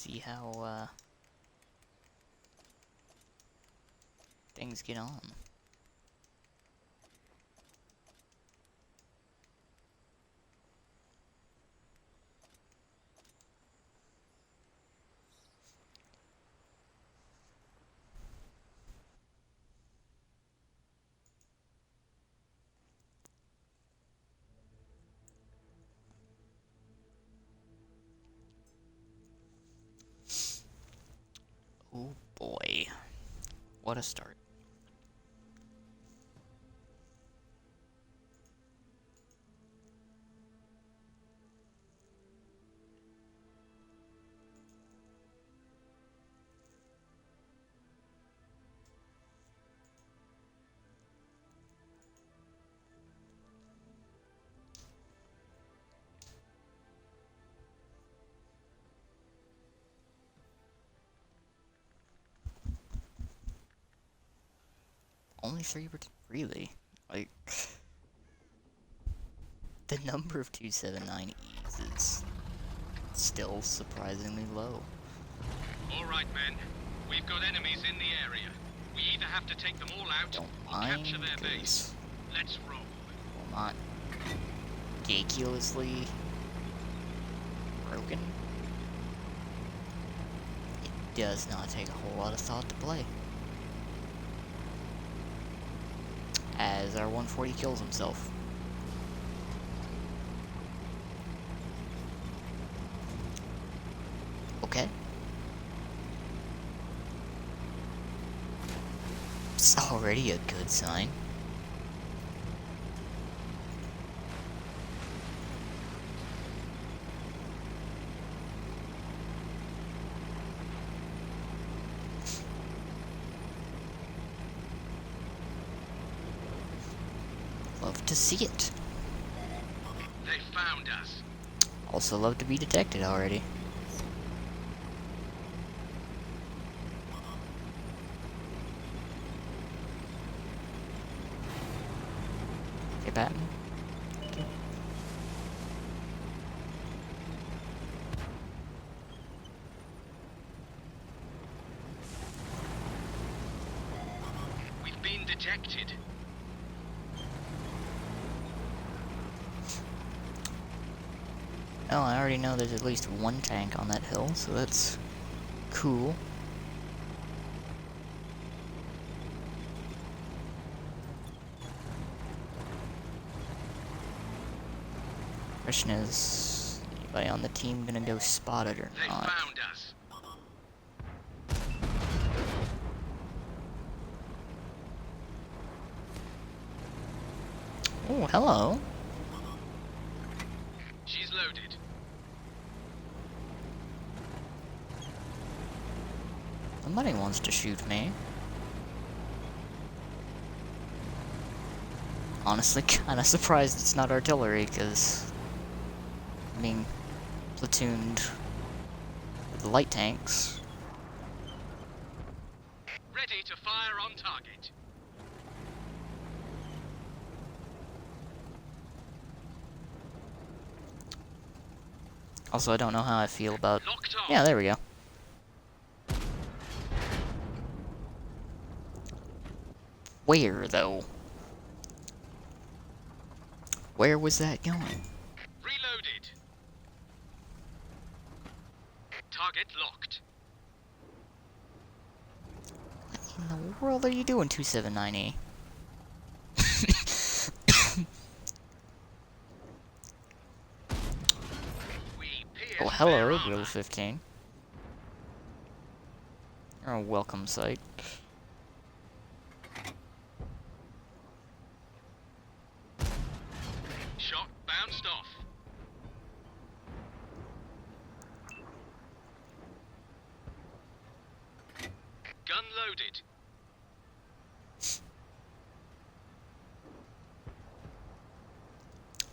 see how things get on. Oh boy, what a start. Only 3%, really? Like, the number of 279Es is still surprisingly low. Alright, men. We've got enemies in the area. We either have to take them all out Don't or mind, capture their base. Let's roll. Well, not ridiculously broken. It does not take a whole lot of thought to play. As our 140 kills himself. Okay. It's already a good sign. Love to see it. They found us. Also love to be detected already. Okay, Patton. Okay. We've been detected. Oh, I already know there's at least one tank on that hill, so that's cool. Question is, anybody on the team gonna go spot it or They not? found us. Oh, hello. She's loaded. Somebody wants to shoot me. Honestly, kinda surprised it's not artillery, because being platooned with light tanks. Ready to fire on target. Also, I don't know how I feel about... Locked on. Yeah, there we go. Where, though? Where was that going? Reloaded. Target locked. What in the world are you doing, 279E? We pierce Oh, their hello, armor. Bill 15. You're a welcome sight. Shot bounced off. Gun loaded.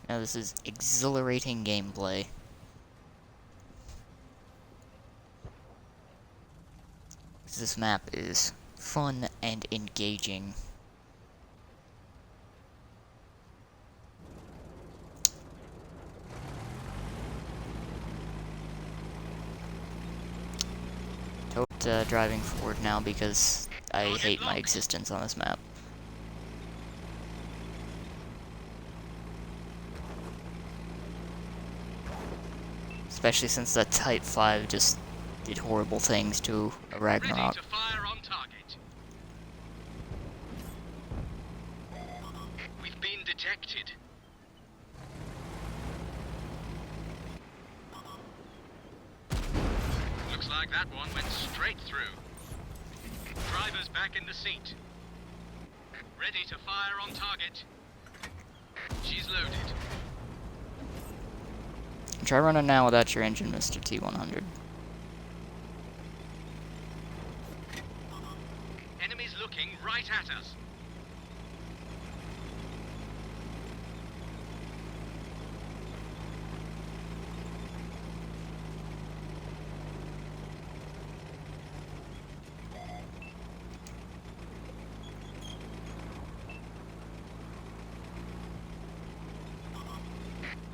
Now, this is exhilarating gameplay. This map is fun and engaging. driving forward now because I hate my existence on this map. Especially since the Type 5 just did horrible things to a Ready Ragnarok. to fire on target. We've been detected. Looks like that one went straight through. Driver's back in the seat. Ready to fire on target. She's loaded. Try running now without your engine, Mr. T-100. Enemies looking right at us.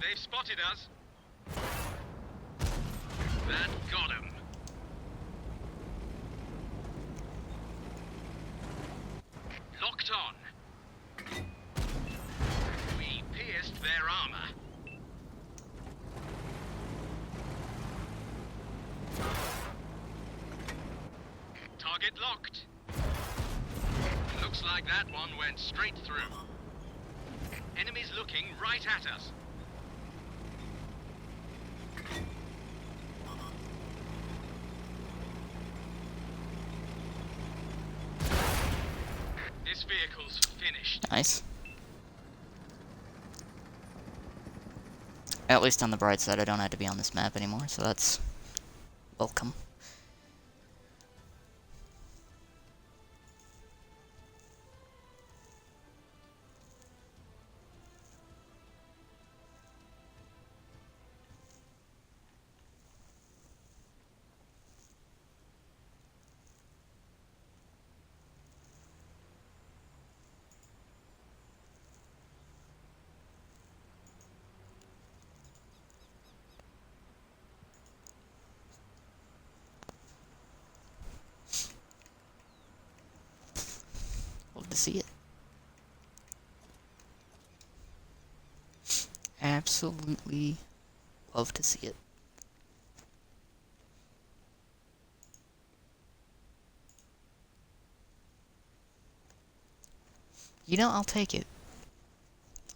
They've spotted us. That got him. Locked on. We pierced their armor. Target locked. Looks like that one went straight through. Enemies looking right at us. This vehicle's finished. Nice. At least on the bright side, I don't have to be on this map anymore, so that's welcome. Love to see it. Absolutely love to see it. You know, I'll take it.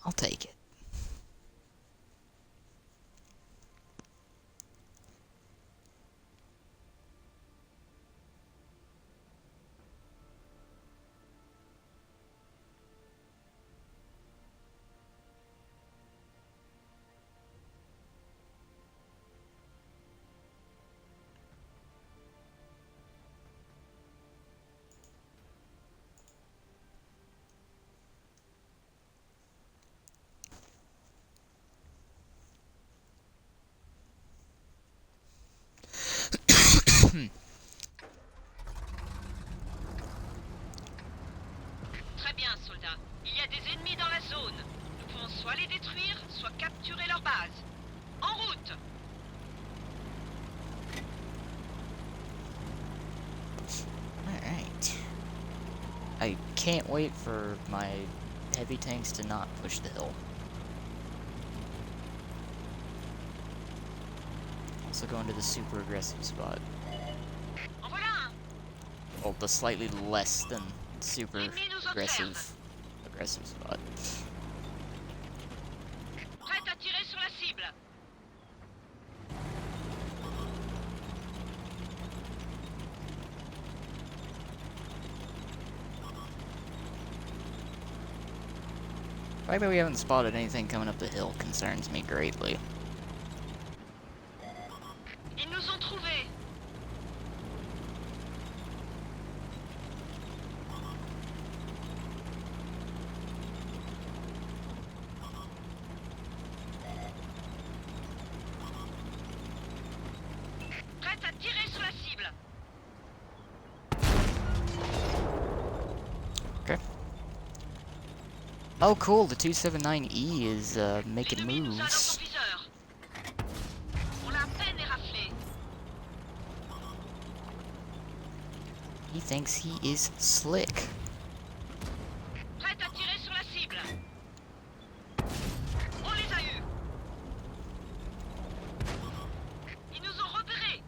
I'll take it. Très bien, soldats. Il y a des ennemis dans la zone. Nous pouvons soit les détruire, soit capturer leur base. En route! Alright. I can't wait for my heavy tanks to not push the hill. Also go into the super aggressive spot. En voilà un! Well, the slightly less than super L'ennemi nous aggressive observe. spot. Prête à tirer sur la cible. The fact that we haven't spotted anything coming up the hill concerns me greatly. Ils nous ont trouvés. Prête à tirer sur la cible. Okay. Oh, cool. The 279E is making L'ennemi nous a dans moves. son viseur. On l'a à peine éraflé. He thinks he is slick. Prête à tirer sur la cible. On les a eus. Ils nous ont repérés.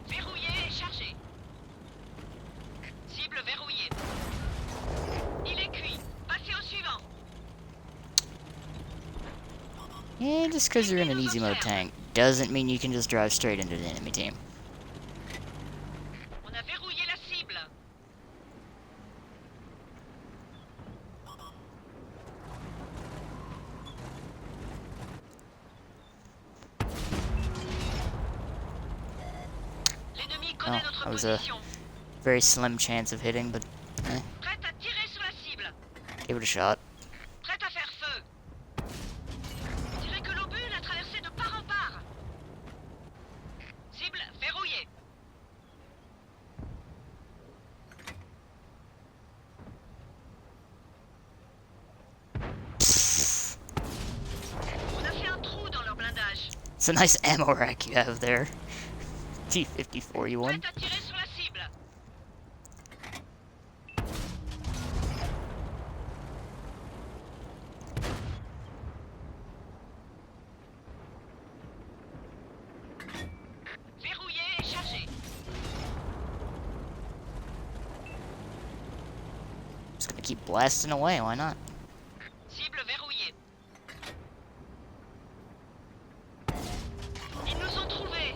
Verrouillé et chargé. Cible verrouillée. Il est cuit. Passez au suivant. Yeah, just because you're in an easy mode tank doesn't mean you can just drive straight into the enemy team. On a verrouillé la cible. L'ennemi connaît notre that was a position. very slim chance of hitting, but Prête à tirer sur la cible. give it a shot. Prête à faire feu. On dirait que l'obus l'a traversé de part en part. Cible verrouillée. On a fait un trou dans leur blindage. It's a nice ammo rack you have there. T-54 you won. Prête à tirer sur la cible. Verrouillé et chargé. Just gonna keep blasting away, why not? Cible verrouillée. Ils nous ont trouvés.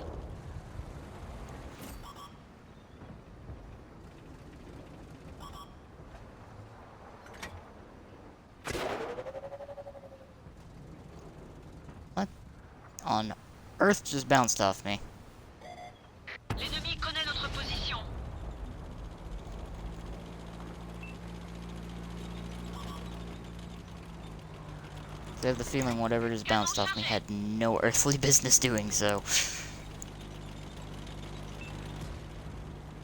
What on earth just bounced off me? L'ennemi connaît notre position. I have the feeling whatever just bounced off me had no earthly business doing so.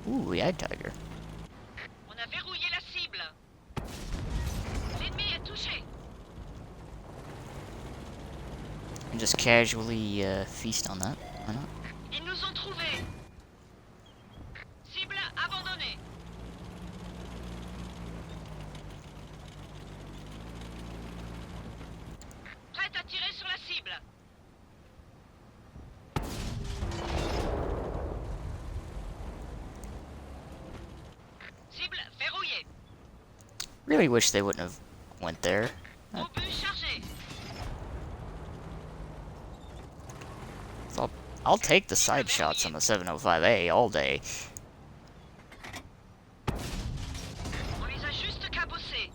Ooh, yeah, tiger. On a verrouillé la cible. L'ennemi est touché. And just casually feast on that. Why not? Ils nous ont trouvés. Cible abandonnée. Prête à tirer sur la cible. Cible verrouillée. Really wish they wouldn't have went there. Obus chargé. So I'll take the side shots on the 705A all day. On les a juste cabossés.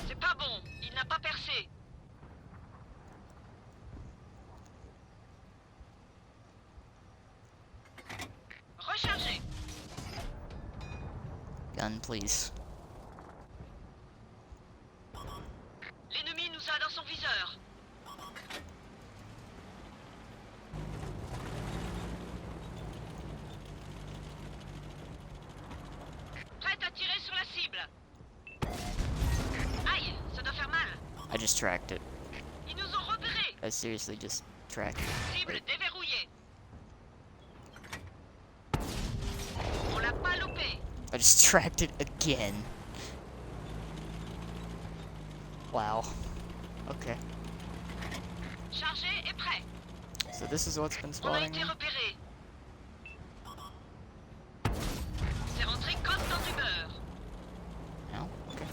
C'est pas bon. Il n'a pas percé. Rechargé. Gun, please. L'ennemi nous a dans son viseur. Prête à tirer sur la cible. Aïe, ça doit faire mal. I just tracked it. Ils nous ont repérés. I seriously just tracked it. Cible déverrouillée. On l'a pas loupé. I just tracked it again. Wow. Okay. Chargé et prêt. So this is what's been On a spawning été me? repérés. C'est rentré comme dans du beurre. No? Okay.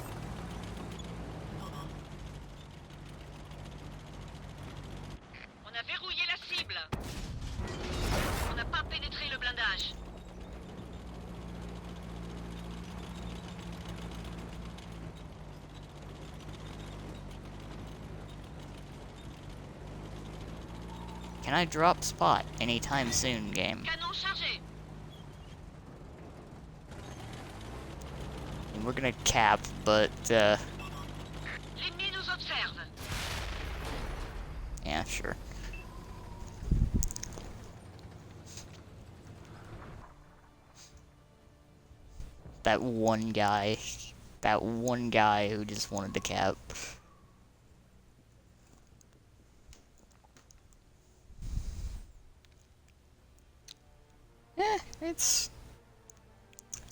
On a verrouillé la cible. On n'a pas pénétré le blindage. Can I drop spot anytime soon, game? Canon chargé. I mean, we're gonna cap, but L'ennemi nous observe. yeah, sure. That one guy. That one guy who just wanted to cap. It's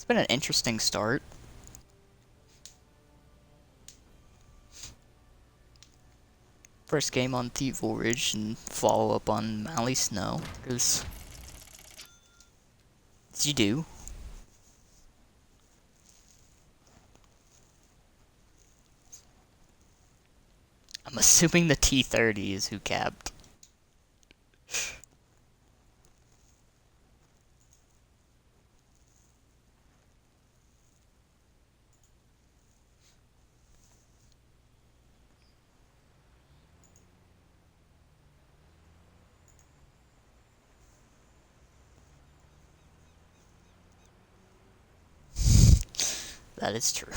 been an interesting start. First game on Thievul Ridge and follow up on Mally Snow, because you do. I'm assuming the T-30 is who capped. That is true.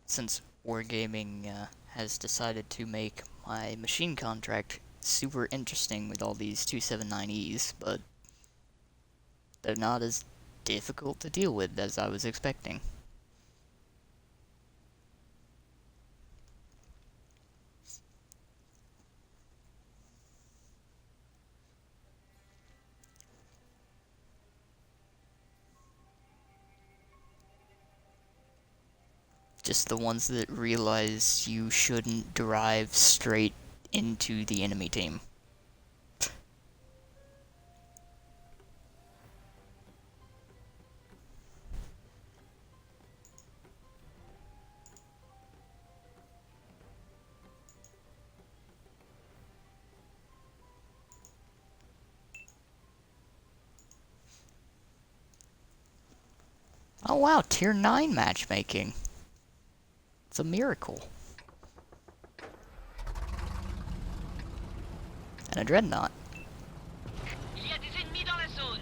Since Wargaming has decided to make my machine contract super interesting with all these 279Es, but they're not as difficult to deal with as I was expecting. Just the ones that realize you shouldn't drive straight into the enemy team. Oh wow, tier 9 matchmaking. It's a miracle. And a dreadnought. Il y a des ennemis dans la zone.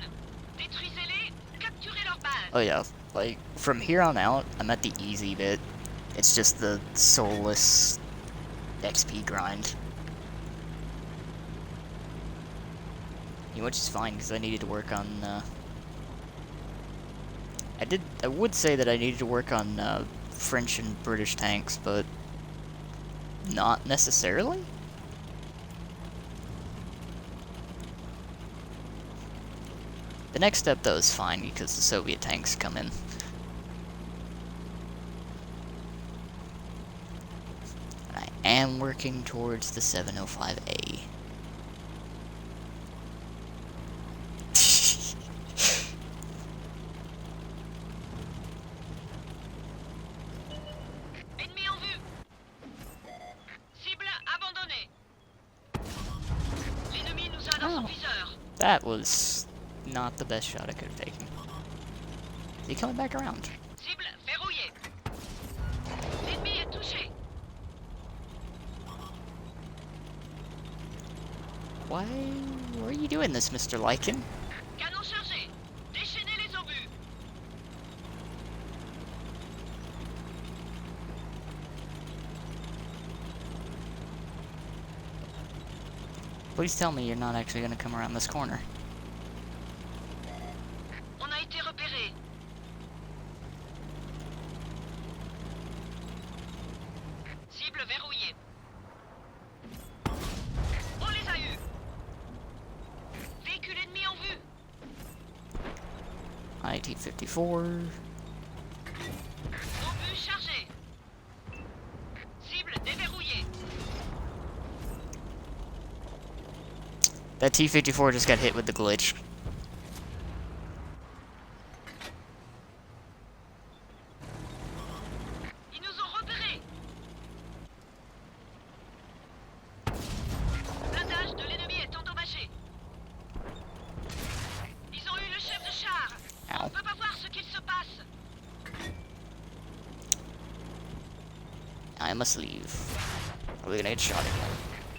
Détruisez-les, capturez leur base. Oh yeah, like, from here on out, I'm at the easy bit. It's just the soulless XP grind. Which is fine, because I needed to work on, I would say that I needed to work on, French and British tanks, but not necessarily? The next step, though, is fine, because the Soviet tanks come in. I am working towards the 705A. Ennemi en vue. Cible abandonnée. L'ennemi nous a dans son viseur. That was not the best shot I could have taken. Is he coming back around? Cible verrouillée. L'ennemi est touché. Why are you doing this, Mr. Lycan? Canon chargé. Déchaînez les obus. Please tell me you're not actually going to come around this corner. On a été repéré. Cible verrouillée. On les a eus. Véhicule ennemi en vue. IT-54. Obus chargé. Cible déverrouillée. That T-54 just got hit with the glitch. Ils nous ont repérés. Blindage de l'ennemi est endommagé. Ils ont eu le chef de char. On Ow. ne peut pas voir ce qu'il se passe. I must leave. Probably gonna get shot again.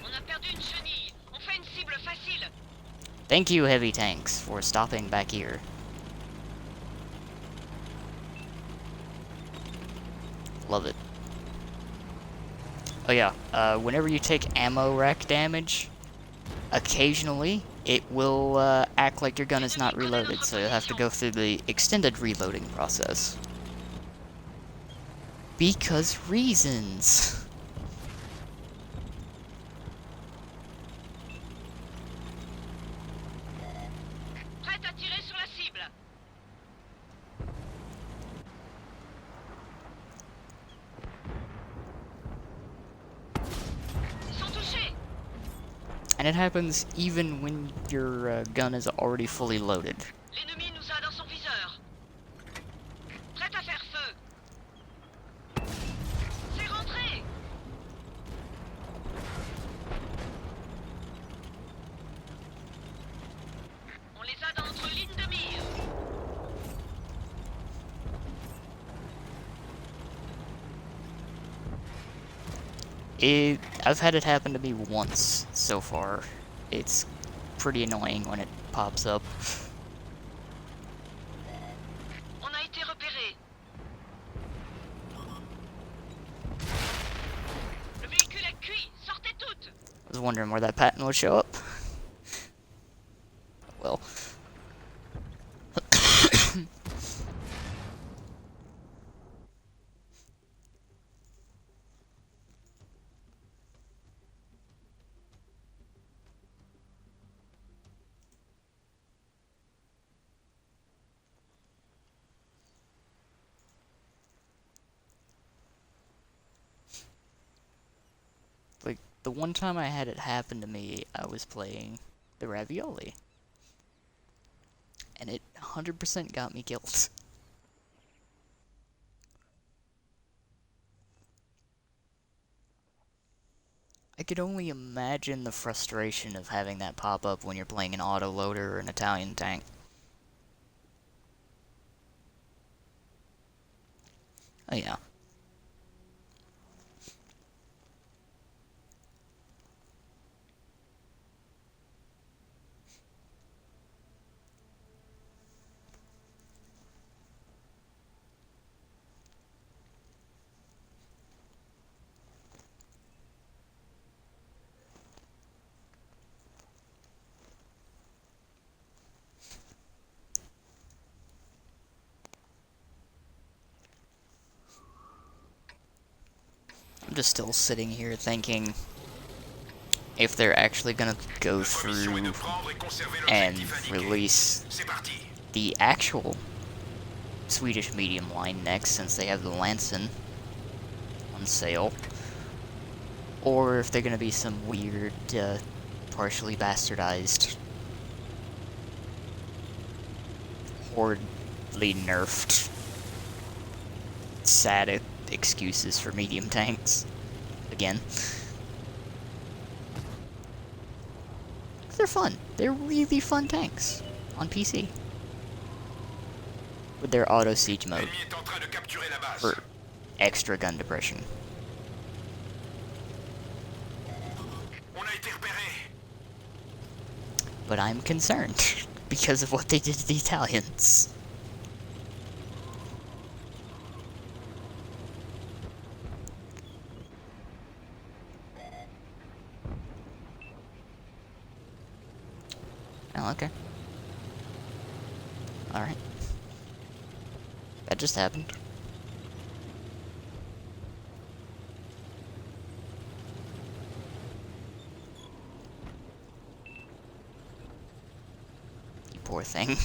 On a perdu une chenille. On fait une cible facile. Thank you, heavy tanks, for stopping back here. Love it. Oh yeah, whenever you take ammo rack damage, occasionally it will act like your gun is not reloaded, so you'll have to go through the extended reloading process. Because reasons. Prête à tirer sur la cible. Ils sont touchés. And it happens even when your gun is already fully loaded. L'ennemi nous a dans son viseur. Prête à faire feu. C'est rentré. On les a dans notre ligne de mire. I've had it happen to me once so far. It's pretty annoying when it pops up. On a été repéré. Le véhicule est cuit. Sortez toutes. I was wondering where that pattern would show up. Well. Like, the one time I had it happen to me, I was playing the Ravioli. And it 100% got me killed. I could only imagine the frustration of having that pop up when you're playing an autoloader or an Italian tank. Oh yeah. I'm just still sitting here thinking if they're actually gonna go through and release the actual Swedish medium line next, since they have the Lansen on sale, or if they're gonna be some weird, partially bastardized, horribly nerfed, sad excuses for medium tanks again. They're fun. They're really fun tanks on PC with their auto siege mode for extra gun depression. But I'm concerned because of what they did to the Italians. Oh, okay. Alright. That just happened. You poor thing.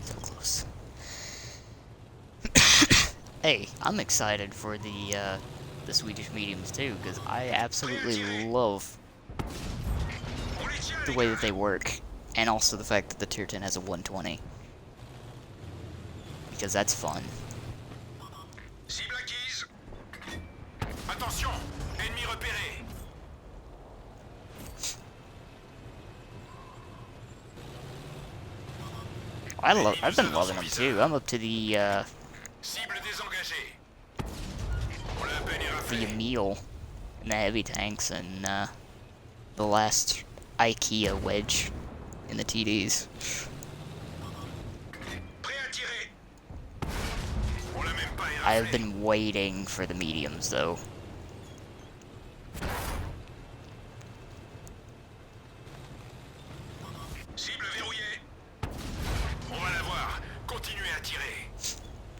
So close. Hey, I'm excited for the Swedish mediums too, because I absolutely love the way that they work, and also the fact that the Tier 10 has a 120. Because that's fun. Cible acquise. Attention, ennemi repéré. I've been loving them too. I'm up to Cible désengagée. On l'a à peine éraflé. the Emil in the heavy tanks, and the last IKEA wedge in the TDs. I've been waiting for the mediums, though.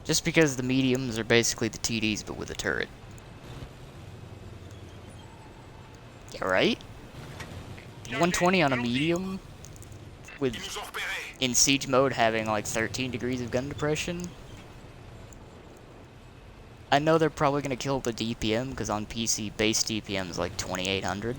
Just because the mediums are basically the TDs, but with a turret. Yeah, right? 120 on a medium, with in siege mode having like 13 degrees of gun depression. I know they're probably gonna kill the DPM, because on PC base DPM is like 2800.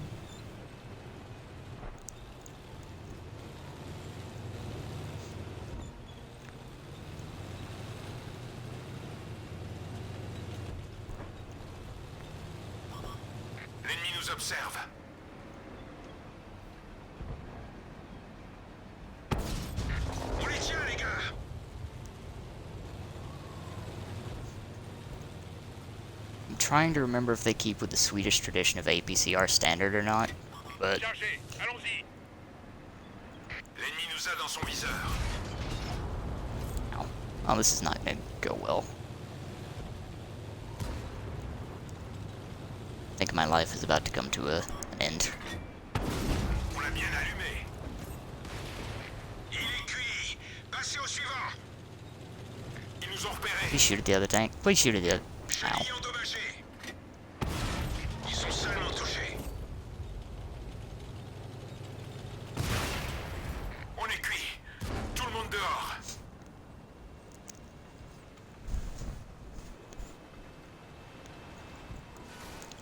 L'ennemi nous observe. On les tient, les gars. I'm trying to remember if they keep with the Swedish tradition of APCR standard or not, but Chargez, allons-y. L'ennemi nous a dans son viseur. no. Oh, this is not gonna go well. I think my life is about to come to an end. On l'a bien allumé. Il est cuit. Passez au suivant. Ils nous ont repérés. Please shoot at the other tank. Please shoot at the other. Ow. Chenilles endommagées. Ils sont seulement touchés. On est cuit. Tout le monde dehors.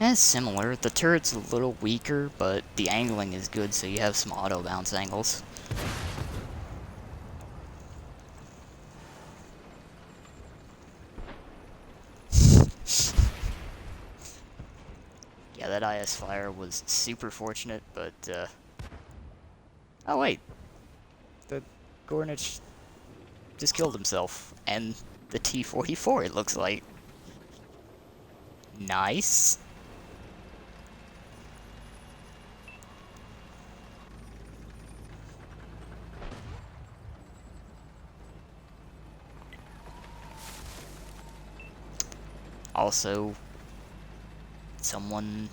It's similar. The turret's a little weaker, but the angling is good, so you have some auto bounce angles. Yeah, that IS fire was super fortunate, but oh wait. The Gornich just killed himself. And the T-44, it looks like. Nice. Also, someone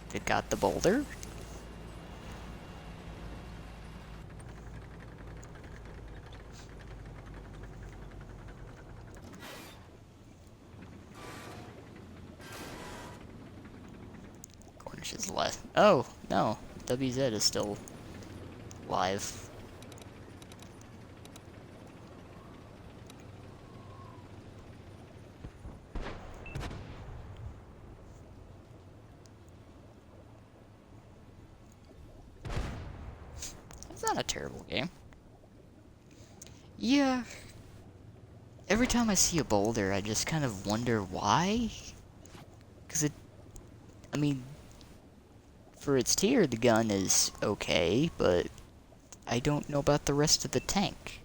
that got the boulder. Cornish is left. Oh, no. WZ is still live. It's not a terrible game. Yeah. Every time I see a boulder, I just kind of wonder why. Because I mean, for its tier, the gun is okay, but I don't know about the rest of the tank.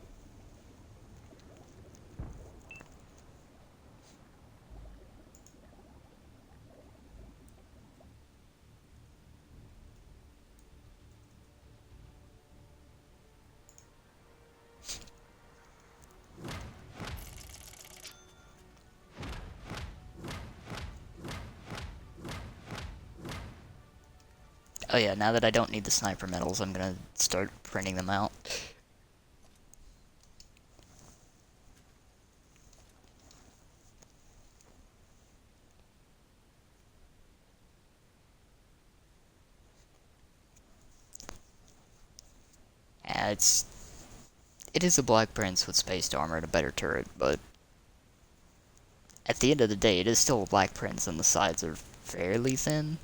Oh yeah, now that I don't need the sniper medals, I'm gonna start printing them out. Yeah, it is a Black Prince with spaced armor and a better turret, but at the end of the day, it is still a Black Prince and the sides are fairly thin.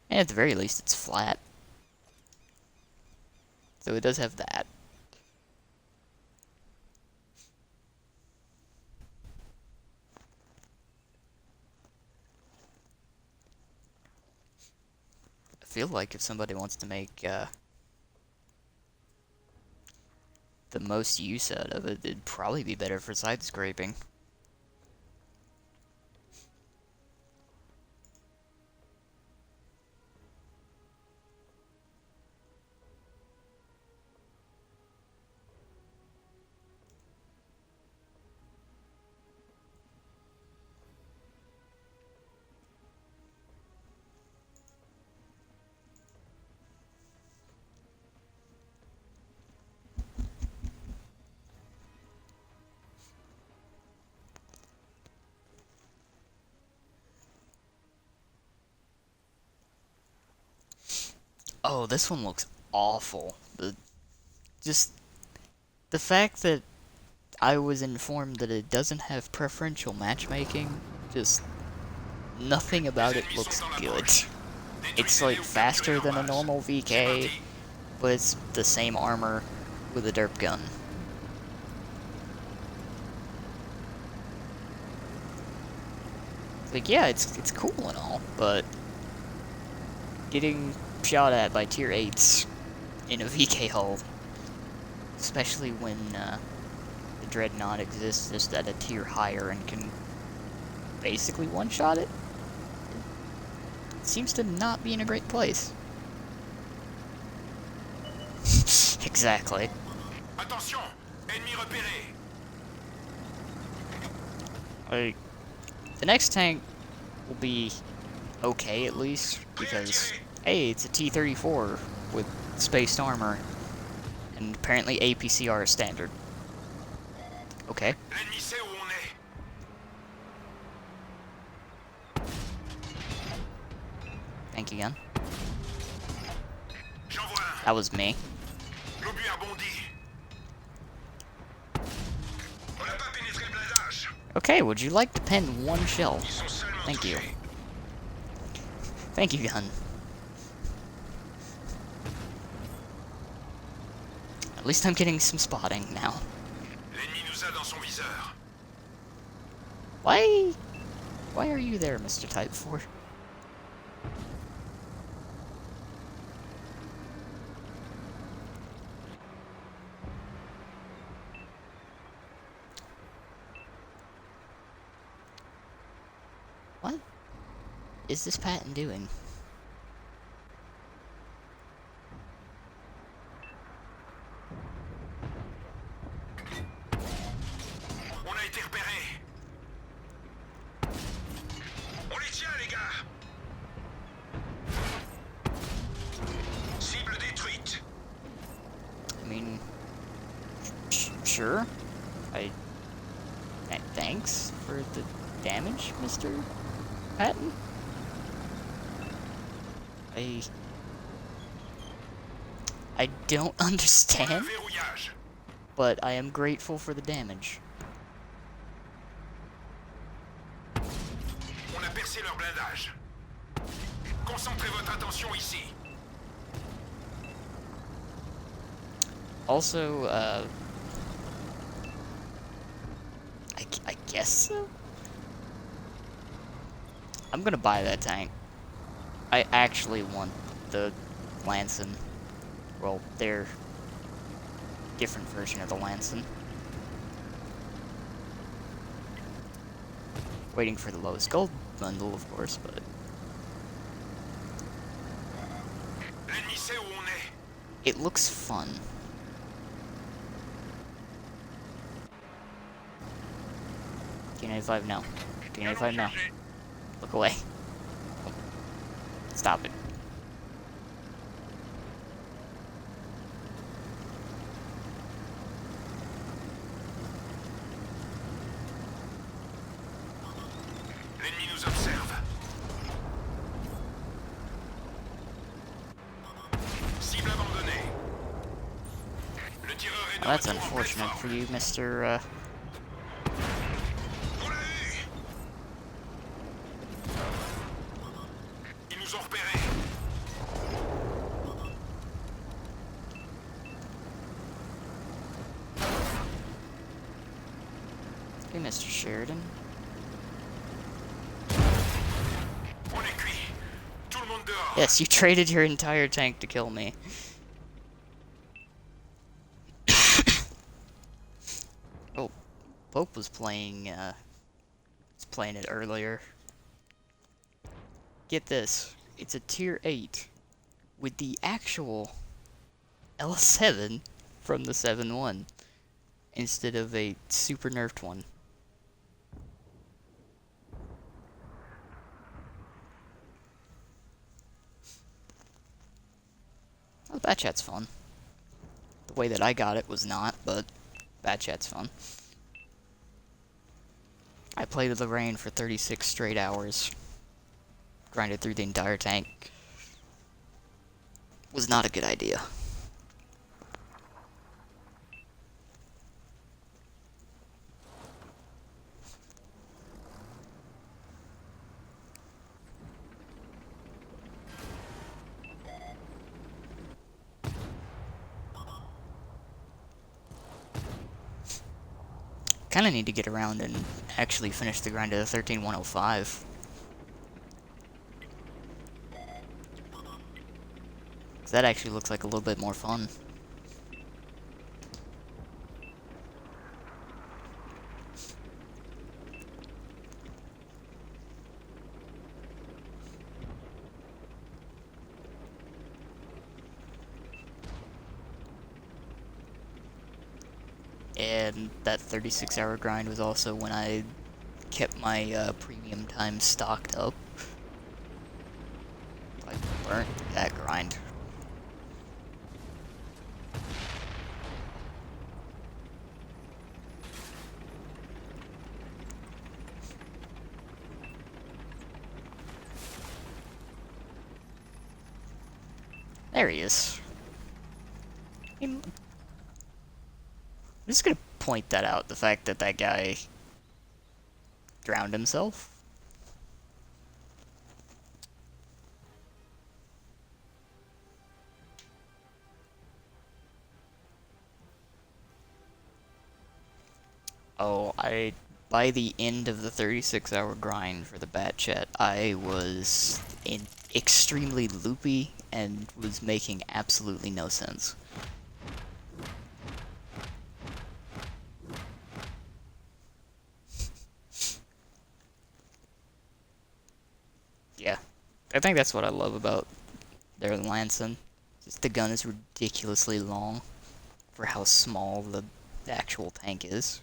And at the very least, it's flat. So it does have that. feel like if somebody wants to make the most use out of it, it'd probably be better for side scraping. Oh, this one looks awful. Just the fact that I was informed that it doesn't have preferential matchmaking, just nothing about it looks good. It's like faster than a normal VK, but it's the same armor with a derp gun. Like, yeah, it's cool and all, but getting shot at by tier 8s in a VK hull, especially when the Dreadnought exists just at a tier higher and can basically one-shot it, seems to not be in a great place. Exactly. Attention, ennemi repéré. Like, the next tank will be okay at least, because, hey, it's a T-34 with spaced armor, and apparently APCR is standard. Okay. L'ennemi sait où on est. Thank you, gun. J'en vois un. That was me. L'obus a rebondi. On n'a pas pénétré le blindage. Okay, would you like to pen one shell? Ils sont seulement Thank you. touchés. Thank you, gun. At least I'm getting some spotting now. L'ennemi nous a dans son viseur. Why are you there, Mr. Type 4? What is this Patton doing? On a été repéré. On les tient, les gars. Cible détruite. I mean, sure. Thanks for the damage, Mr. Patton. I don't understand, Verrouillage. but I am grateful for the damage. On a percé leur blindage. Concentrez votre attention ici. Also, I guess so? I'm gonna buy that tank. I actually want the Lanson. Well, their different version of the Lanson. Waiting for the lowest gold bundle, of course, but... L'ennemi sait où on est. it looks fun. T95 no. T95 no. Look away. Stop it. L'ennemi nous observe. Cible abandonnée. Le tireur est de Well, that's retour en pleine unfortunate for forme. you, Mr. On l'a eu. Ils nous ont repérés. Hey, Mr. Sheridan. On est cuit. Tout le monde dehors. Yes, you traded your entire tank to kill me. Oh, Pope was playing it earlier. Get this. It's a tier 8 with the actual L7 from the 7-1 instead of a super nerfed one. Well, Bat Chat's fun. The way that I got it was not, but Bat Chat's fun. I played with Lorraine for 36 straight hours. Grinded through the entire tank. Was not a good idea. Kinda need to get around and actually finish the grind of the 13105. That actually looks like a little bit more fun. And that 36-hour grind was also when I kept my premium time stocked up. I burnt that grind. There he is. I'm just gonna point that out, the fact that that guy drowned himself. Oh, by the end of the 36-hour grind for the Bat Chat, I was extremely loopy and was making absolutely no sense. Yeah, I think that's what I love about their Lanson. Just the gun is ridiculously long for how small the actual tank is.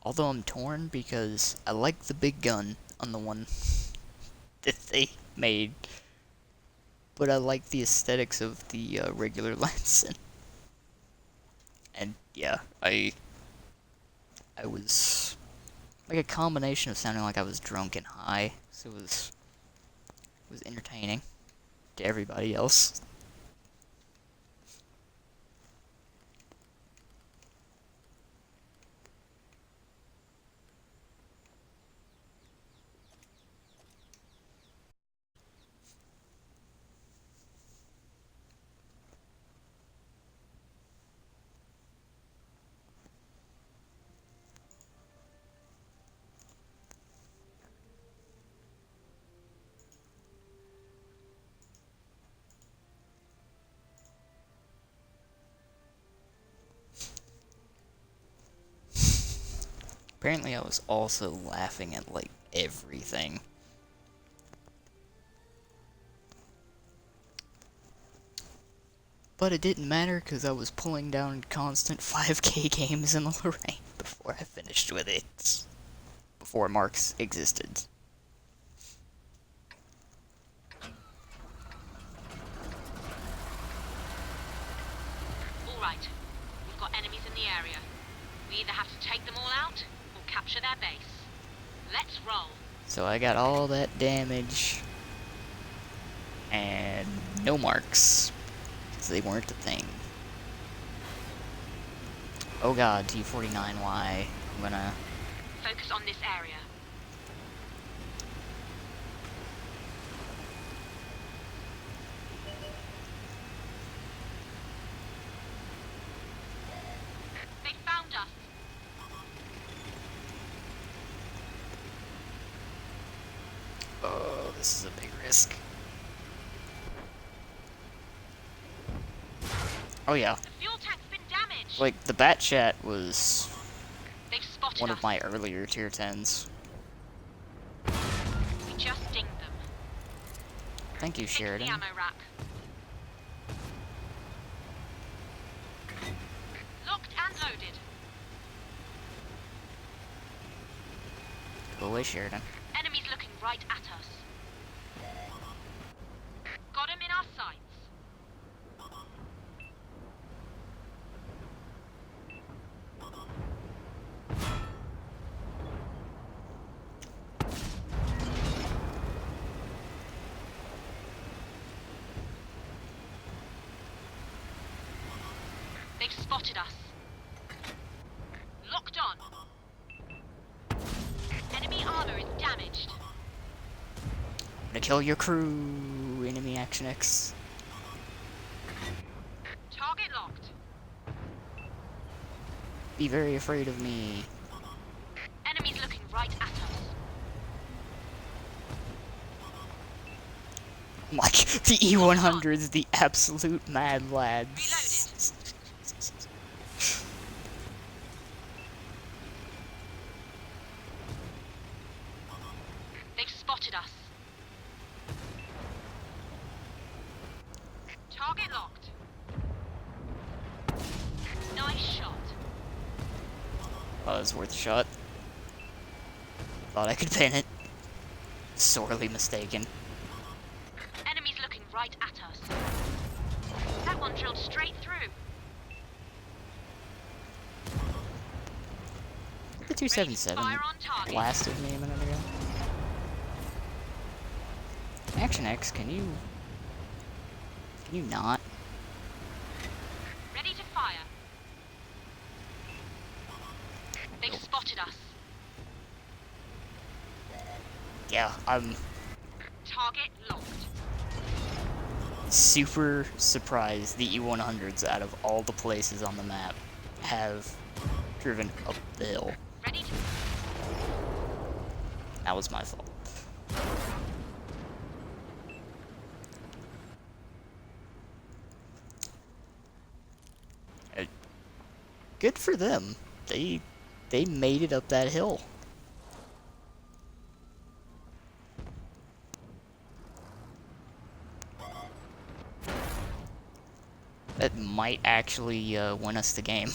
Although I'm torn because I like the big gun on the one that they made, but I like the aesthetics of the regular Lanson. And yeah, I was like a combination of sounding like I was drunk and high, so it was entertaining to everybody else. Apparently I was also laughing at, like, everything. But it didn't matter because I was pulling down constant 5K games in the Lorraine before I finished with it. Before Marks existed. Alright, we've got enemies in the area. We either have to take them all out, or capture their base. Let's roll. So I got all that damage. And no marks. Because they weren't a thing. Oh god, T-49Y. I'm gonna... Focus on this area. Oh, this is a big risk. Oh yeah, The fuel tank's been damaged. like the Bat Chat was They've spotted one us. of my earlier tier 10s. We just dinged them. Thank you, Fix the Sheridan. ammo rack. Locked and loaded. Go away, Sheridan. Enemies looking right at us. Got him in our sights. They've spotted us. Locked on. Enemy armor is damaged. I'm gonna kill your crew, enemy Action X. Target locked. Be very afraid of me. Enemies looking right at us. Like, the E100's the absolute mad lads. They've spotted us. Target locked. Nice shot. Oh, that's worth a shot. Thought I could pin it. Sorely mistaken. Enemies looking right at us. That one drilled straight through. The 277 Fire on target. blasted me a minute ago. Action X, can you not? Ready to fire. They've spotted us. Yeah, I'm Target locked. super surprised the E100s out of all the places on the map have driven up the hill. Ready to... That was my fault. Good for them. They made it up that hill. That might actually win us the game.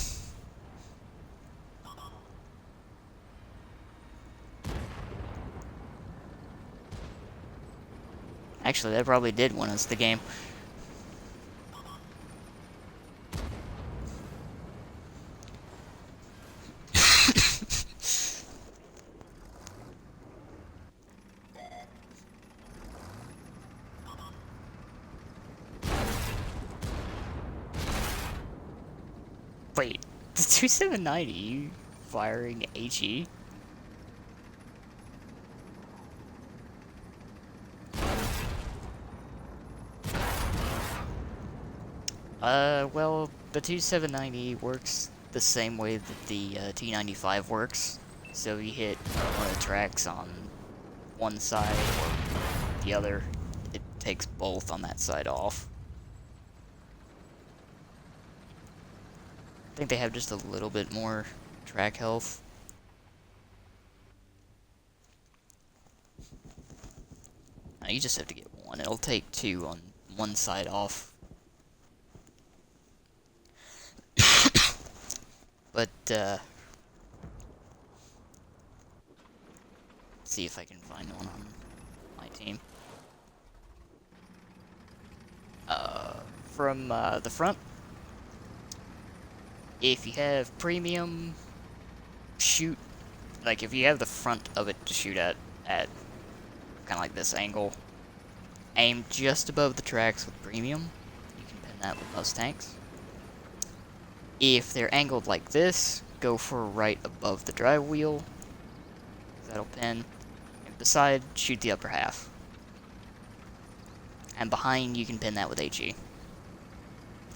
Actually, that probably did win us the game. Wait, the 2790 firing HE? Well, the 2790 works the same way that the T95 works. So you hit one of the tracks on one side or the other, it takes both on that side off. I think they have just a little bit more track health. No, you just have to get one. It'll take two on one side off. But, let's see if I can find one on my team. From the front, if you have premium, shoot, like if you have the front of it to shoot at kind of like this angle, aim just above the tracks with premium. You can pin that with most tanks. If they're angled like this, go for right above the drive wheel. That'll pin. And beside, shoot the upper half. And behind, you can pin that with HE.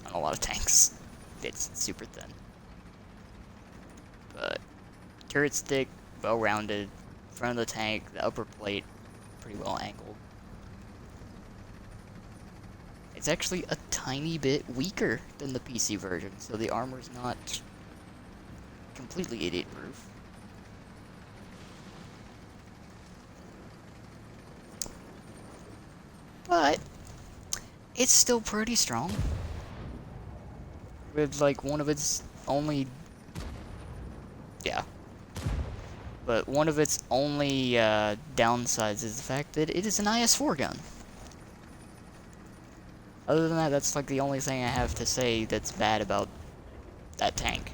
On a lot of tanks. It's super thin. But turret stick, well rounded, front of the tank, the upper plate, pretty well angled. It's actually a tiny bit weaker than the PC version, so the armor's not completely idiot-proof. But it's still pretty strong. With like one of its only... yeah. But one of its only downsides is the fact that it is an IS-4 gun. Other than that, that's like the only thing I have to say that's bad about that tank.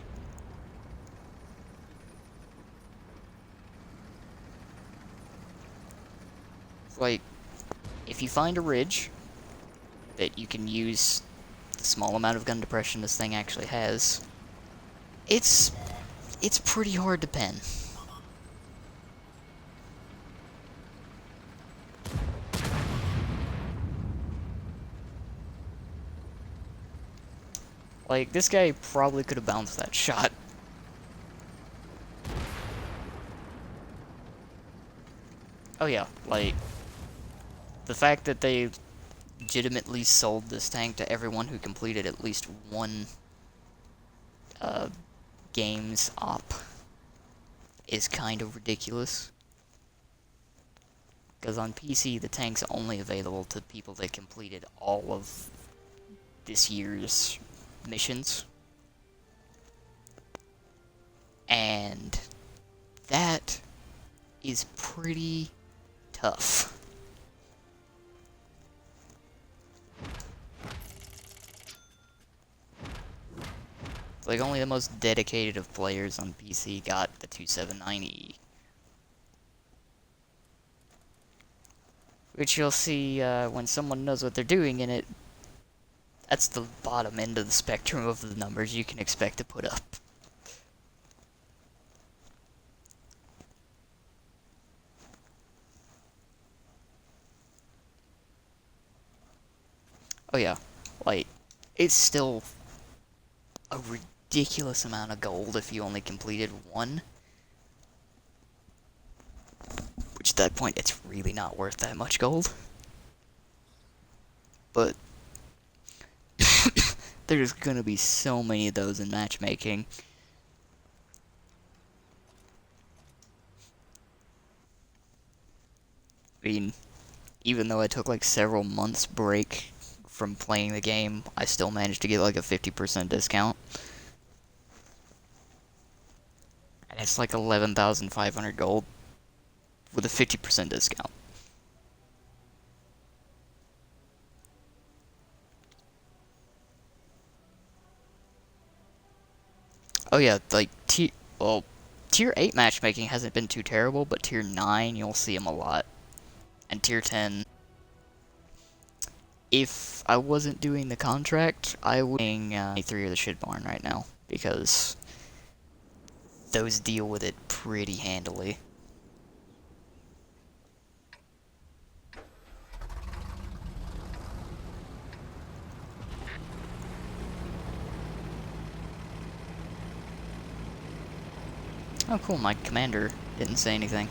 Like, if you find a ridge that you can use the small amount of gun depression this thing actually has, it's pretty hard to pen. Like, this guy probably could have bounced that shot. Oh yeah, like, the fact that they legitimately sold this tank to everyone who completed at least one games op is kind of ridiculous. Because on PC, the tank's only available to people that completed all of this year's missions. And that is pretty tough. Like, only the most dedicated of players on PC got the 279E. Which you'll see when someone knows what they're doing in it. That's the bottom end of the spectrum of the numbers you can expect to put up. Oh yeah, like, it's still a ridiculous amount of gold if you only completed one. Which at that point, it's really not worth that much gold. But there's gonna be so many of those in matchmaking. I mean, even though I took like several months break from playing the game, I still managed to get like a 50% discount. And it's like 11,500 gold with a 50% discount. Oh yeah, like, Tier 8 matchmaking hasn't been too terrible, but Tier 9, you'll see them a lot. And Tier 10, if I wasn't doing the contract, I would be playing 3 or the shit barn right now, because those deal with it pretty handily. Oh cool, my commander didn't say anything.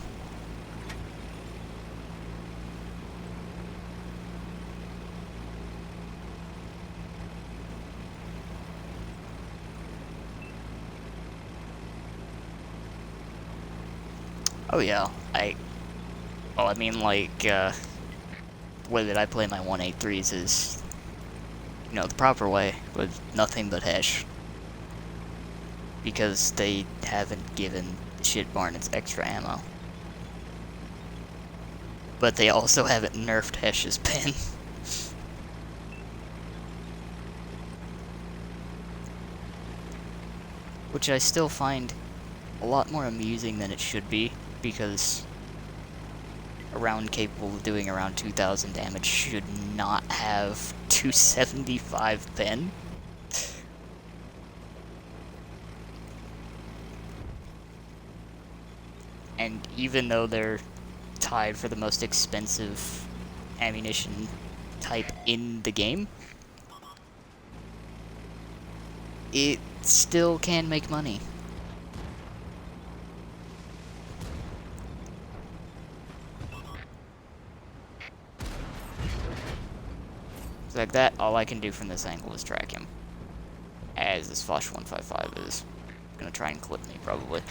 Oh yeah, well, I mean, like, the way that I play my 183s is, you know, the proper way, with nothing but Hesh. Because they haven't given the shit barn its extra ammo. But they also haven't nerfed Hesh's pen. Which I still find a lot more amusing than it should be, because a round capable of doing around 2,000 damage should not have 275 pen. And even though they're tied for the most expensive ammunition type in the game, it still can make money. Like that, all I can do from this angle is track him. As this Foch 155 is gonna try and clip me, probably.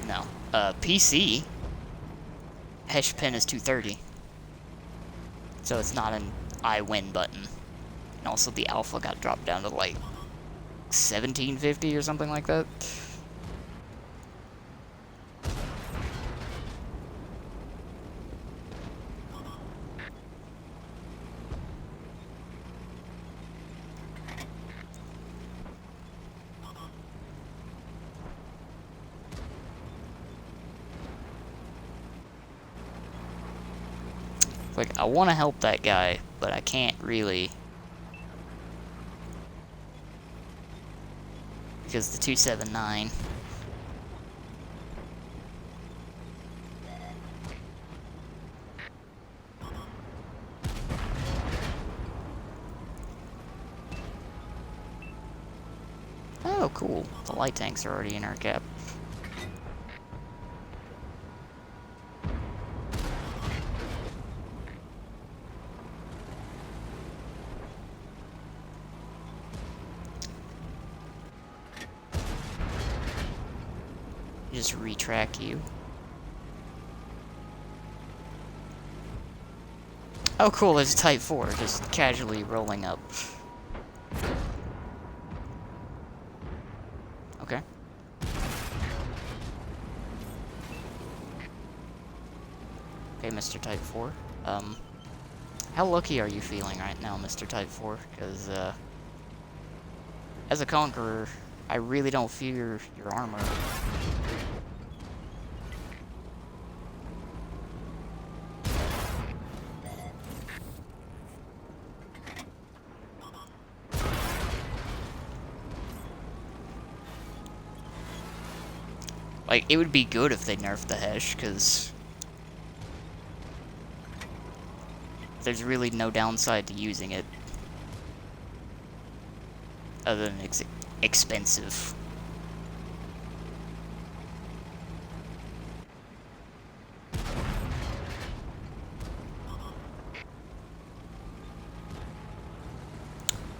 No. PC, Hesh pin is 230. So it's not an I win button. And also the alpha got dropped down to like 1750 or something like that. Like, I want to help that guy, but I can't really. Because the 279. Oh, cool. The light tanks are already in our cap. Just retrack you. Oh cool, there's a Type 4 just casually rolling up. Okay. Okay, Mr. Type 4. How lucky are you feeling right now, Mr. Type 4? Because, as a Conqueror, I really don't fear your armor. Like, it would be good if they nerfed the Hesh, because there's really no downside to using it. Other than expensive.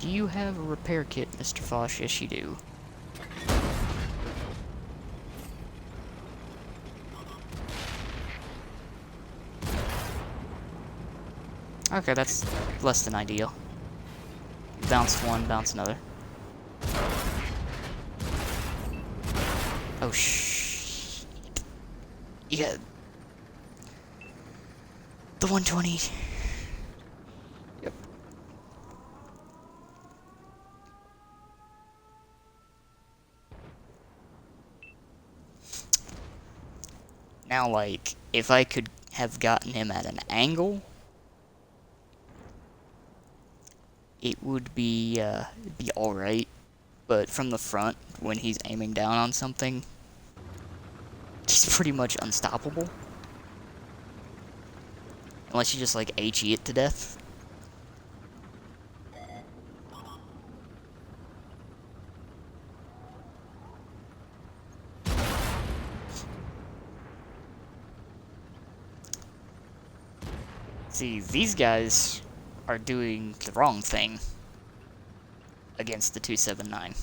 Do you have a repair kit, Mr. Foch? Yes, you do. Okay, that's less than ideal. Bounce one, bounce another. Oh, you got the 120. Yep. Now, like, if I could have gotten him at an angle, it would be alright. But from the front, when he's aiming down on something, he's pretty much unstoppable. Unless you just, like, HE it to death. See, these guys are doing the wrong thing against the 279.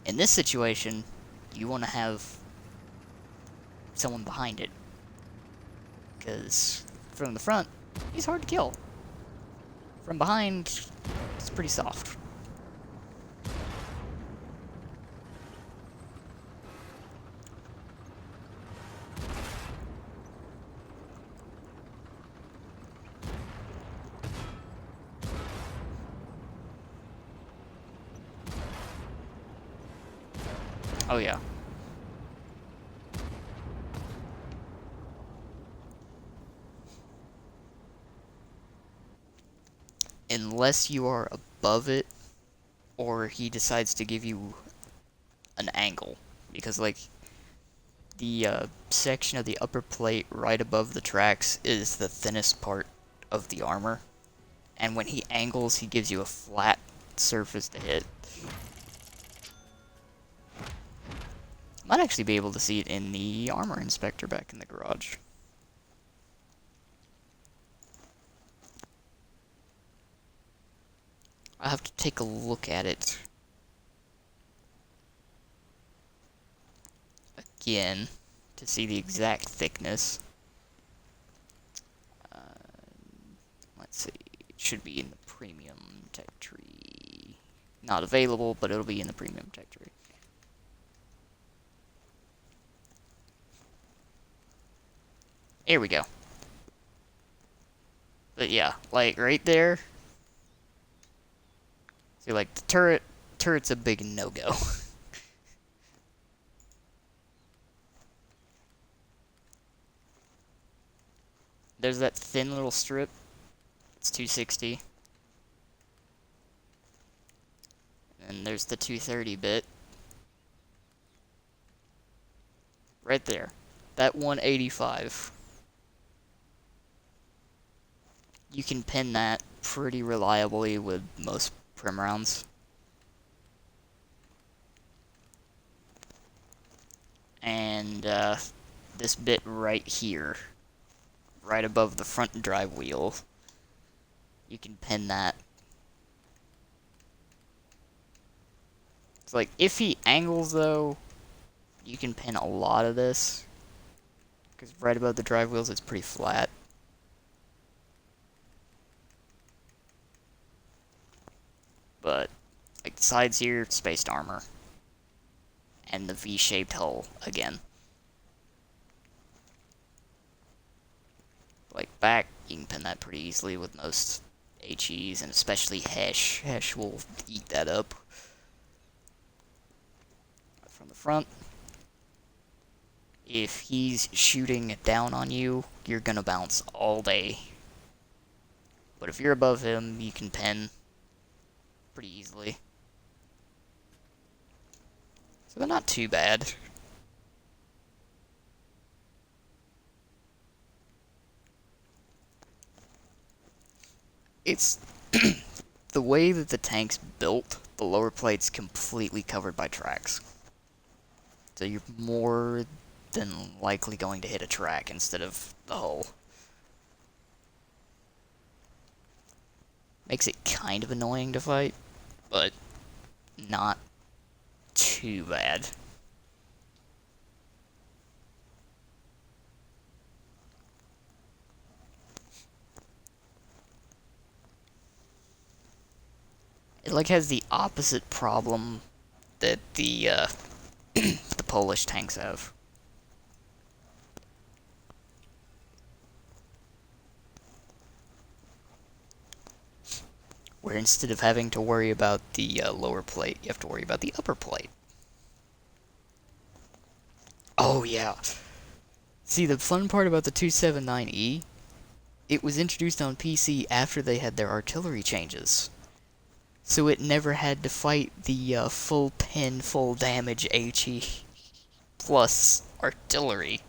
In this situation, you want to have someone behind it. Because from the front, he's hard to kill. From behind, it's pretty soft. Oh yeah. Unless you are above it, or he decides to give you an angle. Because, like, the section of the upper plate right above the tracks is the thinnest part of the armor. And when he angles, he gives you a flat surface to hit. Might actually be able to see it in the armor inspector back in the garage. I'll have to take a look at it again to see the exact thickness. Let's see, it should be in the premium tech tree. Not available, but it'll be in the premium tech tree. Here we go. But yeah, like right there. See, like the turret's a big no-go. There's that thin little strip. It's 260. And there's the 230 bit. Right there. That 185. You can pin that pretty reliably with most prim rounds. And this bit right here, right above the front drive wheel, you can pin that. It's like, if he angles though, you can pin a lot of this, because right above the drive wheels it's pretty flat. But, like, sides here, spaced armor. And the V-shaped hull, again. Like, back, you can pin that pretty easily with most HEs, and especially Hesh. Hesh will eat that up. From the front, if he's shooting down on you, you're gonna bounce all day. But if you're above him, you can pin pretty easily. So they're not too bad. It's the way that the tank's built, the lower plate's completely covered by tracks. So you're more than likely going to hit a track instead of the hull. Makes it kind of annoying to fight, but not too bad. It like has the opposite problem that the the Polish tanks have. Where instead of having to worry about the lower plate, you have to worry about the upper plate. Oh yeah. See, the fun part about the 279E, it was introduced on PC after they had their artillery changes. So it never had to fight the full pin, full damage HE plus artillery.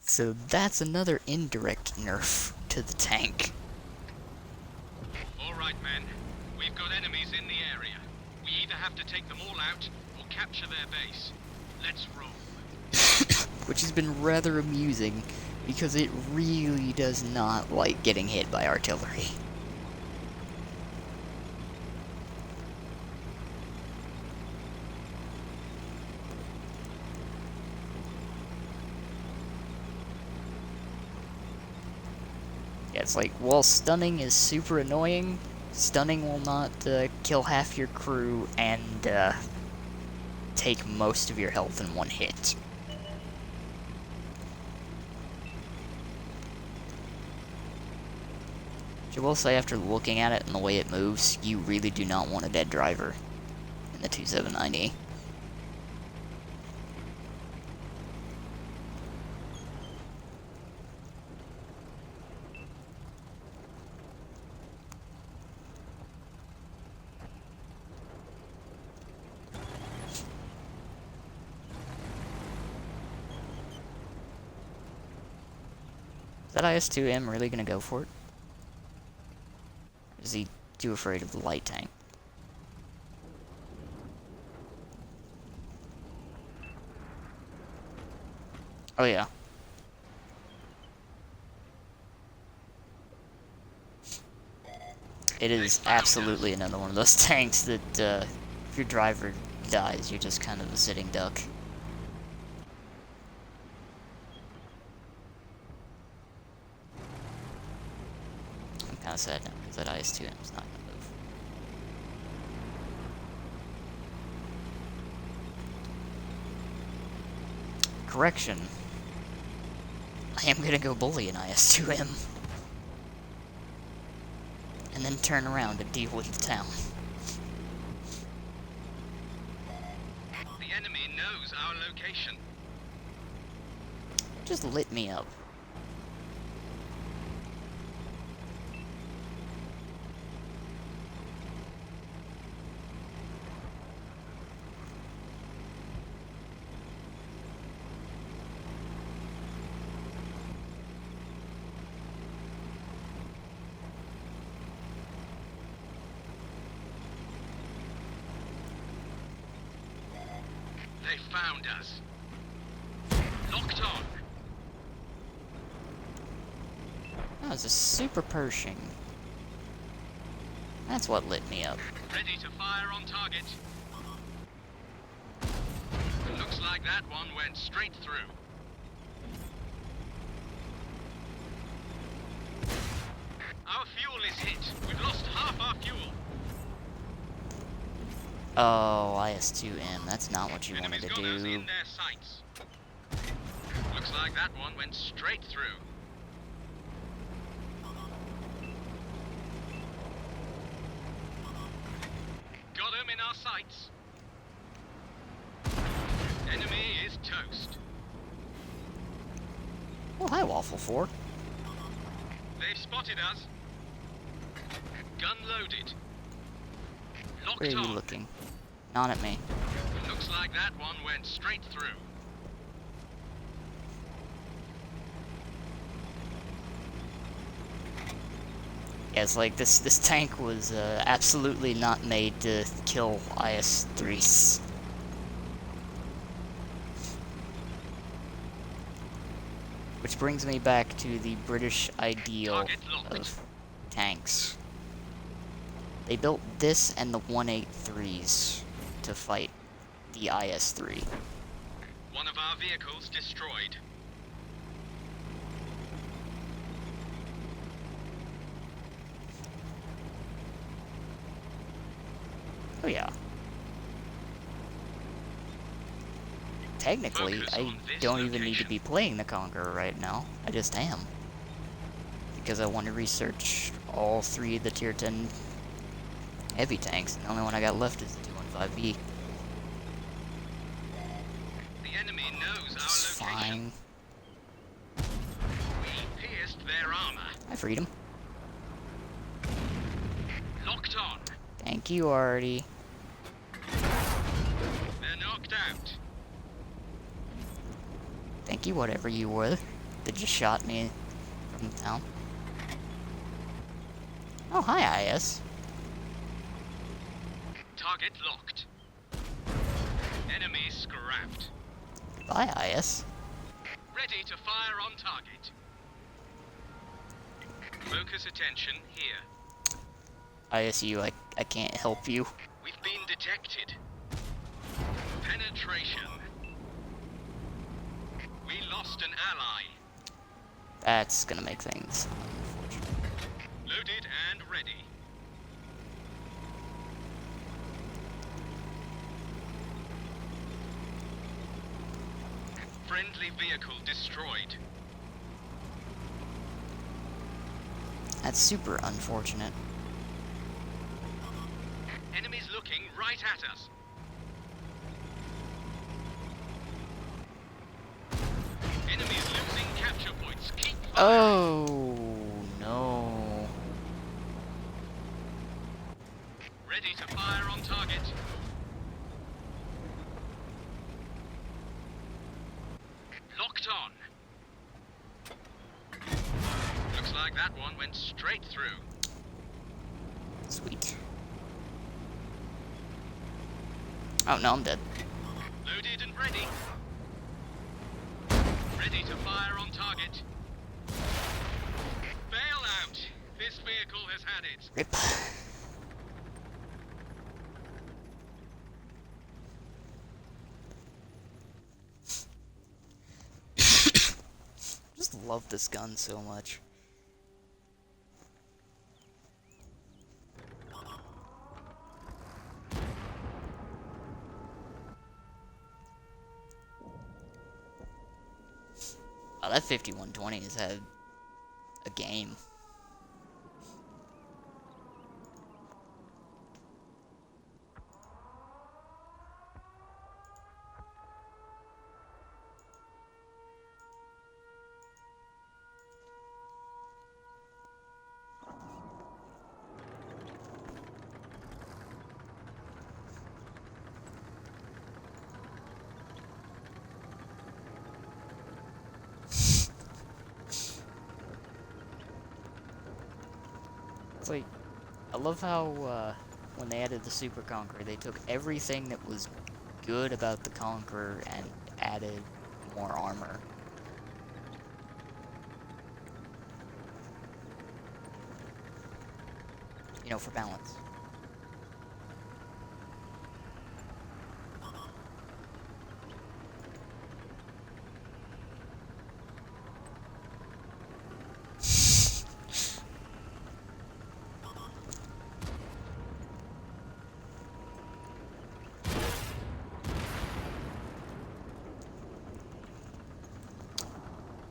So that's another indirect nerf to the tank. Alright, men. We've got enemies in the area. We either have to take them all out or capture their base. Let's roll. Which has been rather amusing, because it really does not like getting hit by artillery. Yeah, it's like, while stunning is super annoying, stunning will not kill half your crew and take most of your health in one hit. Which I will say, after looking at it and the way it moves, you really do not want a dead driver in the 279E. that IS-2M really gonna go for it? Or is he too afraid of the light tank? Oh yeah. It is absolutely another one of those tanks that, if your driver dies, you're just kind of a sitting duck. I'm kind of sad now, because that IS-2M is not going to move. Correction. I am going to go bully an IS-2M. And then turn around and deal with the town. The enemy knows our location. Just lit me up. They found us. Locked on. That was a super Pershing. That's what lit me up. Ready to fire on target. Looks like that one went straight through. Our fuel is hit. We've lost half our fuel. Oh, IS-2M, that's not what you wanted Enemy's to got us do. in their sights. Looks like that one went straight through. Got him in our sights. Enemy is toast. Oh, hi, Waffle 4. They've spotted us. Gun loaded. Locked Where are you on. looking? Not at me. Looks like that one went straight through. Yeah, it's like this tank was absolutely not made to kill IS-3s. Which brings me back to the British ideal Target locked. of tanks. They built this and the 183s to fight the IS-3. One of our vehicles destroyed. Oh yeah. Technically, Focus I on this don't even need to location. be playing the Conqueror right now. I just am. Because I want to research all three of the tier 10 heavy tanks, and the only one I got left is the 215V. The enemy knows Which is our location. fine. We pierced their armor. I freed him. Locked on. Thank you, Artie. They're knocked out. Thank you, whatever you were that just shot me from the town. Oh, hi, IS. Target locked. Enemy scrapped. Bye, IS. Ready to fire on target. Focus attention here. ISU, I can't help you. We've been detected. Penetration. We lost an ally. That's gonna make things unfortunate. Loaded and ready. Friendly vehicle destroyed. That's super unfortunate. Enemies looking right at us. Enemies losing capture points. Keep firing. Oh, no. Ready to fire on target. Locked on. That one went straight through. Sweet. Oh no, I'm dead. Loaded and ready. Ready to fire on target. Bail out. This vehicle has had it. Rip. Just love this gun so much. Oh, that 5120 has had a game. It's like, I love how, when they added the Super Conqueror, they took everything that was good about the Conqueror and added more armor. You know, for balance.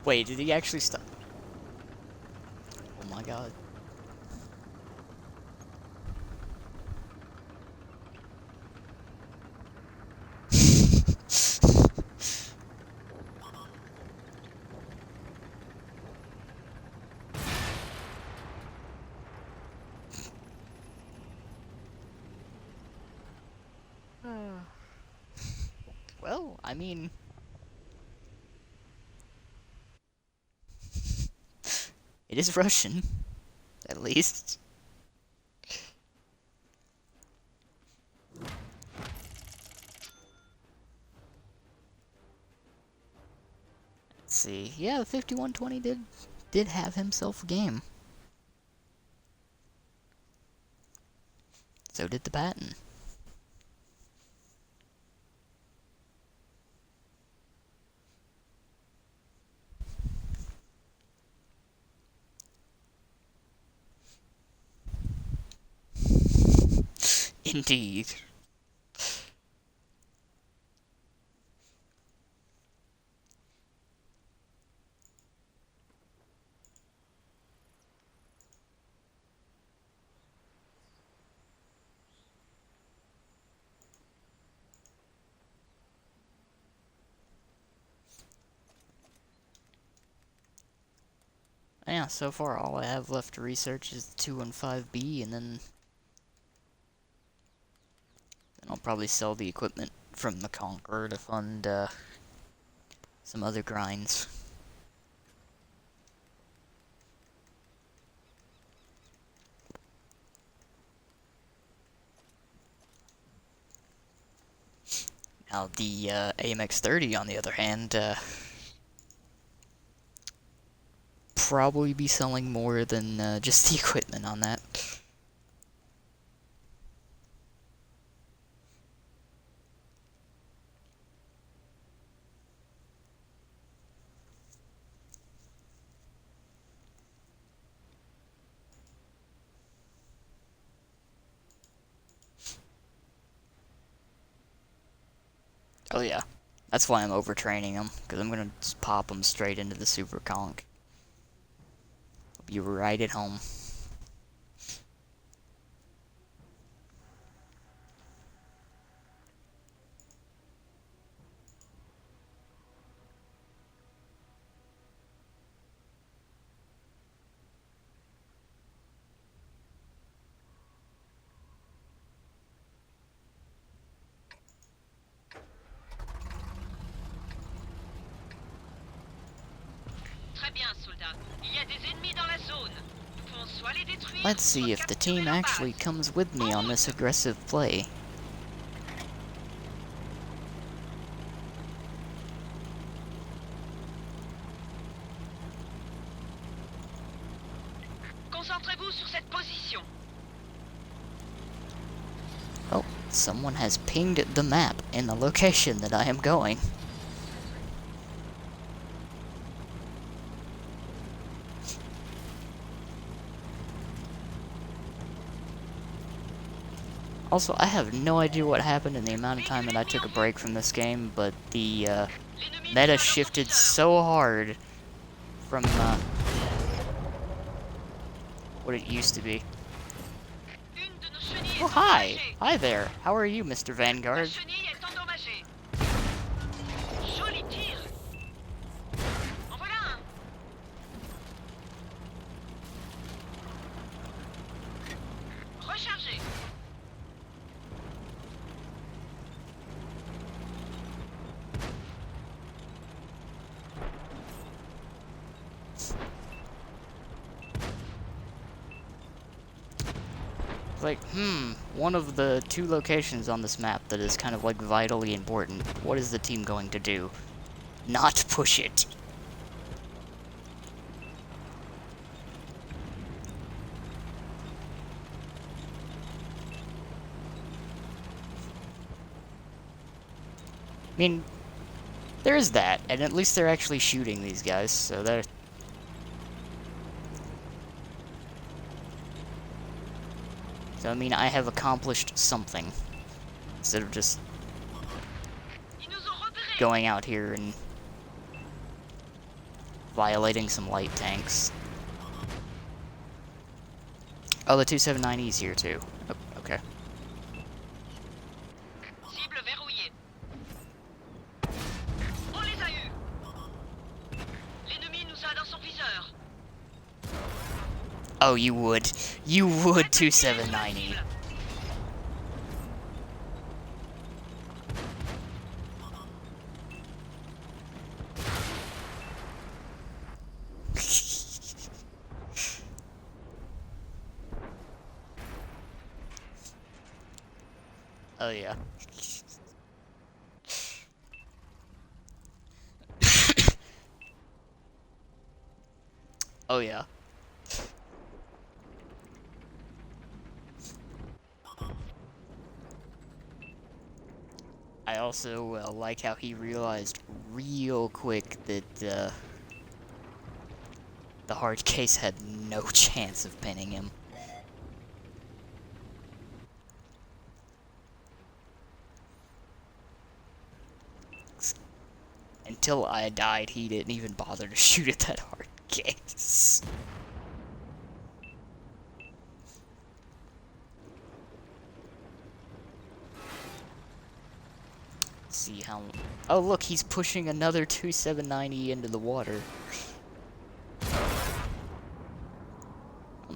Wait, did he actually stop? Oh my god. Well, I mean... It is Russian, at least. Let's see. Yeah, the 5120 did have himself a game. So did the Patton. Indeed. Yeah, so far all I have left to research is the 215B, and then I'll probably sell the equipment from the Conqueror to fund some other grinds. Now the AMX-30, on the other hand, probably be selling more than just the equipment on that. Oh yeah, that's why I'm overtraining them, because I'm gonna just pop them straight into the Super Conch. Be right at home. Très Très bien, soldat. Il y a des ennemis dans la zone. Nous pouvons soit les détruire, Let's soit see if the capturer team leur actually base. comes with me on this aggressive play. Concentrez-vous sur cette position. Oh, someone has pinged the map in the location that I am going. Also, I have no idea what happened in the amount of time that I took a break from this game, but the L'ennemi nous a meta dans son shifted viseur. so hard from what it used to be. Une de nos chenilles Oh, est hi! endommagée. Hi there! How are you, Mr. La Vanguard? chenille est endommagée. Joli tir. En voilà un. Rechargez. Like, one of the 2 locations on this map that is kind of like vitally important. What is the team going to do? Not push it. I mean, there is that, and at least they're actually shooting these guys, so they're... So, I mean, I have accomplished something. Instead of just Ils nous ont repérés. going out here and violating some light tanks. Oh, the 279E's here too. Oh, okay. Cible verrouillée. On les a eus. L'ennemi nous a dans son viseur. Oh, you would. You would, Faites tirer sur la 279E. cible. Oh, yeah. Oh, yeah. I also like how he realized real quick that the hard case had no chance of pinning him. Until I died, he didn't even bother to shoot at that hard case. See how... Oh, look, he's pushing another 279E into the water.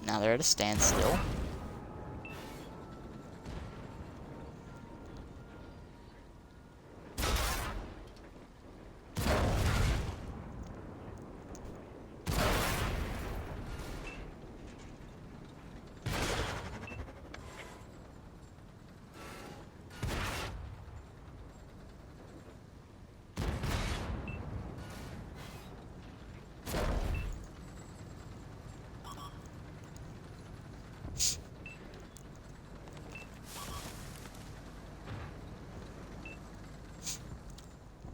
Now they're at a standstill.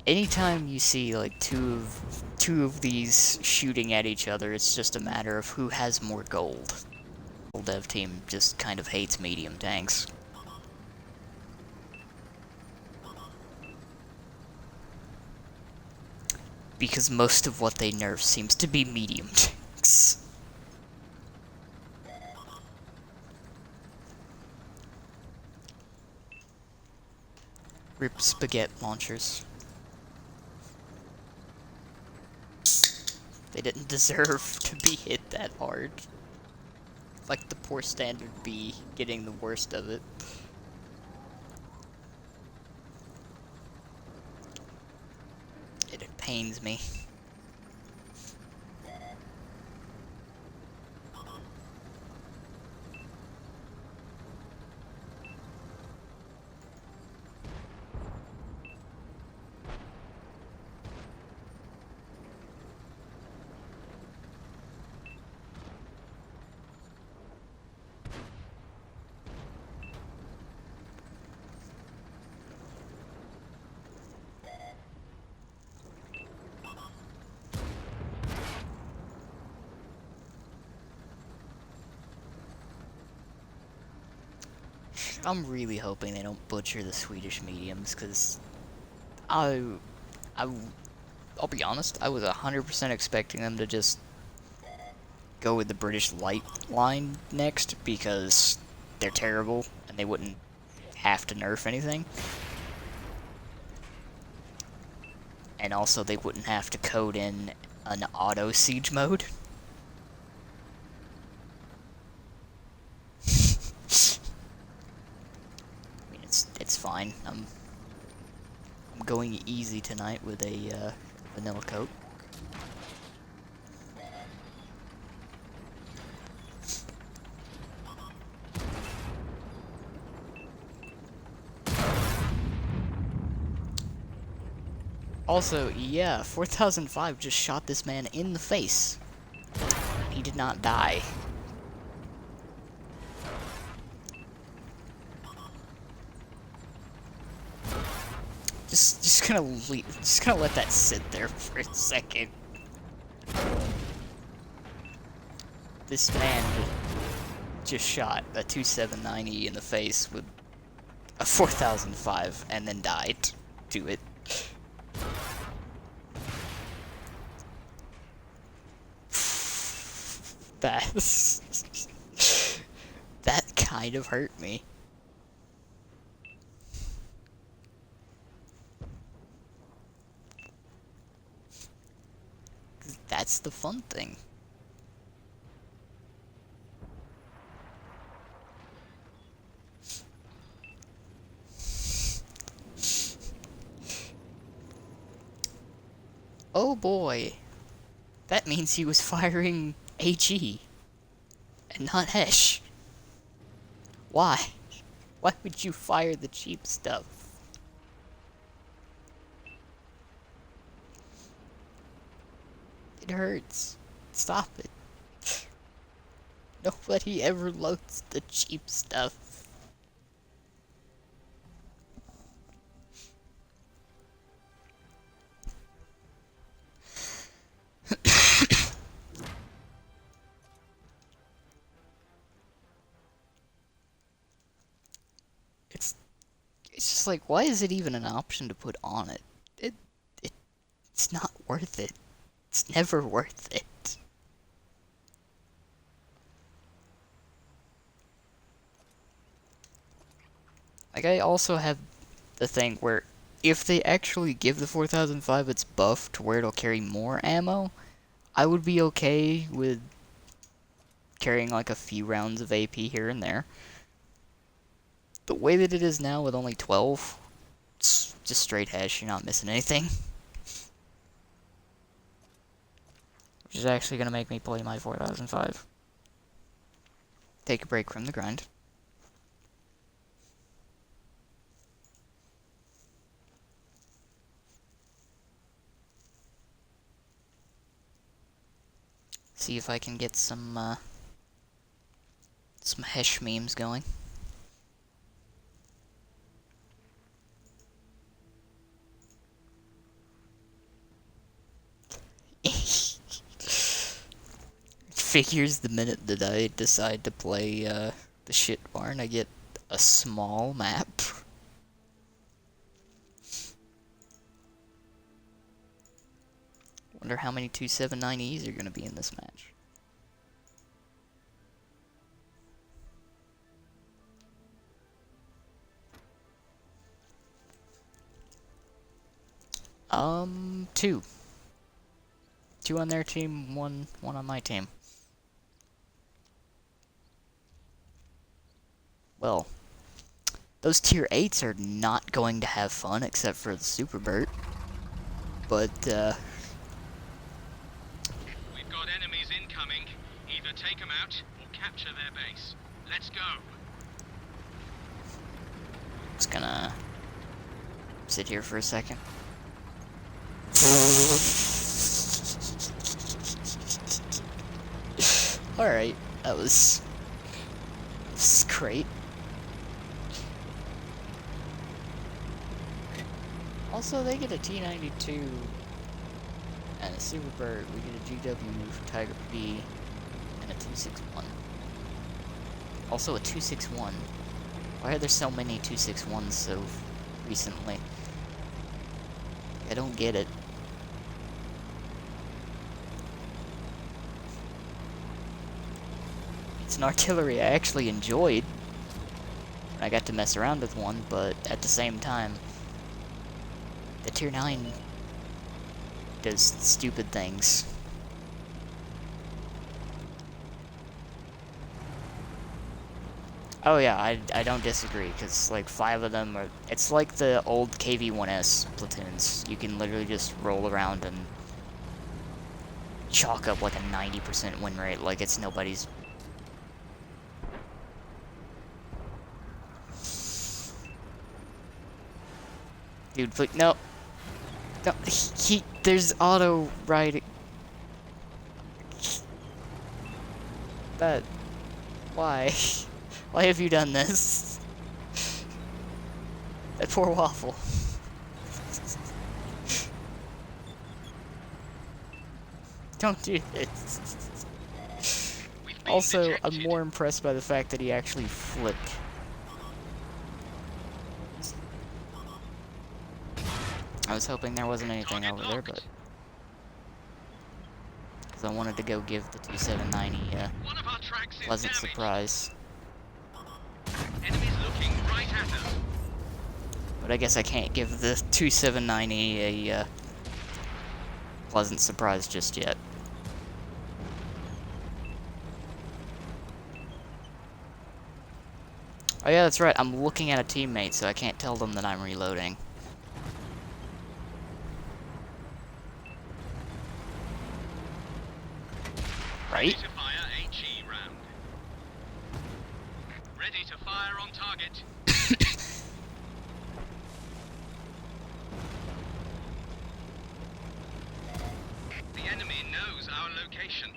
Anytime you see like two of these shooting at each other, it's just a matter of who has more gold. The dev team just kind of hates medium tanks. Because most of what they nerf seems to be medium tanks. Rip spaghetti launchers. They didn't deserve to be hit that hard. Like the poor standard B getting the worst of it. It pains me. I'm really hoping they don't butcher the Swedish mediums, because I'll be honest, I was 100% expecting them to just go with the British light line next, because they're terrible, and they wouldn't have to nerf anything. And also, they wouldn't have to code in an auto siege mode. I mean, it's fine. I'm going easy tonight with a vanilla coat. Also, yeah, 4005 just shot this man in the face. He did not die. Just gonna leave. Just gonna let that sit there for a second. This man just shot a 279E in the face with a 4005 and then died to it. That kind of hurt me. That's the fun thing. Oh boy. That means he was firing AG and not Hesh. Why? Why would you fire the cheap stuff? It hurts. Stop it. Nobody ever loads the cheap stuff. It's just like, why is it even an option to put on it? It's not worth it. It's never worth it. Like, I also have the thing where if they actually give the 4005 its buff to where it'll carry more ammo, I would be okay with carrying like a few rounds of AP here and there. The way that it is now with only 12, it's just straight Hesh, you're not missing anything. Which is actually going to make me play my 4005. Take a break from the grind. See if I can get some Hesh memes going. Figures the minute that I decide to play the shit barn, I get a small map. Wonder how many 279Es are gonna be in this match. Two. Two on their team, one on my team. Well, those tier 8s are not going to have fun except for the Super Burt. But, We've got enemies incoming. Either take them out or capture their base. Let's go. just gonna sit here for a second. Alright, that was great. Also, they get a T92 and a Super Bird. We get a GW for Tiger B and a 261. Also a 261. Why are there so many 261s so recently? I don't get it. It's an artillery I actually enjoyed. I got to mess around with one, but at the same time, the Tier 9 does stupid things. Oh yeah, I don't disagree, because like 5 of them are... It's like the old KV-1S platoons. You can literally just roll around and chalk up like a 90% win rate like it's nobody's... Dude, please, no. No, there's auto riding. That, why? Why have you done this? That poor waffle. Don't do this. Also, I'm more impressed by the fact that he actually flipped. I was hoping there wasn't anything over there, but... Because I wanted to go give the 2790 a pleasant surprise. Enemies looking right at us. But I guess I can't give the 2790 a pleasant surprise just yet. Oh yeah, that's right, I'm looking at a teammate, so I can't tell them that I'm reloading. Ready Right? to fire HE round. Ready to fire on target. The enemy knows our location.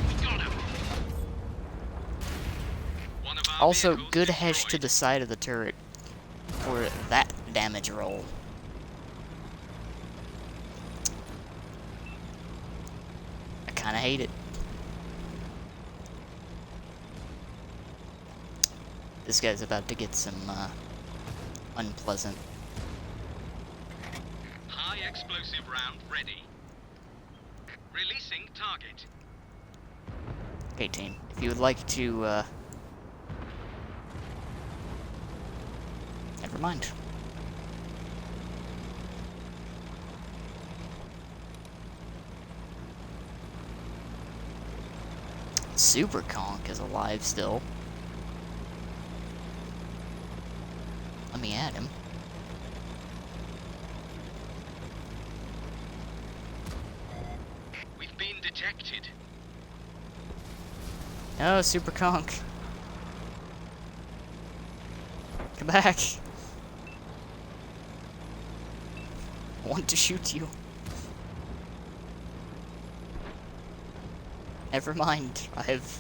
We got him. One of our Also, vehicles good hash to destroyed. the side of the turret for that damage roll. I kinda hate it. This guy's about to get some, unpleasant. High explosive round ready. Releasing target. Okay, team, if you would like to, never mind. Super Conk is alive still. Let me add him. We've been detected. No, Super Conk. Come back. I want to shoot you. Never mind. I have...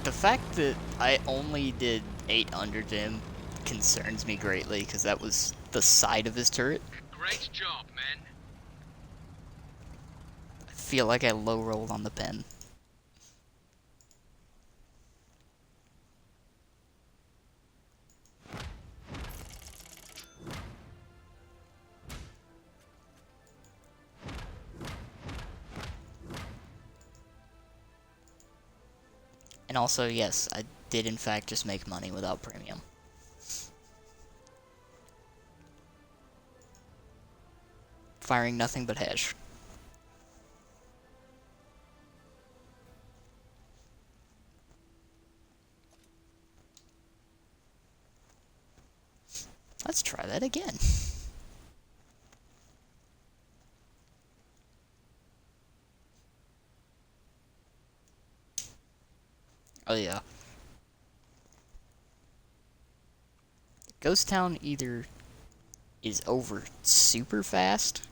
the fact that I only did 8 under him concerns me greatly, because that was the side of his turret. Great job, men. I feel like I low rolled on the pen. And also, yes, I did in fact just make money without premium. Firing nothing but hash. Let's try that again. Oh yeah. Ghost Town either is over super fast,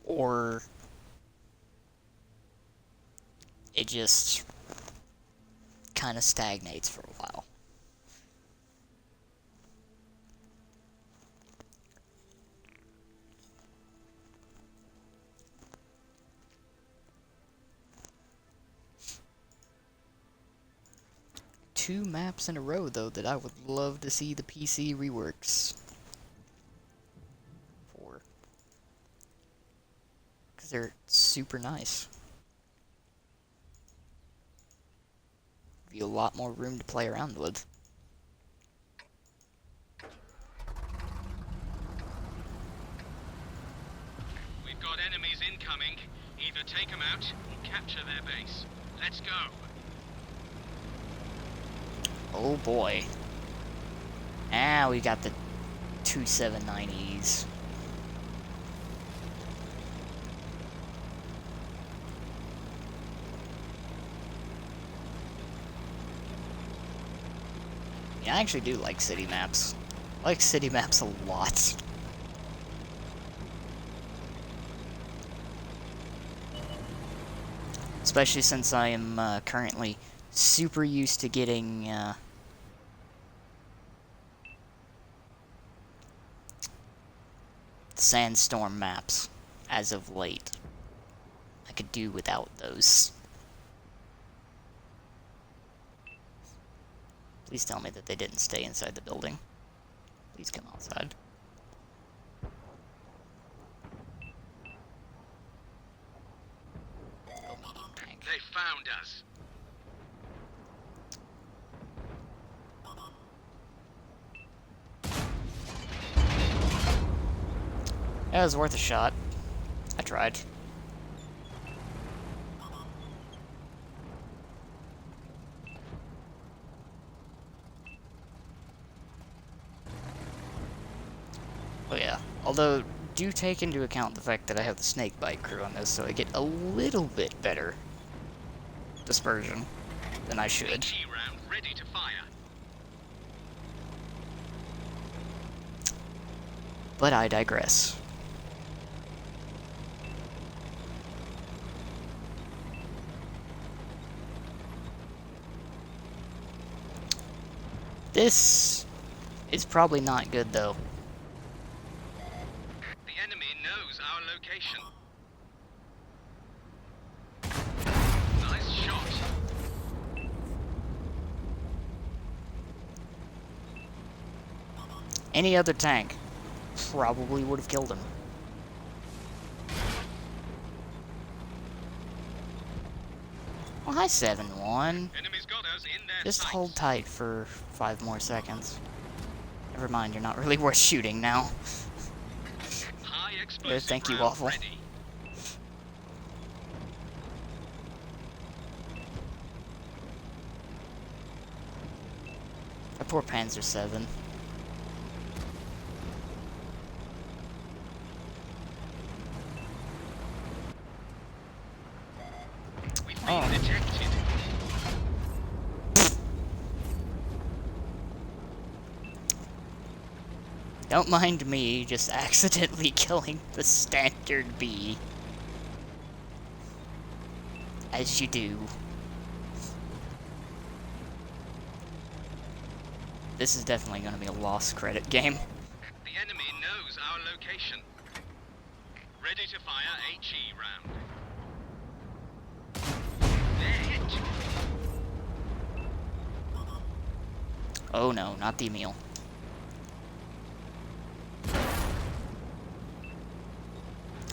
or it just kind of stagnates for a while. Two maps in a row, though, that I would love to see the PC reworks for. Because they're super nice. Give you a lot more room to play around with. We've got enemies incoming. Either take them out or capture their base. Let's go. Oh boy. Ah, we got the 279Es. Yeah, I actually do like city maps. I like city maps a lot. Especially since I am currently super used to getting sandstorm maps as of late. I could do without those. Please tell me that they didn't stay inside the building. Please come outside. Oh, medium tank. They found us. That was worth a shot. I tried. Oh yeah. Although, do take into account the fact that I have the snakebite crew on this, so I get a little bit better dispersion than I should. HE round ready to fire. But I digress. This is probably not good, though. The enemy knows our location. Nice shot. Any other tank probably would have killed him. Well, hi, 7-1. Enemy's got us in their Just sights. hold tight for 5 more seconds. Never mind, you're not really worth shooting now. High explosive thank you, round Waffle. ready. That poor Panzer 7. We've been Oh. detected. Don't mind me just accidentally killing the standard B. As you do. This is definitely going to be a lost credit game. The enemy knows our location. Ready to fire HE round. They're hit. Oh no, not the Emil.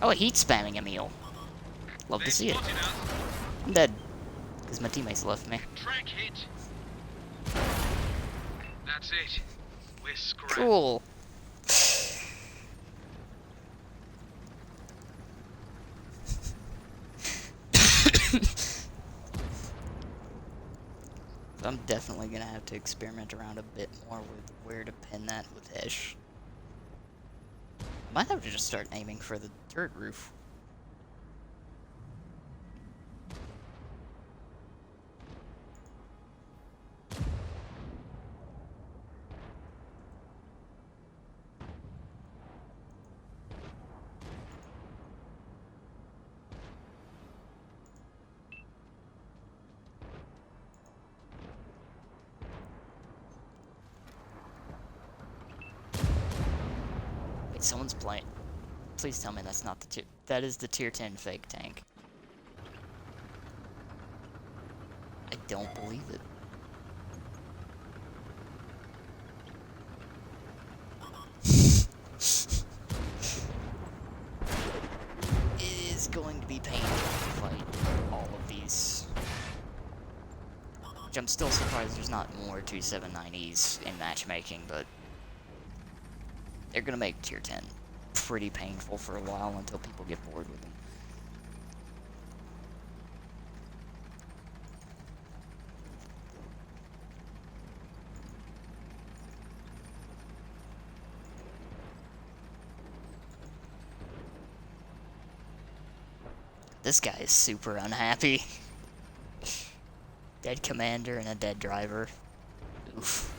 Oh, a heat spamming Emil. Love to They've see it. spotted us. I'm dead. Because my teammates left me. Track hit. That's it. We're scrapped. Cool. I'm definitely gonna have to experiment around a bit more with where to pin that with Hesh. Might have to just start aiming for the turret roof. Someone's playing. Please tell me that's not the that is the tier 10 fake tank. I don't believe it. It is going to be painful to fight all of these. Which I'm still surprised there's not more 279Es in matchmaking, but they're gonna make tier 10 pretty painful for a while until people get bored with them. This guy is super unhappy. Dead commander and a dead driver. Oof.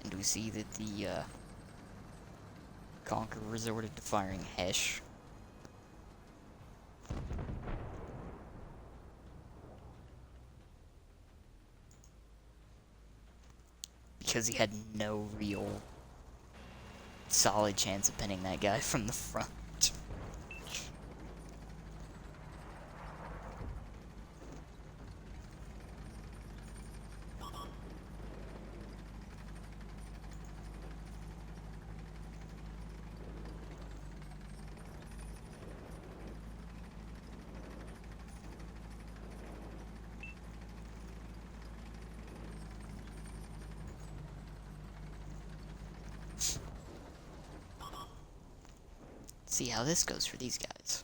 And we see that the Conqueror resorted to firing Hesh. Because he had no real solid chance of pinning that guy from the front. See how this goes for these guys.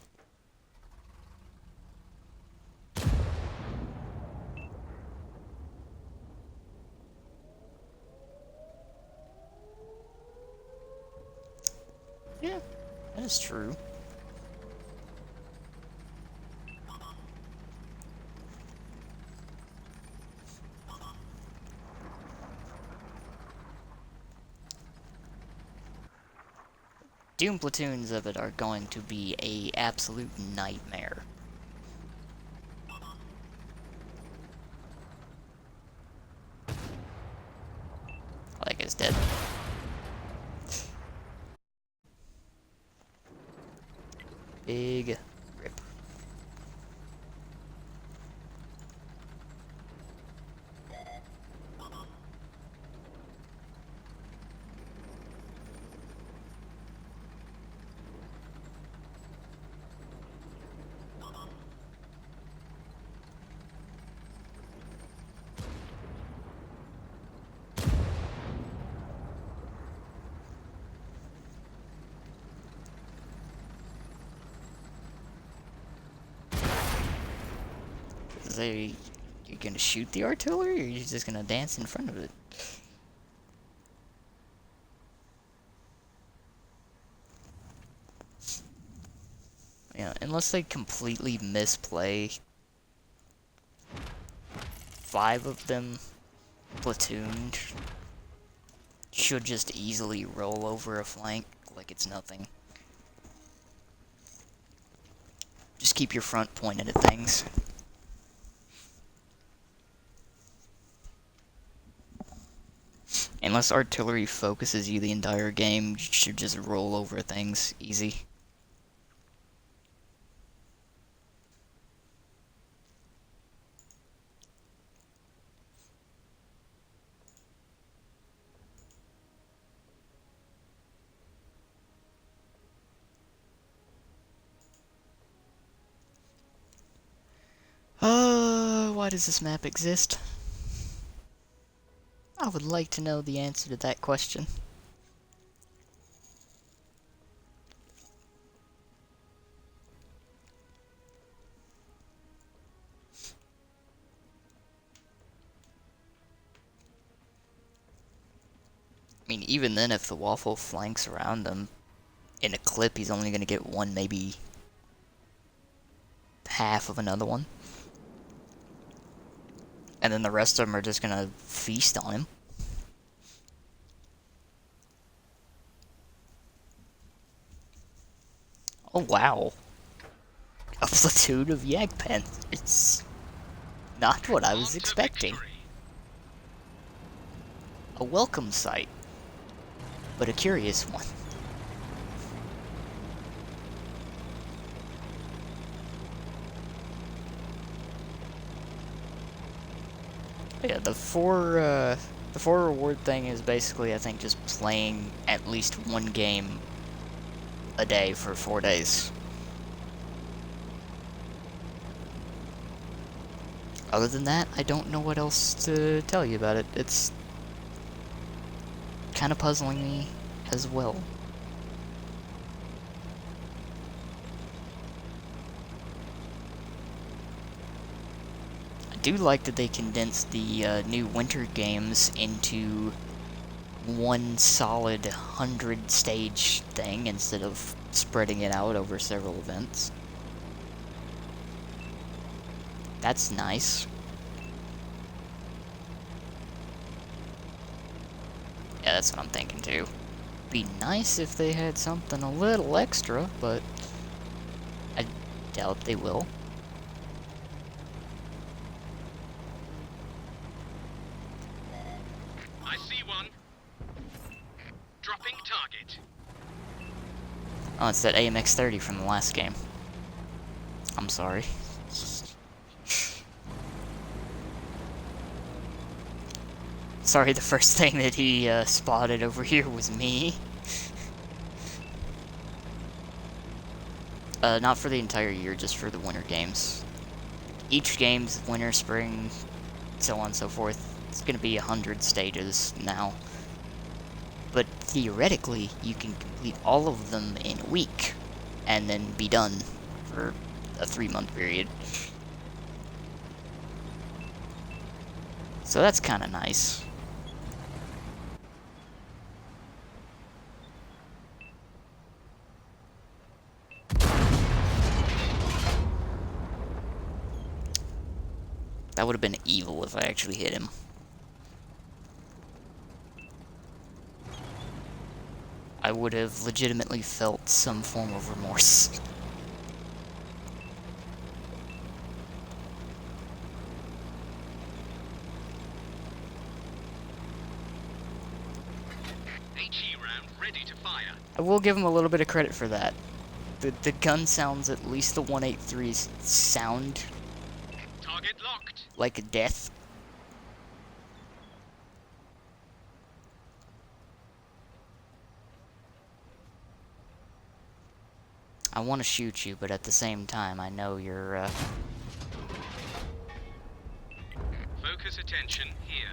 Yeah, that is true. Doom platoons of it are going to be a absolute nightmare. That guy's dead. Big rip. You're gonna shoot the artillery, or you're just gonna dance in front of it? Yeah, unless they completely misplay 5 of them platooned should just easily roll over a flank like it's nothing. Just keep your front pointed at things. Unless artillery focuses you the entire game, you should just roll over things easy. Why does this map exist? I would like to know the answer to that question. I mean, even then, if the Waffle flanks around them, in a clip, he's only going to get one, maybe half of another one. And then the rest of them are just going to feast on him. Oh wow. A platoon of Jagdpanzers. It's not what I was On to expecting. victory. A welcome sight, but a curious one. Yeah, the four reward thing is basically, I think, just playing at least one game a day for 4 days. Other than that, I don't know what else to tell you about it. It's kind of puzzling me as well. I do like that they condensed the new winter games into one solid 100-stage thing instead of spreading it out over several events. That's nice. Yeah, that's what I'm thinking too. Be nice if they had something a little extra, but I doubt they will. I see one. Dropping target. Oh, it's that AMX-30 from the last game. I'm sorry. Sorry, the first thing that he spotted over here was me. Not for the entire year, just for the winter games. Each game's winter, spring, so on and so forth. It's gonna be 100 stages now. But theoretically, you can complete all of them in a week, and then be done for a 3-month period. So that's kinda nice. That would have been evil if I actually hit him. I would have legitimately felt some form of remorse. HE round ready to fire. I will give him a little bit of credit for that. The gun sounds, at least the 183s, sound Target locked. like a death. I want to shoot you, but at the same time, I know you're, Focus attention here.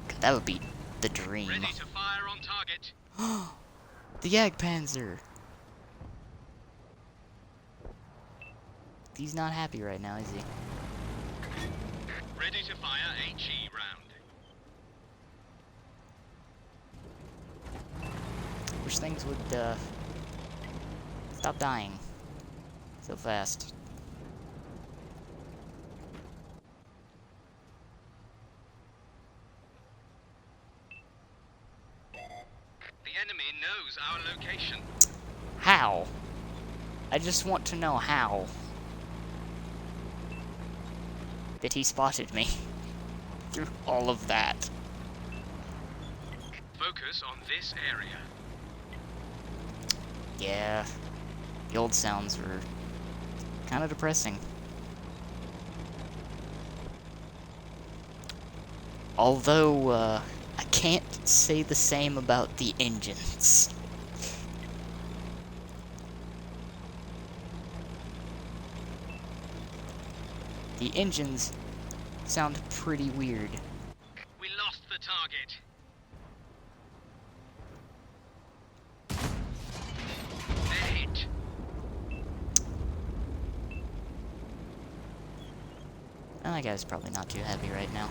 God, that would be the dream. Ready to fire on target. The Jagdpanzer! He's not happy right now, is he? Ready to fire HE round. Wish things would, stop dying so fast. The enemy knows our location. How? I just want to know how. That he spotted me. Through all of that. Focus on this area. Yeah. The old sounds were kind of depressing. Although, I can't say the same about the engines. The engines sound pretty weird. We lost the target. They're hit. Well, that guy's probably not too happy right now.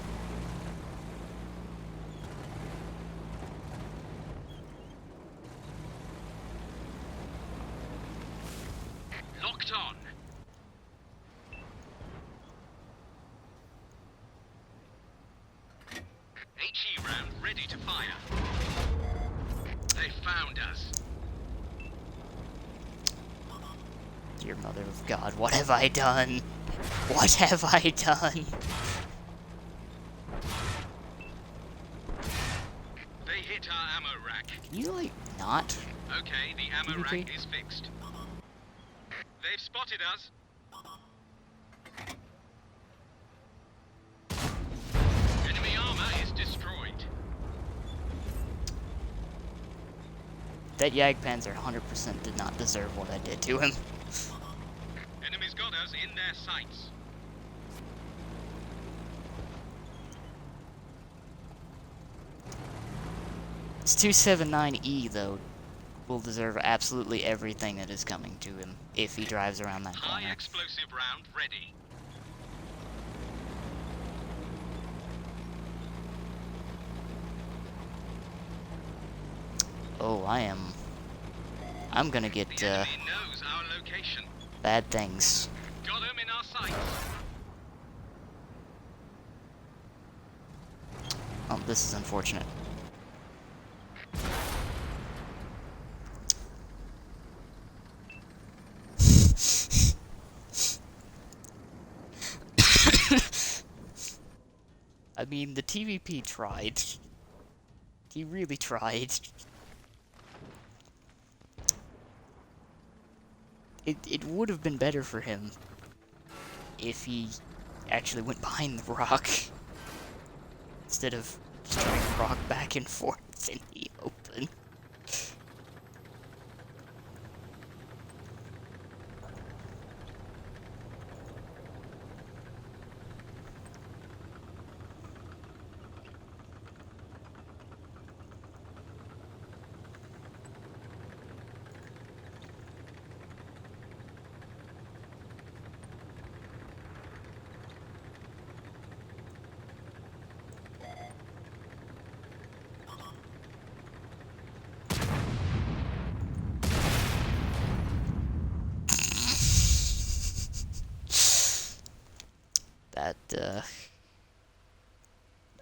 Locked on. Dear Mother of God, what have I done? What have I done? They hit our ammo rack. Can you, like, not? Okay, the ammo PvP? rack is fixed. They've spotted us. Enemy armor is destroyed. That Jagdpanzer 100% did not deserve what I did to him. Enemies got us in their sights. This 279E, though, will deserve absolutely everything that is coming to him if he drives around that High corner. explosive round ready. Oh, I'm gonna get, The enemy knows our location. bad things. Got him in our sights. Oh, this is unfortunate. I mean, the TVP tried. He really tried. It would have been better for him if he actually went behind the rock instead of just trying to rock back and forth in the open.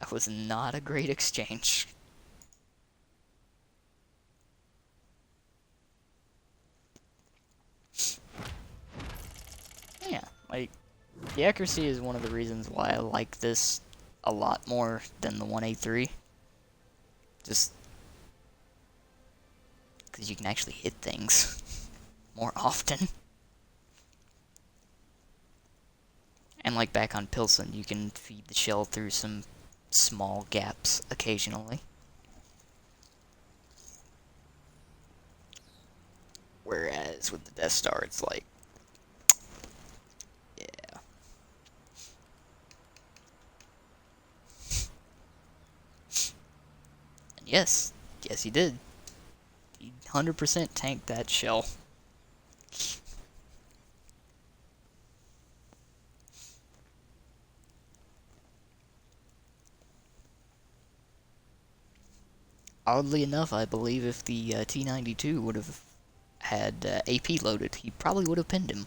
That was not a great exchange. Yeah, like, the accuracy is one of the reasons why I like this a lot more than the 183. Just because you can actually hit things more often. And like back on Pilsen, you can feed the shell through some small gaps occasionally. Whereas with the Death Star, it's like, yeah. And yes, he did. He 100% tanked that shell. Oddly enough, I believe if the T-92 would have had AP loaded, he probably would have pinned him.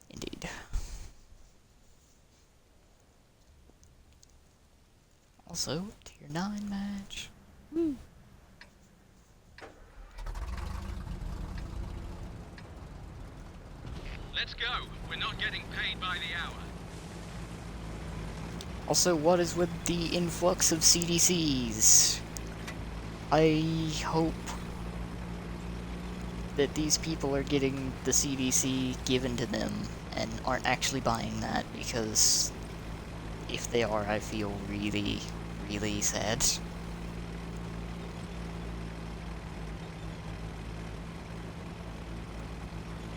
Indeed. Also, Tier 9 match. Woo! Let's go. We're not getting paid by the hour. Also, what is with the influx of CDCs? I hope that these people are getting the CDC given to them and aren't actually buying that, because if they are, I feel really, really sad.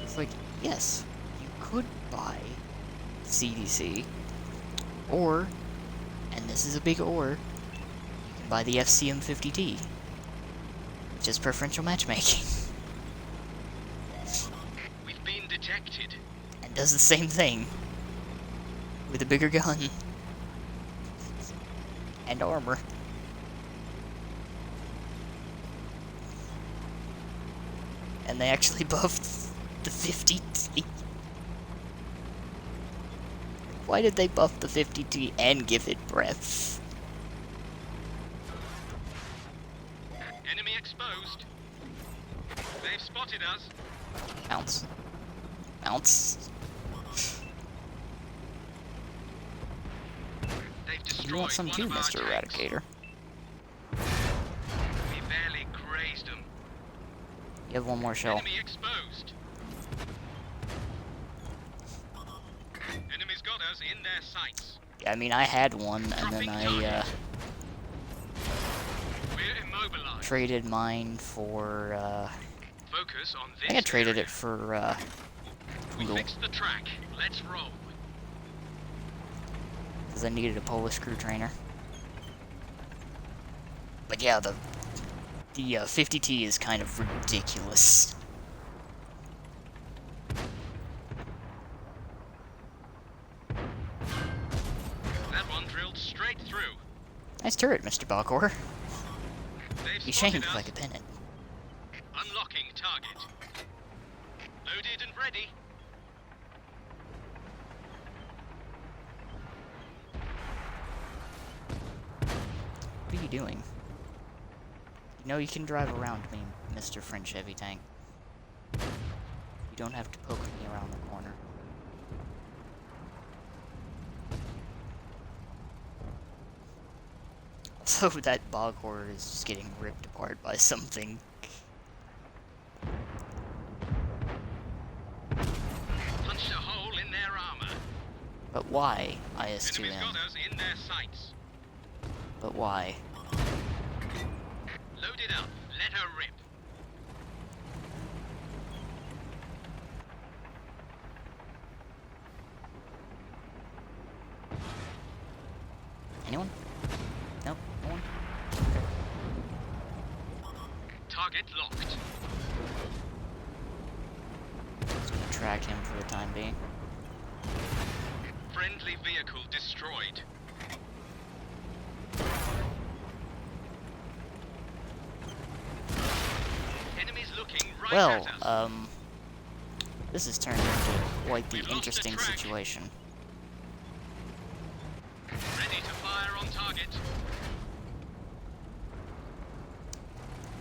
It's like, yes, you could buy CDC, or, and this is a big or, you can by the FCM50T, which is preferential matchmaking, We've been detected. and does the same thing, with a bigger gun, and armor. And they actually buffed the 50T. Why did they buff the 50T and give it breath? Enemy exposed. They've spotted us. Bounce. Bounce. They've destroyed You want some one too, of our Mr. tanks. Eradicator. We barely grazed them. You have one more shell. Enemy exposed. Enemies got us in their sights. Yeah, I mean, I had one, and then I, We're immobilized. traded mine for, Focus on I this think I traded area. it for, We Poodle, fixed the track. Let's roll. because I needed a Polish screw trainer. But yeah, the 50T is kind of ridiculous. That one drilled straight through. Nice turret, Mr. Balcor. They've Be spotted shamed if I us. could pin it. Unlocking target. Loaded and ready. What are you doing? You know you can drive around me, Mr. French Heavy Tank. You don't have to poke me around the corner. So that Balcor is just getting ripped apart by something. Punched a hole in their armor. But why, Enemies IS-2M? got us in their sights. But why? Load it up. Let her rip. Anyone? Nope, no one? Target locked. Just gonna track him for the time being. Friendly vehicle destroyed. Enemies looking right Well, at us. this has turned into quite the We've lost the interesting track. situation. Ready to fire on target.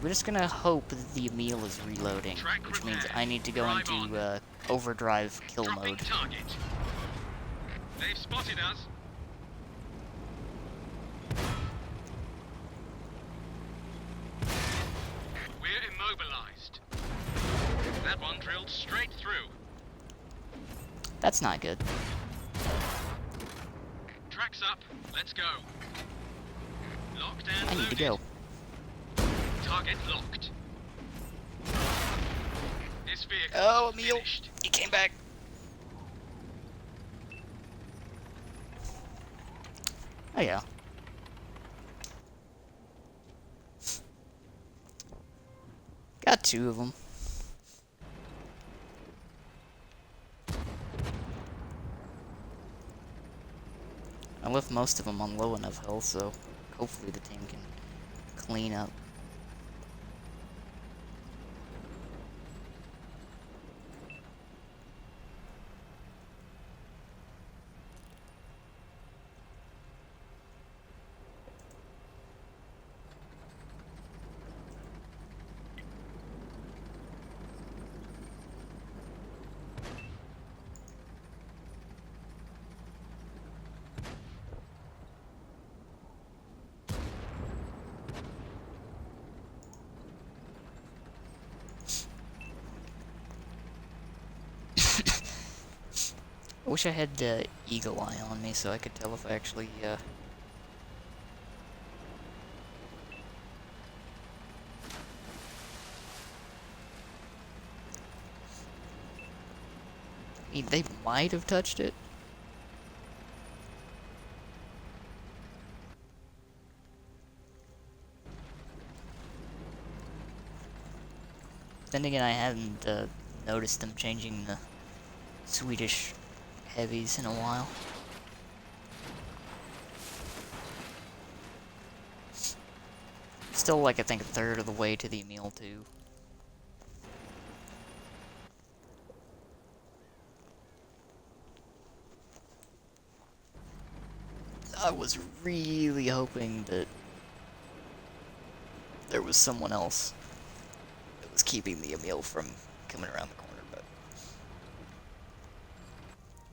We're just gonna hope that the Emil is reloading, Track which means repair. I need to go Drive into overdrive kill Dropping mode. target. They've spotted us. We're immobilized. That one drilled straight through. That's not good. Tracks up. Let's go. Locked and I need to loaded. go. Target locked. This vehicle Oh, is Emil, finished. he came back. Oh yeah. Got two of them. I left most of them on low enough health, so hopefully the team can clean up. I wish I had Eagle Eye on me so I could tell if I actually, I mean, they might have touched it. then again, I haven't noticed them changing the Swedish heavies in a while. Still, like, I think a third of the way to the Emil 2. I was really hoping that there was someone else that was keeping the Emil from coming around the corner, but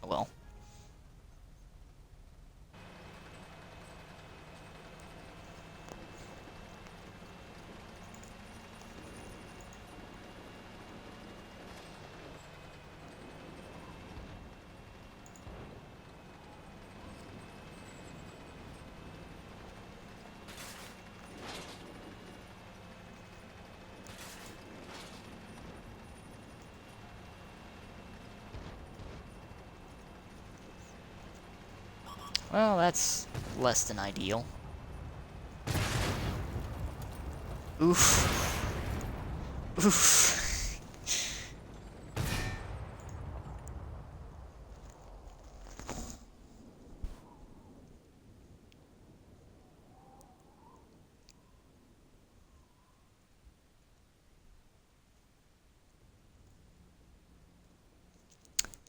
oh well. Well, that's less than ideal. Oof. Oof.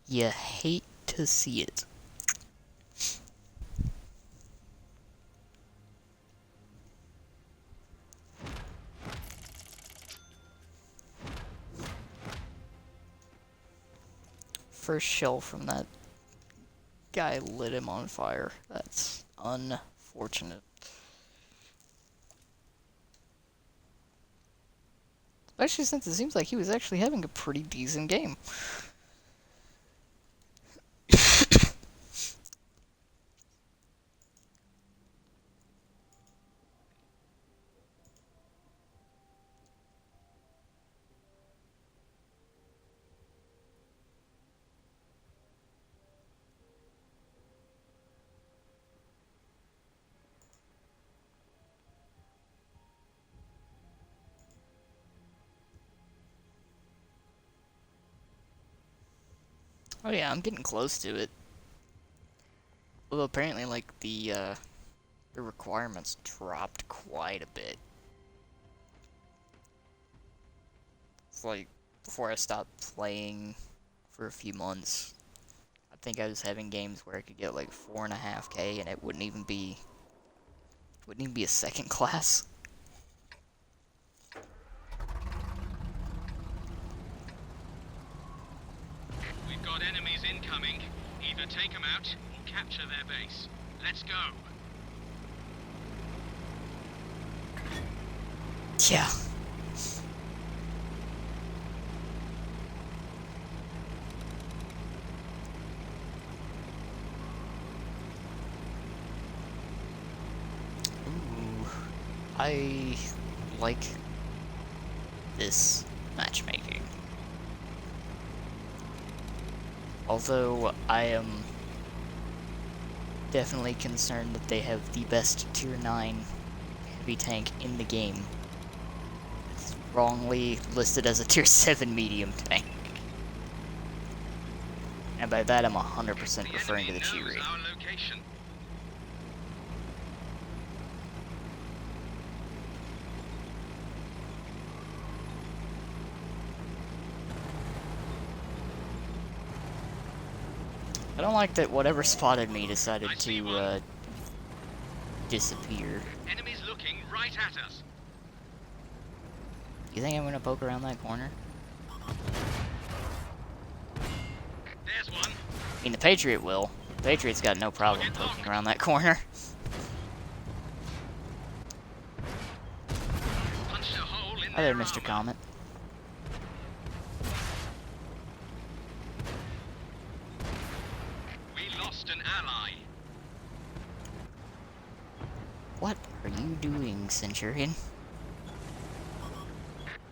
You hate to see it. First shell from that guy lit him on fire. That's unfortunate. Especially since it seems like he was actually having a pretty decent game. Oh yeah, I'm getting close to it. Although apparently, like, the requirements dropped quite a bit. It's like, before I stopped playing for a few months, I think I was having games where I could get like 4.5K and it wouldn't even be a second class. We've got enemies incoming. Either take them out or capture their base. Let's go. Yeah. Ooh, I like this matchmaking. Although I am definitely concerned that they have the best tier 9 heavy tank in the game. It's wrongly listed as a tier 7 medium tank. And by that I'm 100% referring to the Chi-Ri. Our location. I don't like that whatever spotted me decided to disappear. Enemies looking right at us. You think I'm gonna poke around that corner? There's one. I mean, the Patriot will. The Patriot's got no problem poking around that corner. Punched a hole in Hi there, their Mr. armor. Comet. We lost an ally. What are you doing, Centurion?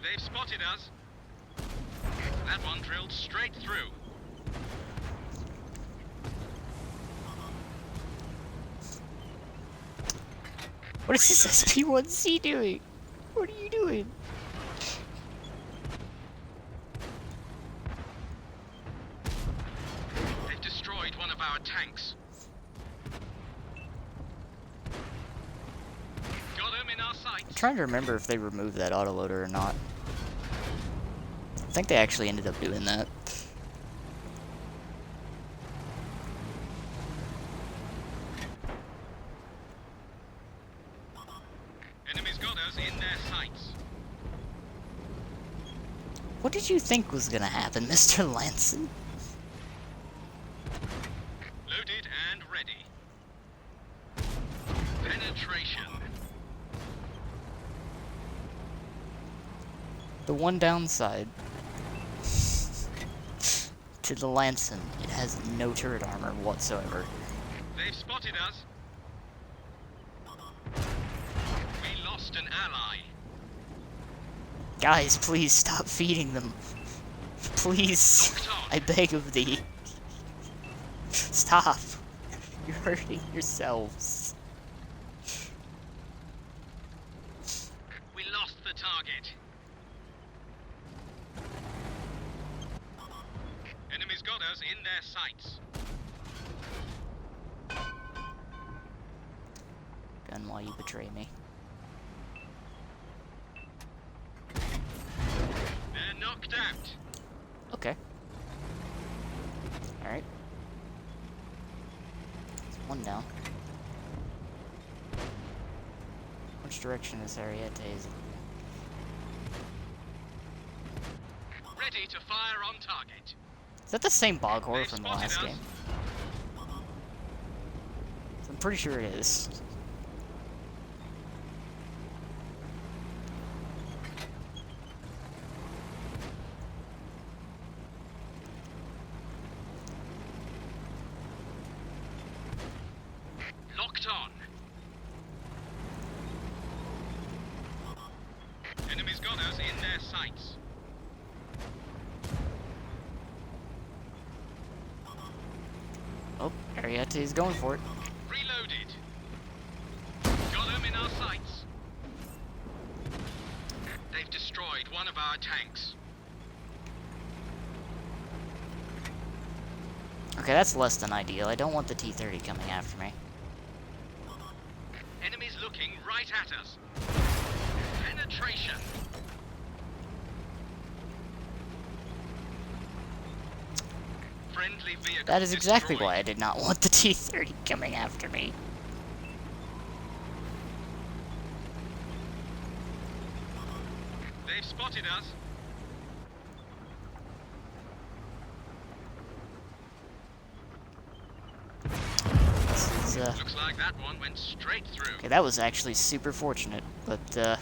They've spotted us. That one drilled straight through. What is this SP1C doing? What are you doing? our tanks. Got him in our I'm sights. trying to remember if they removed that autoloader or not. I think they actually ended up doing that. Enemies got us in their sights. What did you think was gonna happen, Mr. Lanson? Loaded and ready. Penetration. The one downside to the Lanson, it has no turret armor whatsoever. They've spotted us. We lost an ally. Guys, please stop feeding them. Please, I beg of thee. Stop. You're hurting yourselves. We lost the target. Enemies got us in their sights. Gun while you betray me. They're knocked out. Okay. Alright. One down. Which direction is Ariete? Ready to fire on target. Is that the same bog horror They've from the spotted last us. game? I'm pretty sure it is. Locked on. Enemies got us in their sights. Oh, Ariete is going for it. Reloaded. Got them in our sights. They've destroyed one of our tanks. Okay, that's less than ideal. I don't want the T-30 coming after me. Enemies looking right at us. Penetration. Friendly vehicle That is exactly destroyed. why I did not want the T-30 coming after me. They've spotted us. This is, Looks like that one went straight through. okay, that was actually super fortunate, but,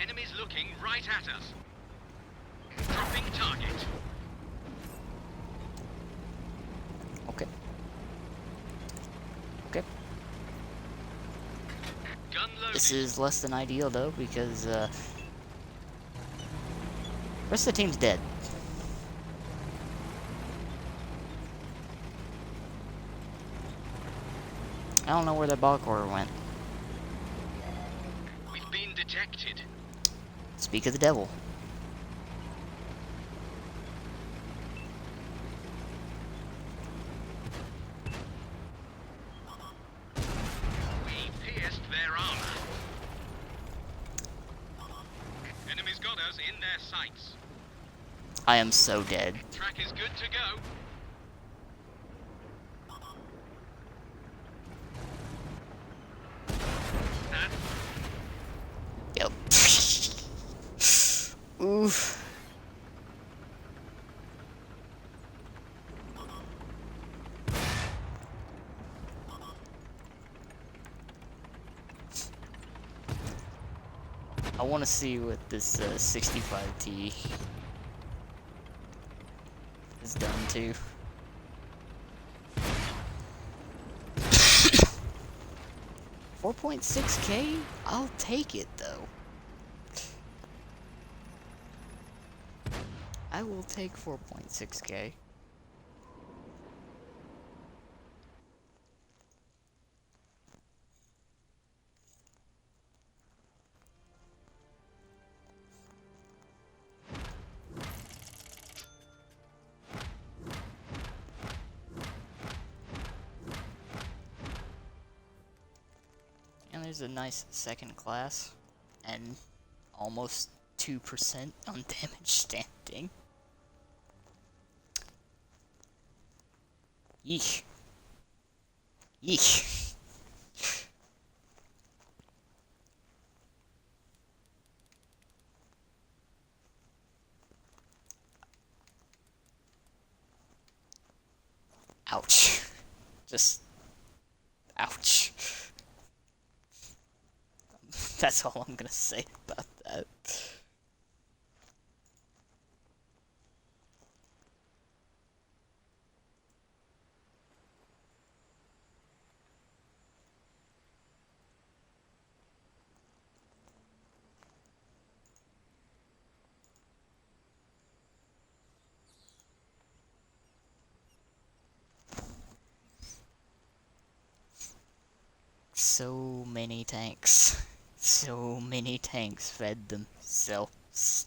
Enemies looking right at us. Dropping target. okay. Okay. Gun loaded. This is less than ideal, though, because, the rest of the team's dead. I don't know where their bog horror went. We've been detected. Speak of the devil. We pierced their armor. Enemies got us in their sights. I am so dead. Track is good to go. And Yep. Oof. I want to see what this 65T is done to. 4.6K? I'll take it though. I will take 4.6K. there's a nice second class, and almost 2% on damage standing. Yeesh. Yeesh. Ouch. Just... ouch. That's all I'm gonna say about that. So many tanks. So many tanks fed themselves.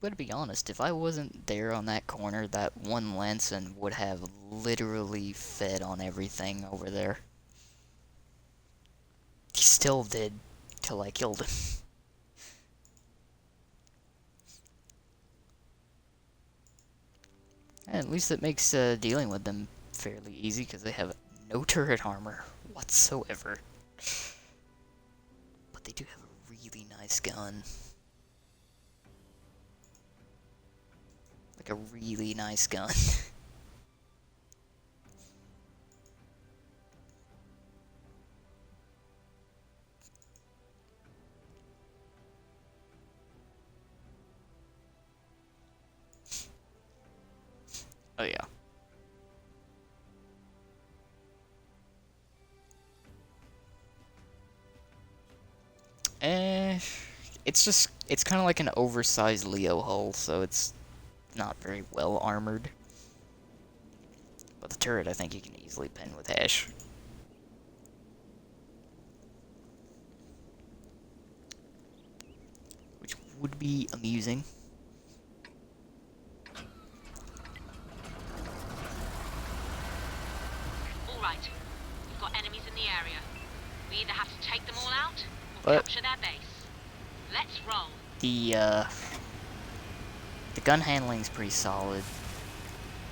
But to be honest, if I wasn't there on that corner, that one Lanson would have literally fed on everything over there. He still did, till I killed him. And at least it makes dealing with them fairly easy, because they have no turret armor whatsoever. But they do have a really nice gun. Like a really nice gun. Oh yeah. It's kind of like an oversized Leo hull, so it's not very well armored. But the turret, I think you can easily pen with Ash. Which would be amusing. Alright, we've got enemies in the area. We either have to take them all out, or capture their base. Let's roll. The gun handling's pretty solid,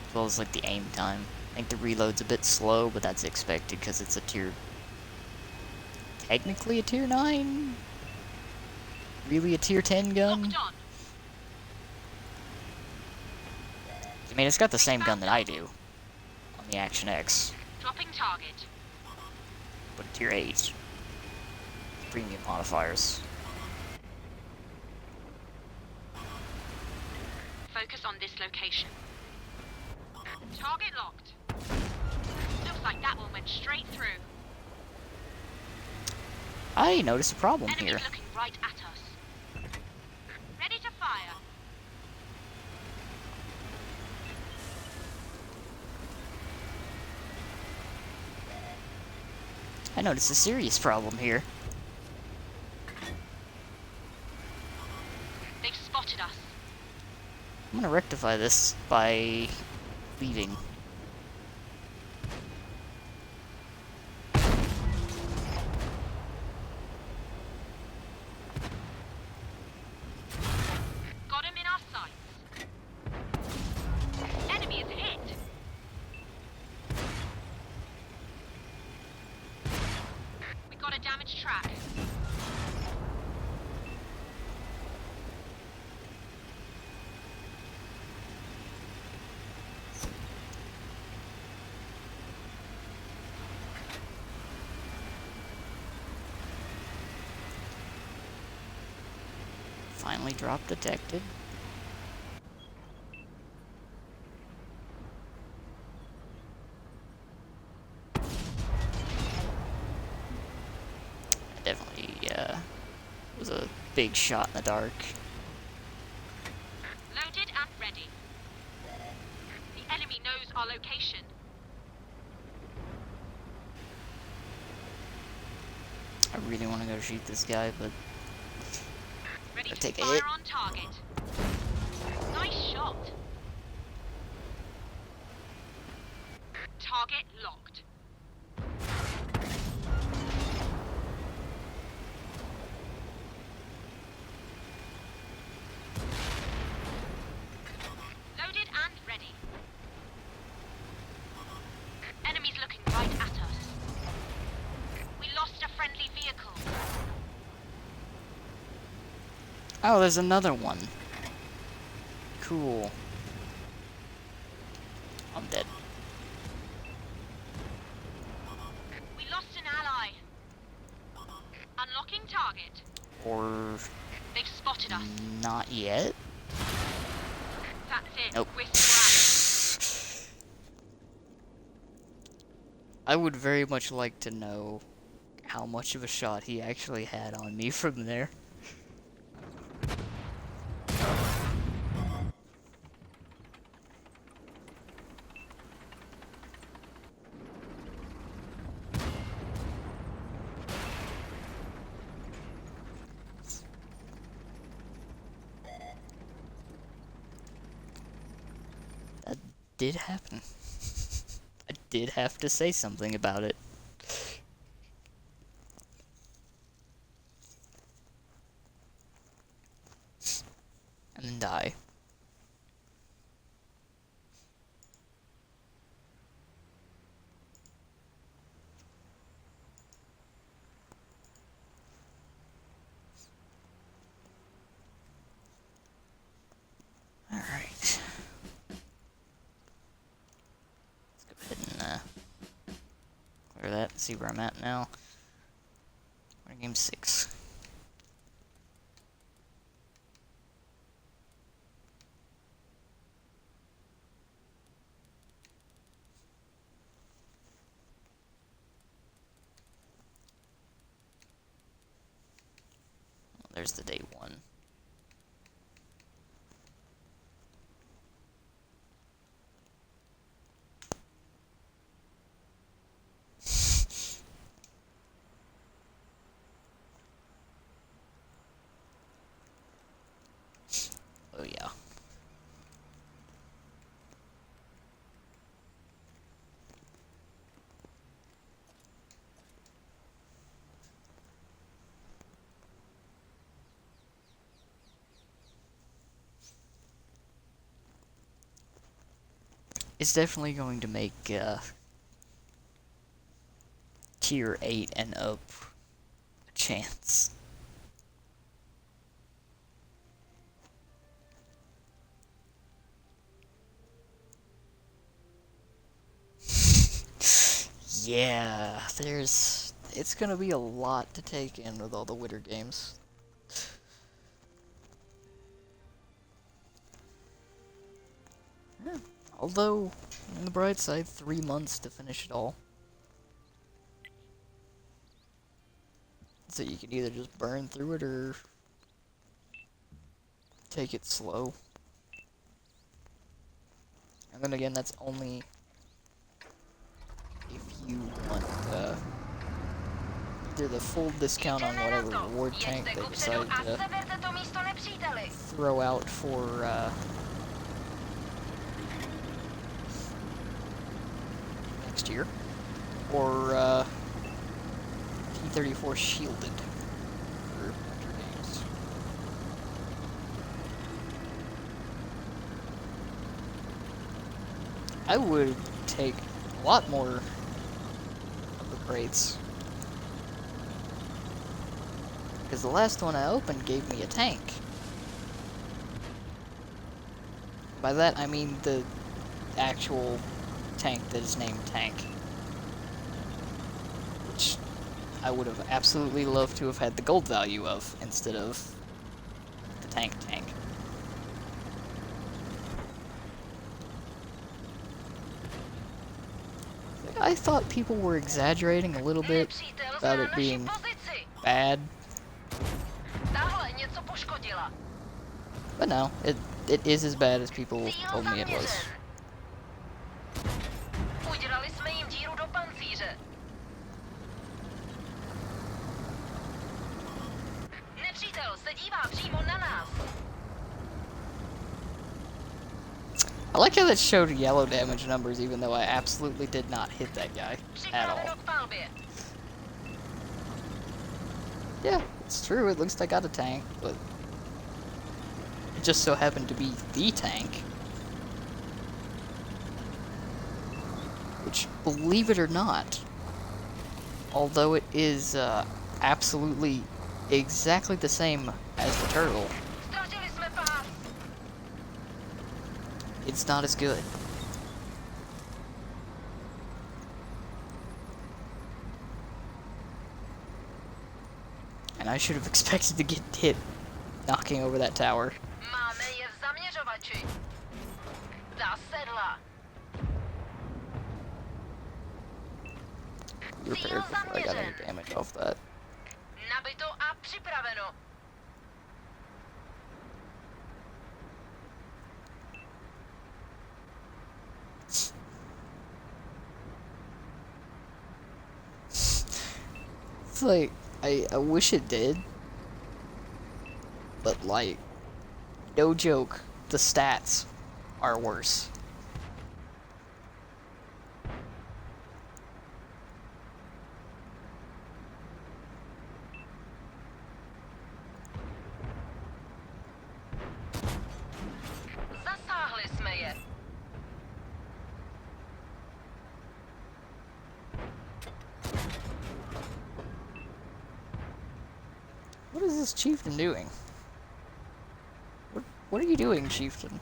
as well as like the aim time. I think the reload's a bit slow, but that's expected because it's a technically a tier 9? Really a tier 10 gun? Locked on. I mean, it's got the same gun that I do on the Action X, Dropping target. but tier 8. Premium modifiers. Focus on this location. Target locked. Looks like that one went straight through. I noticed a problem Enemies here. looking right at us. Ready to fire. I noticed a serious problem here. They've spotted us. I'm gonna rectify this by leaving. Got him in our sights. Enemy is hit. We got a damaged track. Finally drop detected. Definitely, was a big shot in the dark. Loaded and ready. The Enemy knows our location. I really want to go shoot this guy, but Ready I'll to take a fire hit. on target. Nice shot. Target locked. Loaded and ready. Enemies looking right at us. We lost a friendly vehicle. Oh, there's another one. Cool. I'm dead. We lost an ally. Unlocking target. Or They've spotted us. not yet. That's it. Nope. We're scrapped. I would very much like to know how much of a shot he actually had on me from there. That did happen. I did have to say something about it. And then die. Alright. Let's go ahead and clear that and see where I'm at now. We're in game 6. There's the day 1. Oh yeah. It's definitely going to make tier 8 and up a chance. Yeah, it's gonna be a lot to take in with all the winter games. Yeah. Although, on the bright side, 3 months to finish it all. So you can either just burn through it or take it slow. And then again, that's only if you want either the full discount on whatever reward tank they decide to throw out for next year, or T-34 shielded for winter games. I would take a lot more of the crates, because the last one I opened gave me a tank. By that I mean the actual tank that is named Tank, which I would have absolutely loved to have had the gold value of instead of the tank. I thought people were exaggerating a little bit about it being bad, but no, it is as bad as people told me it was. se dívá přímo na nás. I like how that showed yellow damage numbers, even though I absolutely did not hit that guy at all. Připraveno k palbě. Yeah, it's true. At least I got a tank, but it just so happened to be the tank. Which, believe it or not, although it is absolutely exactly the same as the turtle, Ztratili jsme pás. it's not as good. And I should have expected to get hit knocking over that tower. Máme je v zaměřovači. Za sedla. Repair before I got any damage off that. Nabito a připraveno. It's like, I wish it did. But like, no joke, the stats are worse. Zasáhli jsme je. What is this chieftain doing? What are you doing, chieftain?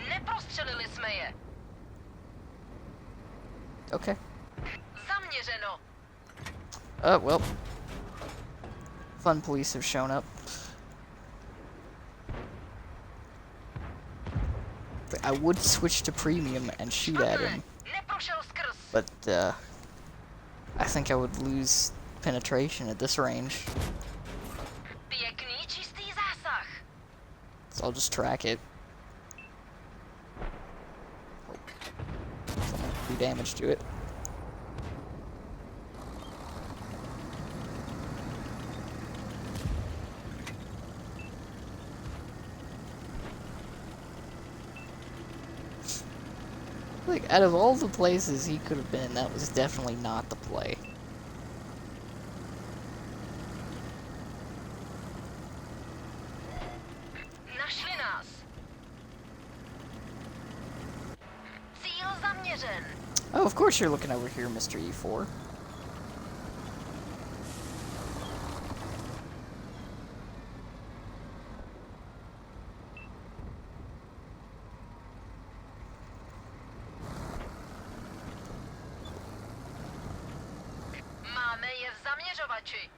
Neprostřelili jsme je. Okay. Zaměřeno. Well. Fun police have shown up. I would switch to premium and shoot at him, Neprošel skrz. but I think I would lose penetration at this range, Pěkný čistý zásah. so I'll just track it. Someone do damage to it. Like, out of all the places he could have been, that was definitely not the play. Našli nás. Cíl zaměřen. Oh, of course you're looking over here, Mr. E4. Máme je v zaměřovači.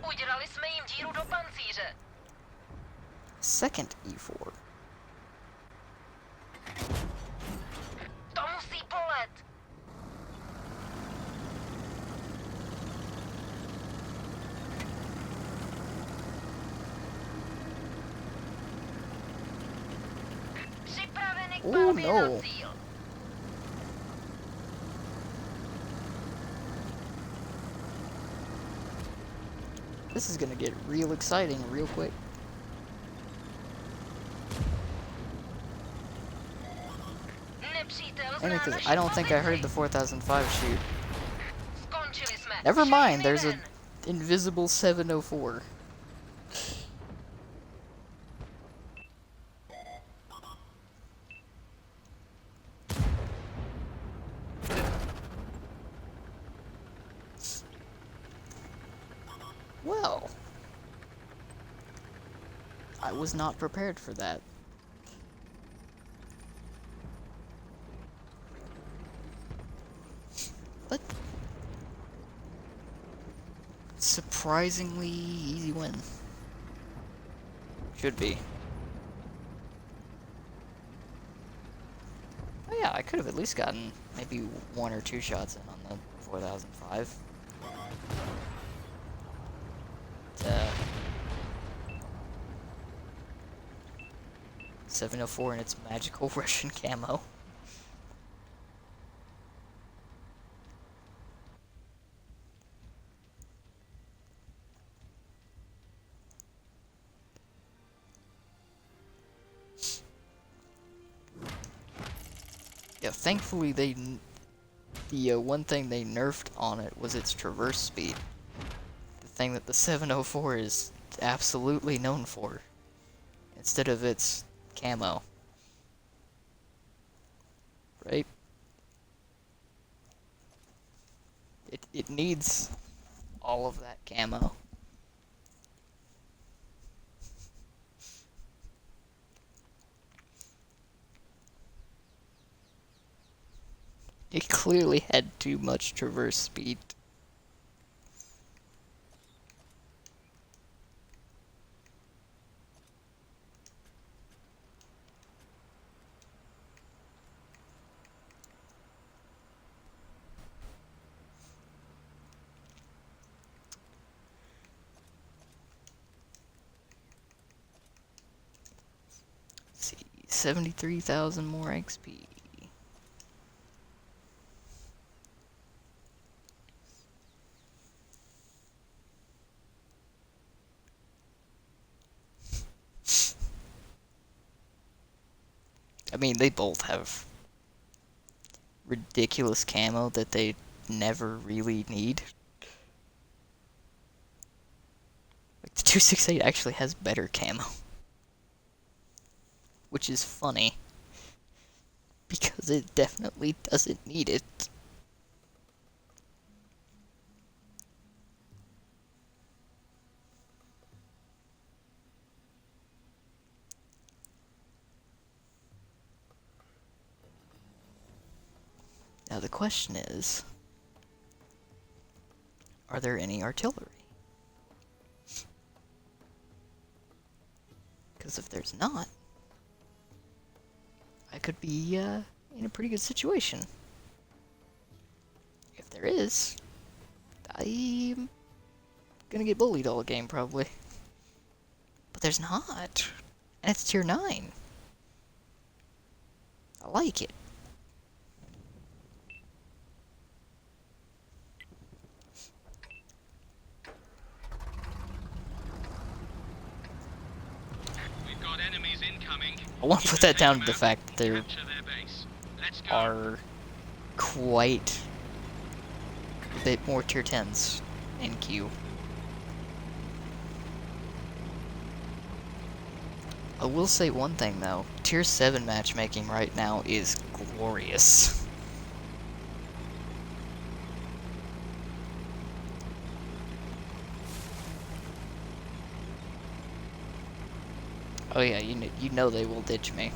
Udělali jsme jim díru do pancíře. Second E4. To musí bolet. Připraveny k Oh, palbě no. na cíl. This is gonna get real exciting real quick. Nepřítel Only zná 'cause naši I don't think I heard pozici. the 4005 shoot. Skončili jsme. Never mind, there's Všechny a ven. invisible 704. Well, I was not prepared for that. But surprisingly easy win. Should be. Oh yeah, I could have at least gotten maybe one or two shots in on the 4005. But, 704 in its magical Russian camo. Yeah, thankfully the one thing they nerfed on it was its traverse speed. The thing that the 704 is absolutely known for. Instead of its camo. Right? It needs all of that camo. It clearly had too much traverse speed. Let's see, 73,000 more XP. I mean, they both have ridiculous camo that they never really need. Like, the 268 actually has better camo. Which is funny. Because it definitely doesn't need it. Now the question is, are there any artillery? Because if there's not, I could be in a pretty good situation. If there is, I'm gonna get bullied all game probably. But there's not. And it's tier 9. I like it. We've got enemies incoming. I want to put that down to the fact that there Capture their base. Let's go. are quite a bit more tier 10s in queue. I will say one thing though, tier 7 matchmaking right now is glorious. Oh yeah, you know they will ditch me.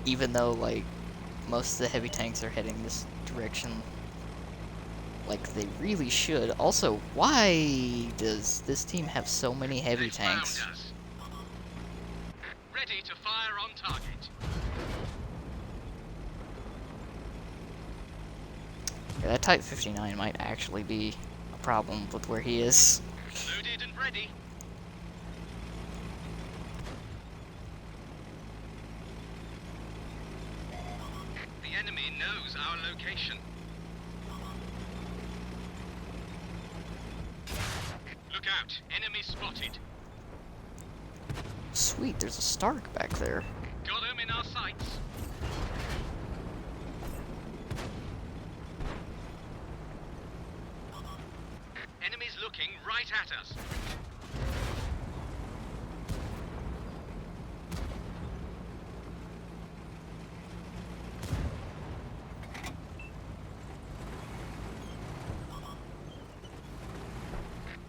Even though, like, most of the heavy tanks are heading this direction. Like, they really should. Also, why does this team have so many heavy They've found tanks? us. Ready to fire on target. Yeah, that Type 59 might actually be a problem with where he is. Loaded and ready. The enemy knows our location. Look out! Enemy spotted. Sweet, there's a Stark back there. Got him in our sights. Enemies looking right at us.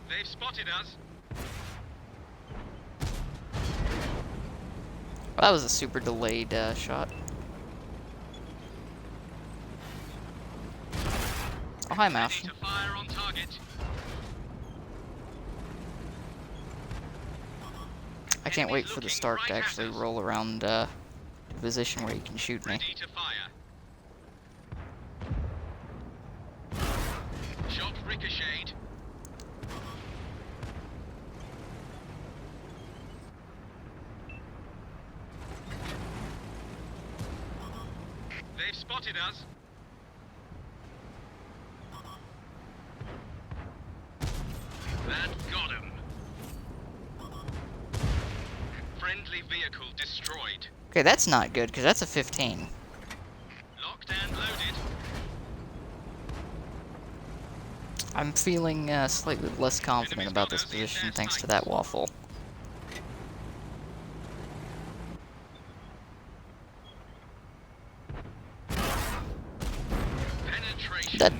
They've spotted us. Well, that was a super delayed shot. Oh, hi, Ready Mouse. to fire on target. I can't wait for the Stark to actually roll around to a position where he can shoot me. Ready to fire. Shot ricocheted. They've spotted us. That got him. Friendly vehicle destroyed. Okay, that's not good, because that's a 15. Locked and loaded. I'm feeling slightly less confident Enemy's about got this us in position their thanks to sights. that waffle. Penetration. That...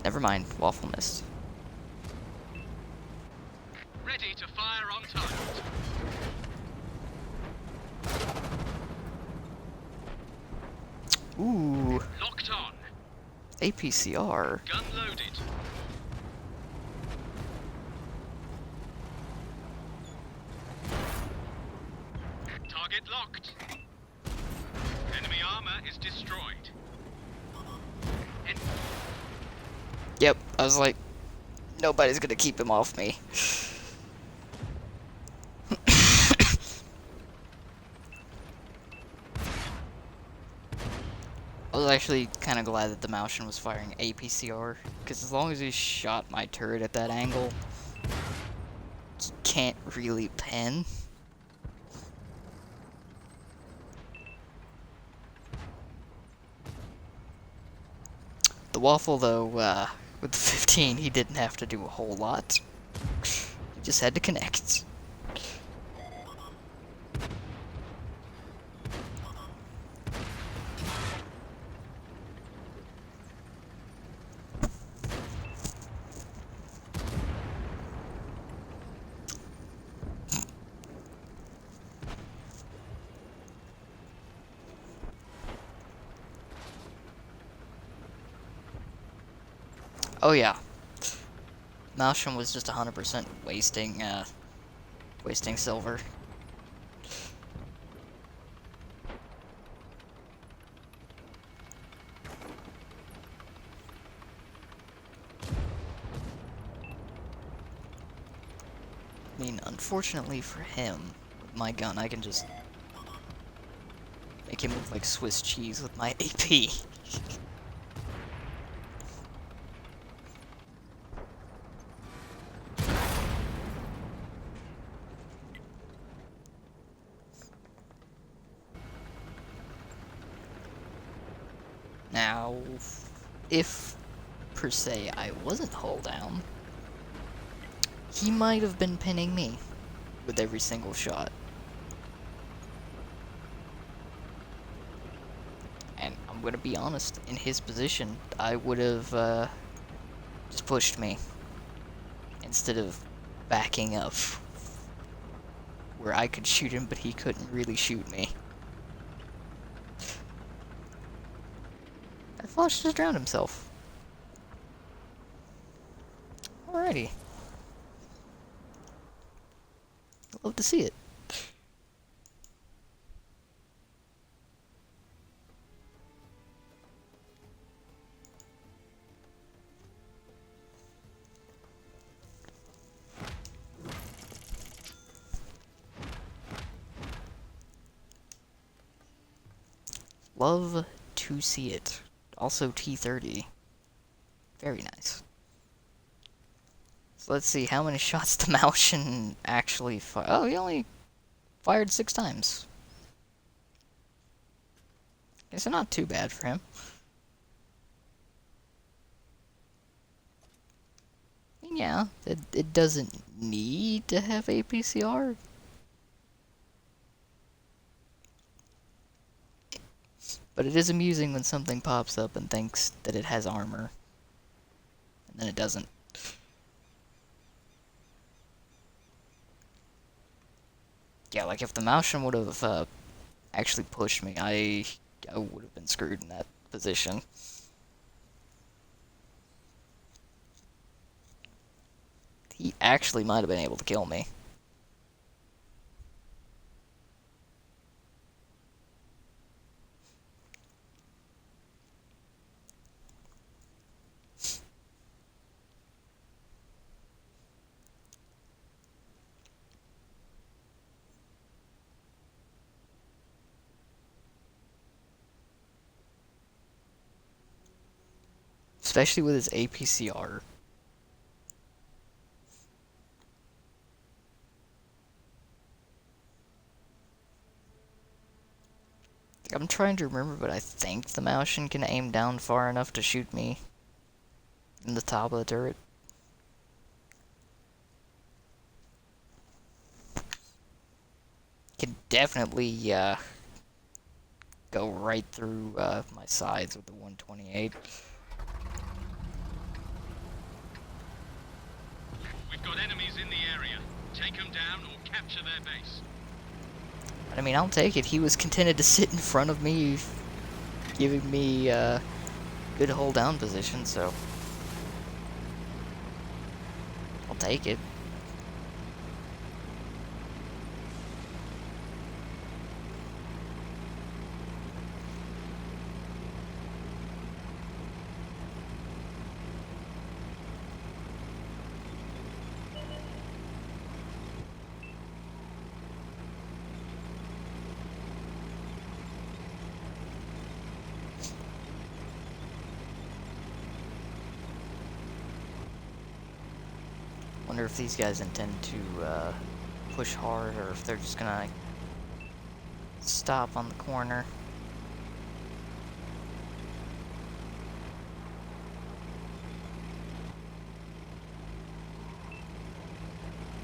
Never mind, waffle missed. Ready to fire on target. Ooh, Locked on. APCR. Gun loaded. Target locked. Enemy armor is destroyed. Yep, I was like, nobody's gonna keep him off me. I was actually kind of glad that the Malshin was firing APCR, because as long as he shot my turret at that angle, he can't really pen. The waffle, though, with the 15, he didn't have to do a whole lot. He just had to connect. Oh yeah, Malsham was just 100% wasting silver. I mean, unfortunately for him, with my gun, I can just make him look like Swiss cheese with my AP. Now, if, per se, I wasn't hull down, he might have been pinning me with every single shot. And I'm gonna be honest, in his position, I would have just pushed me instead of backing up where I could shoot him, but he couldn't really shoot me. That Foch just drowned himself. Alrighty. Love to see it. Love to see it. Also T30. Very nice. So let's see how many shots the Malshin actually fired. Oh, he only fired 6 times. Okay, so not too bad for him. I mean, yeah, it doesn't need to have APCR. But it is amusing when something pops up and thinks that it has armor. And then it doesn't. Yeah, like if the Malshin would have actually pushed me, I would have been screwed in that position. He actually might have been able to kill me. Especially with his APCR. I'm trying to remember, but I think the Maushin can aim down far enough to shoot me in the top of the turret. Can definitely go right through my sides with the 128. We've got enemies in the area. Take them down or capture their base. I mean, I'll take it. He was contented to sit in front of me, giving me good hold down position, so I'll take it. Wonder if these guys intend to push hard, or if they're just gonna stop on the corner.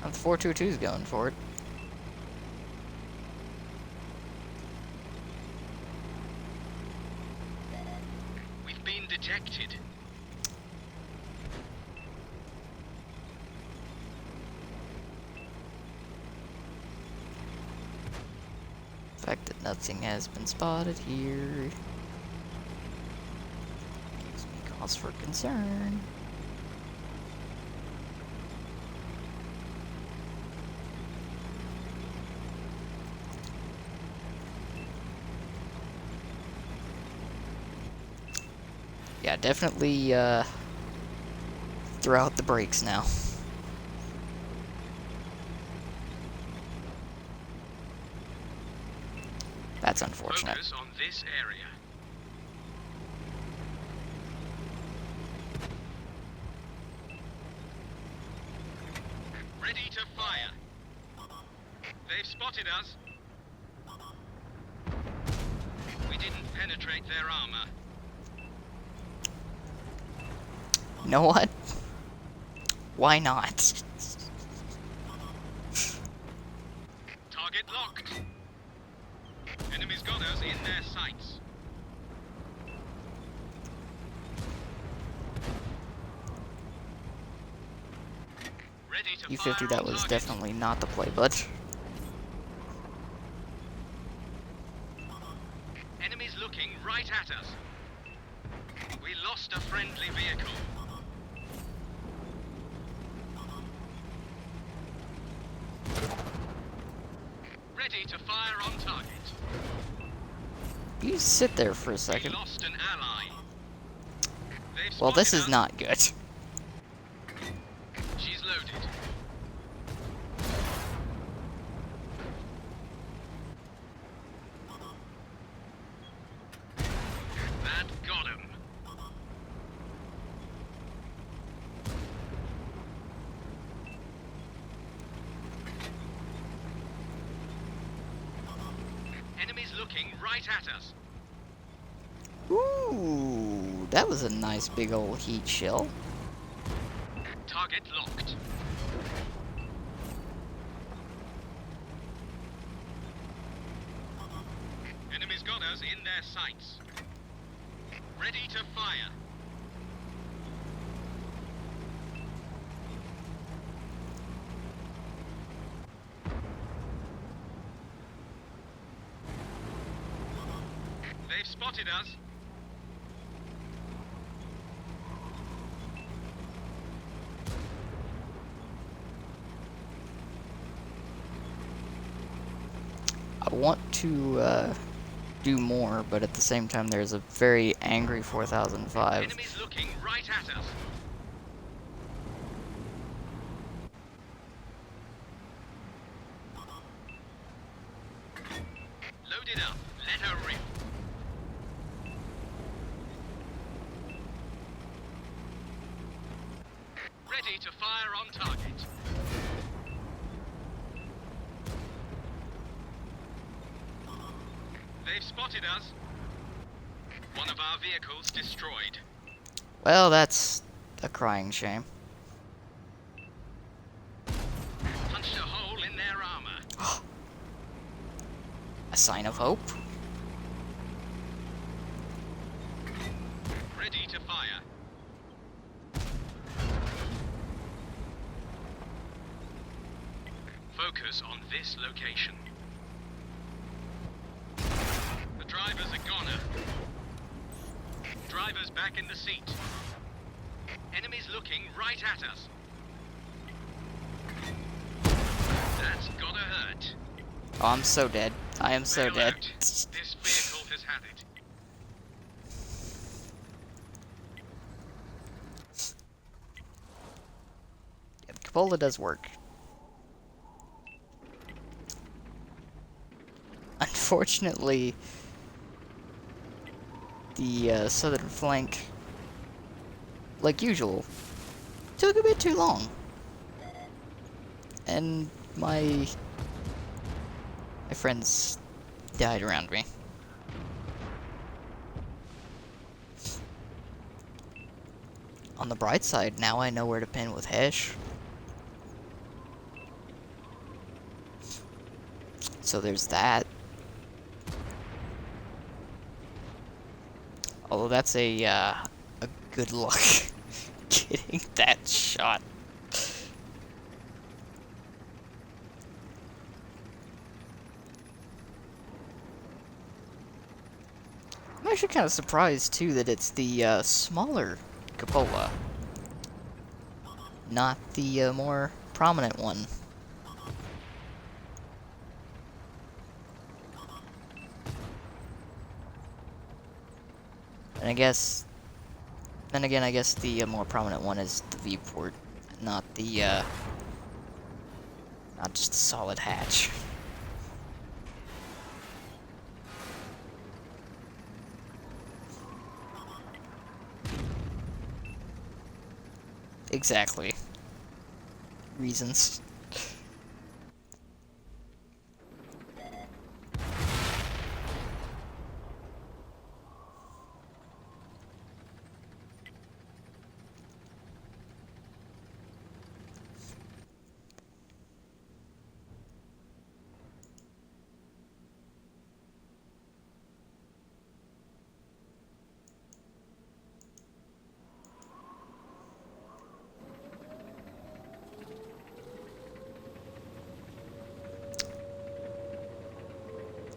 And the 422's going for it. We've been detected. The fact that nothing has been spotted here gives me cause for concern. Yeah, definitely throw out the brakes now. That's unfortunate. Focus on this area. Ready to fire. They've spotted us. We didn't penetrate their armor. You know what? Why not? Target locked. Enemies got us in their sights. Ready to U-50, fire that on was target. definitely not the play, bud. Enemies looking right at us. We lost a friendly vehicle. Ready to fire on target. You sit there for a We second. lost an ally. They've Well, this spotted is us. not good. She's loaded. That got him. Enemies looking right at us. Ooh, that was a nice big old heat shell. Target locked. Enemies got us in their sights. Ready to fire. They've spotted us. I want to do more, but at the same time, there's a very angry 4005. Enemies looking right at us. Load it up. Let her rip. Ready to fire on target. They've spotted spotted us. One of our vehicles destroyed. Well, that's a crying shame. Punched a hole in their armor. A sign of hope? Ready to fire. Focus on this location. The driver's a goner. Driver's back in the seat. Enemies looking right at us. That's gotta hurt. Oh, I'm so dead. I am so Bail dead. out. This vehicle has had it. Yeah, Cupola does work. Unfortunately, the southern flank, like usual, took a bit too long. And my friends died around me. On the bright side, now I know where to pin with Hesh. So there's that. Although that's a good luck getting that shot. I'm actually kind of surprised too that it's the smaller cupola, not the more prominent one. And I guess, then again, I guess the more prominent one is the V-port, not the not just the solid hatch. Exactly. Reasons.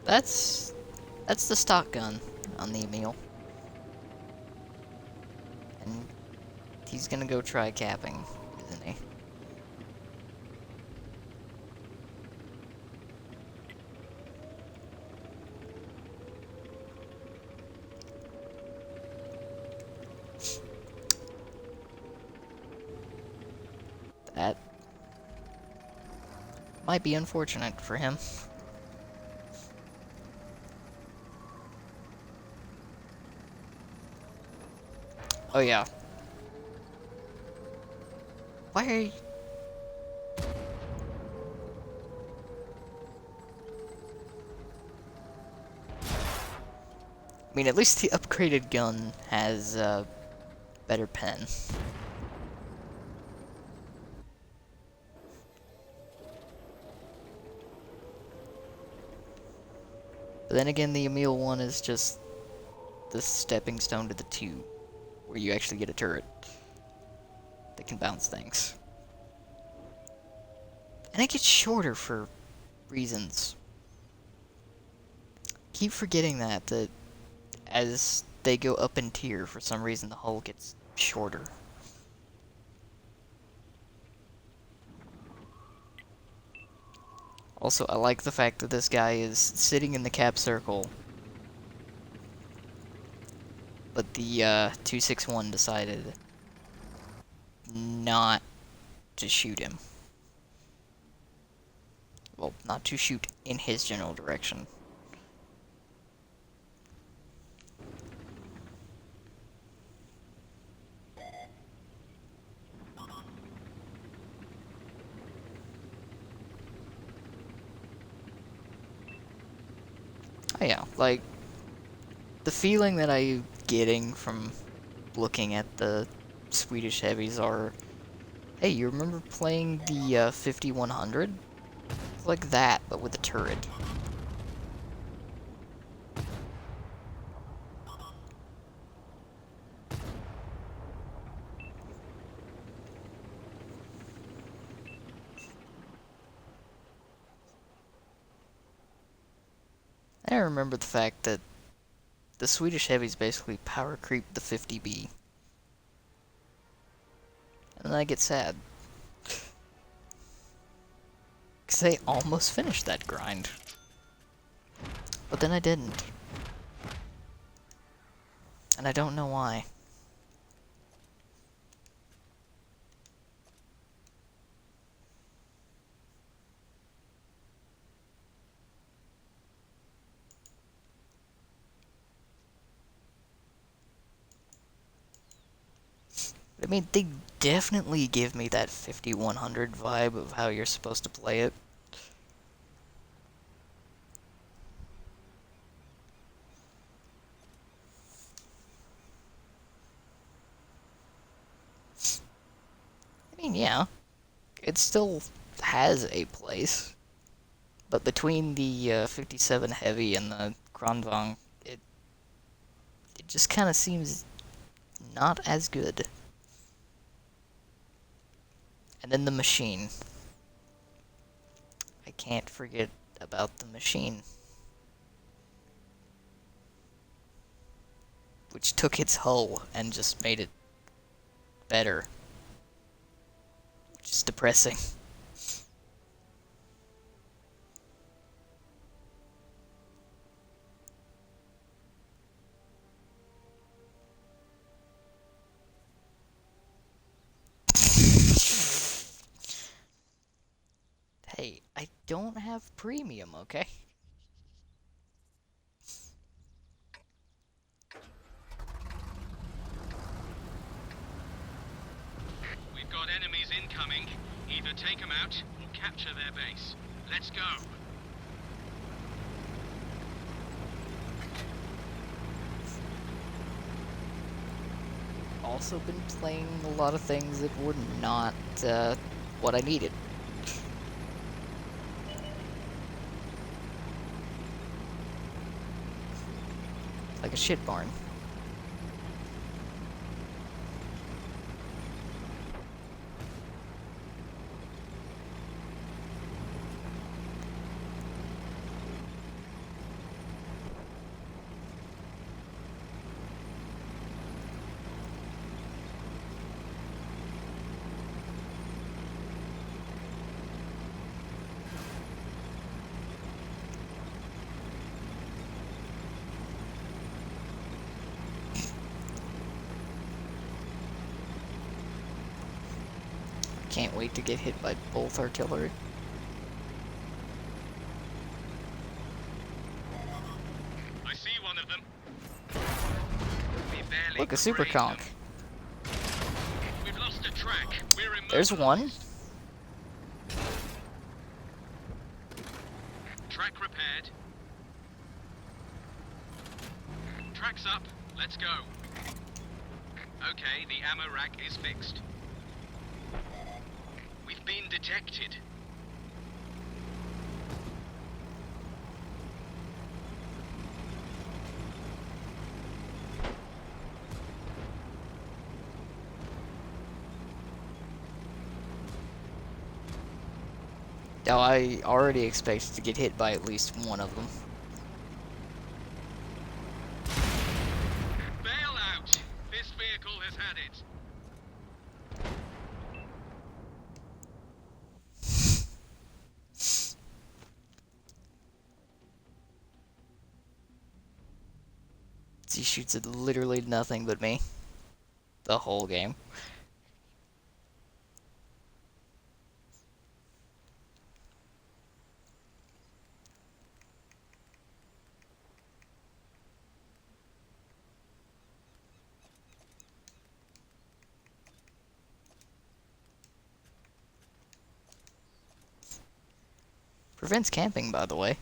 That's the stock gun on the Emil. And he's gonna go try capping, isn't he? That might be unfortunate for him. Oh yeah. Why are you... I mean, at least the upgraded gun has a better pen. But then again, the Emil one is just the stepping stone to the 2, where you actually get a turret that can bounce things. And it gets shorter for reasons. Keep forgetting that as they go up in tier, for some reason the hull gets shorter. Also, I like the fact that this guy is sitting in the cap circle, but the 261 decided not to shoot him. Well, not to shoot in his general direction. Oh yeah, like, the feeling that I'm getting from looking at the Swedish heavies are, hey, you remember playing the 5100? It's like that, but with a turret. I remember the fact that the Swedish heavies basically power creep the 50B. And then I get sad. Because I almost finished that grind. But then I didn't. And I don't know why. I mean, they definitely give me that 5100 vibe of how you're supposed to play it. I mean, yeah, it still has a place. But between the 57 Heavy and the Kronvang, it just kind of seems not as good. And then the machine. I can't forget about the machine. Which took its hull and just made it better. Which is depressing. Hey, I don't have premium, okay? We've got enemies incoming. Either take them out or capture their base. Let's go. Also been playing a lot of things that were not what I needed. Like a shit barn. Can't wait to get hit by both artillery. I see one of them. We barely Look, a super grazed conch. them. We've lost a track. We're There's one. immobilized. Track repaired. Track's up. Let's go. Okay, the ammo rack is fixed. We've been detected. Now, I already expect to get hit by at least one of them. Bail out! This vehicle has had it. He shoots at literally nothing but me. The whole game. Prevents camping, by the way.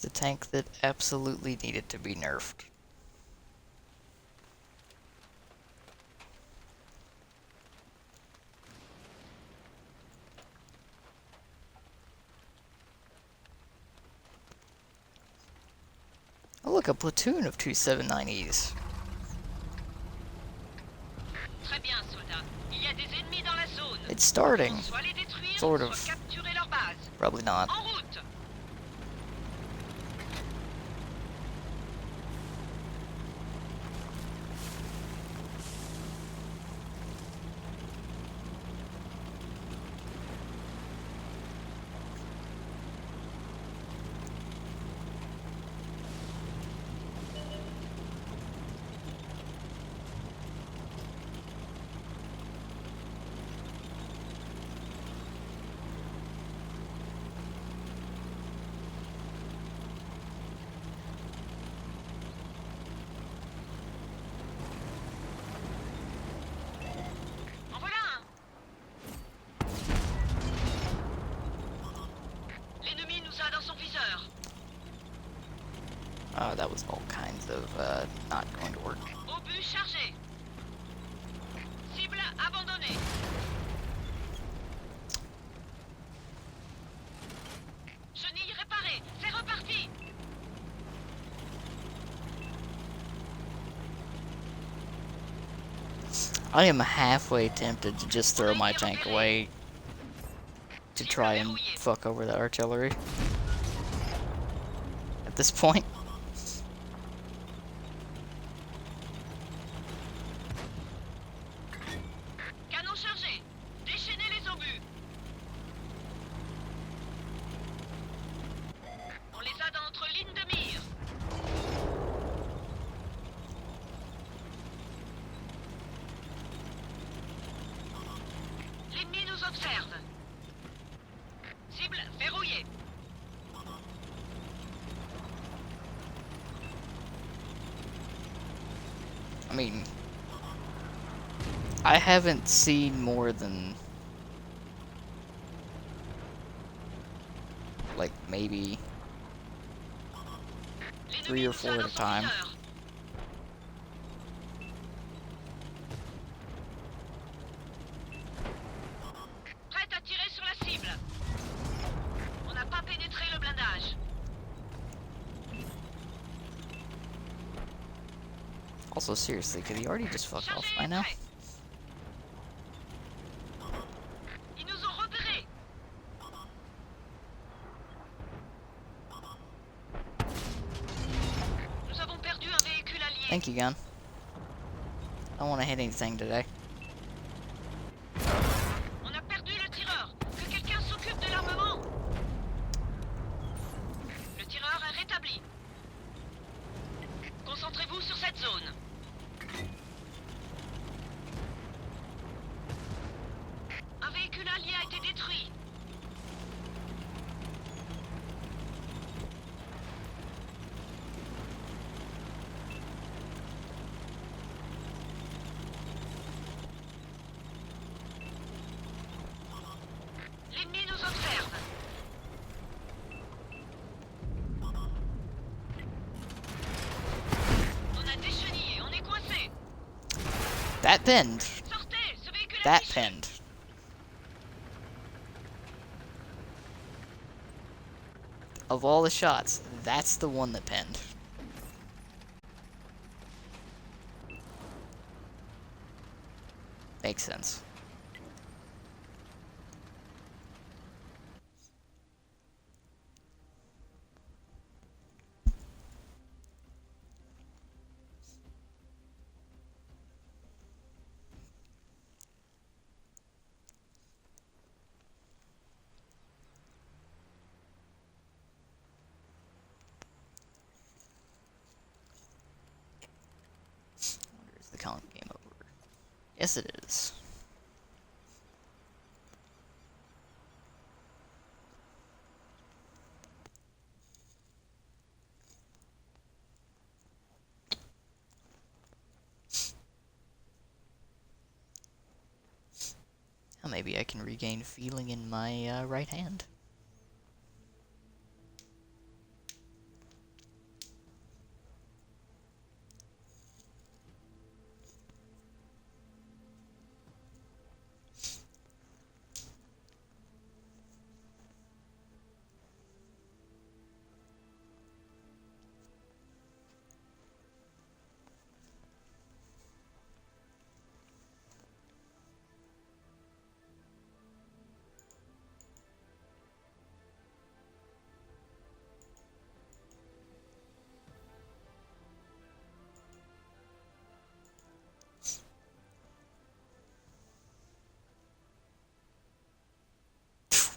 It's a tank that absolutely needed to be nerfed. Oh look, a platoon of 279Es. Très bien, soldats. Il y a des ennemis dans la zone. It's starting. Soit les détruire, Sort soit of. capturer leur base. Probably not. En route. En voilà un. L'ennemi nous a dans son viseur. Oh, that was all kinds of not going to work. Obus chargé. Cible abandonnée. Chenille réparée. C'est reparti. I am halfway tempted to just throw my tank away to try and fuck over the artillery. At this point. Canon chargé. Déchaînez les obus. On les a dans notre ligne de mire. L'ennemi nous observe. Cible verrouillée. I mean, I haven't seen more than like maybe L'ennemi 3 or nous 4 a at dans a son time. viseur. Prête à tirer sur la cible. On n'a pas pénétré le blindage. Also, seriously, could he already just fuck off Chargé by et now? prêt. Ils nous ont repérés. Nous avons perdu un véhicule allié. Thank you, gun. I don't want to hit anything today. On a perdu le tireur. Que quelqu'un s'occupe de l'armement. Le tireur est rétabli. Concentrez-vous sur cette zone. Un véhicule allié a été détruit. L'ennemi nous observe. On a déchenillé, on est coincé. That pinned. Sortez, ce véhicule est That fiché. pinned. Of all the shots, that's the one that pinned. Makes sense. Wonder is the count game over? Yes, it is. Well, maybe I can regain feeling in my right hand.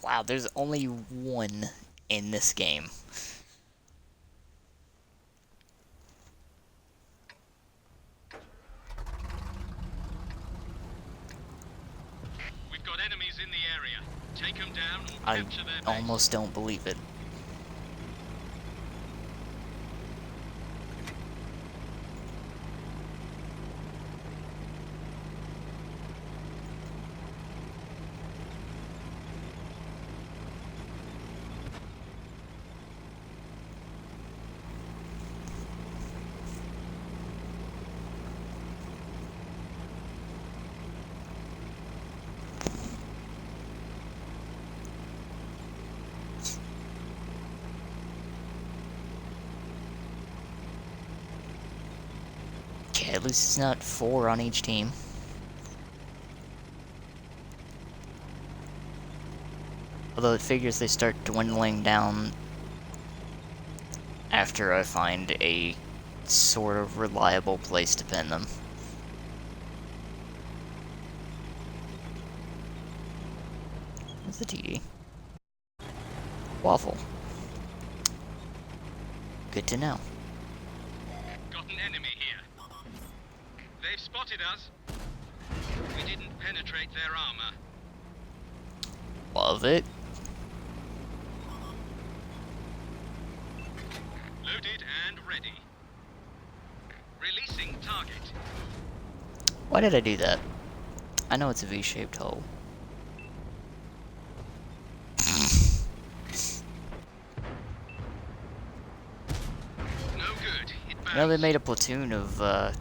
Wow, there's only one in this game. We've got enemies in the area. Take them down or I capture their base. almost don't believe it. Okay, at least it's not 4 on each team. Although it figures they start dwindling down after I find a sort of reliable place to pin them. What's the TD? Waffle. Good to know. Got an enemy here. They've spotted us. We didn't penetrate their armor. Love it. Loaded and ready. Releasing target. Why did I do that? I know it's a V-shaped hole. No good. It I know they bounced. made a platoon of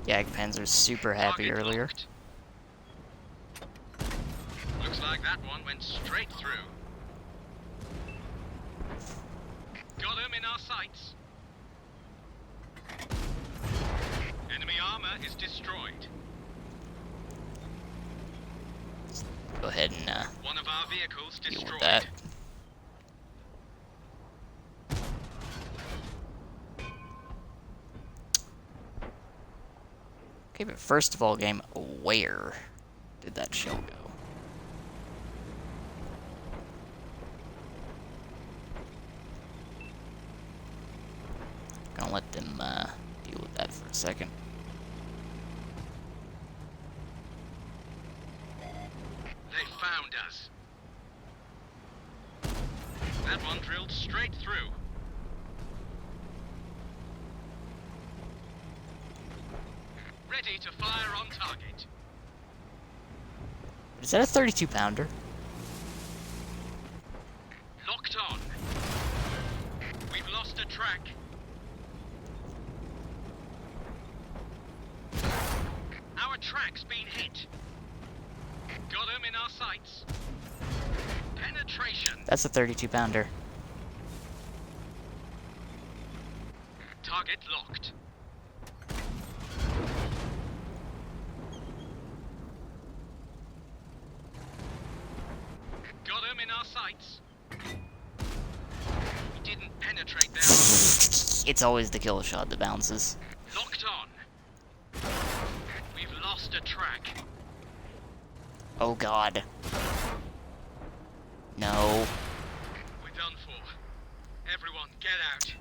Jagdpanzers super happy Target earlier. locked. Looks like that one went straight through. Got him in our sights. Enemy armor is destroyed. Go ahead and One of our vehicles deal destroyed. with that. Okay, but first of all, game, where did that shell go? Gonna let them deal with that for a second. They found us. That one drilled straight through. Ready to fire on target. Is that a 32 pounder? Locked on. We've lost a track. Our track's been hit. Got him in our sights. Penetration. That's a 32 pounder. Target locked. Got him in our sights. We didn't penetrate their armor. It's always the kill shot that bounces. Locked on. We've lost a track. Oh god. No. We're done for. Everyone, get out.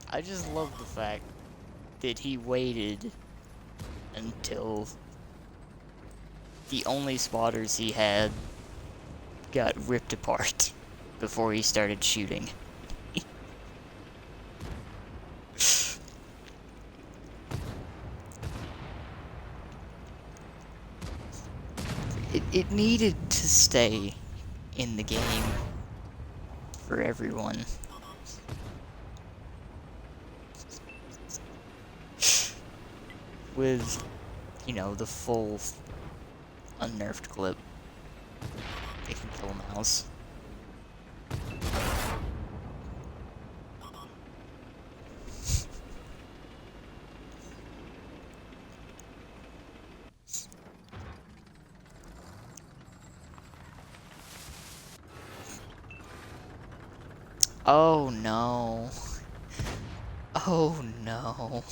I just love the fact that he waited until the only spotters he had got ripped apart before he started shooting. It needed to stay in the game for everyone. With, you know, the full unnerved clip. They can kill a mouse. Oh no. Oh no.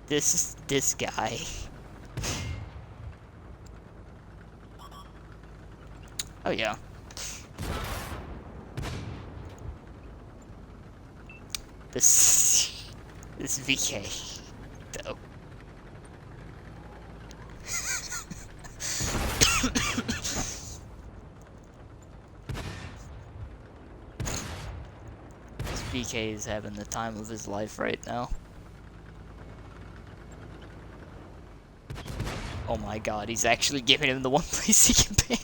This guy. Oh yeah. This this VK though. This VK is having the time of his life right now. Oh my god, he's actually giving him the one place he can pay.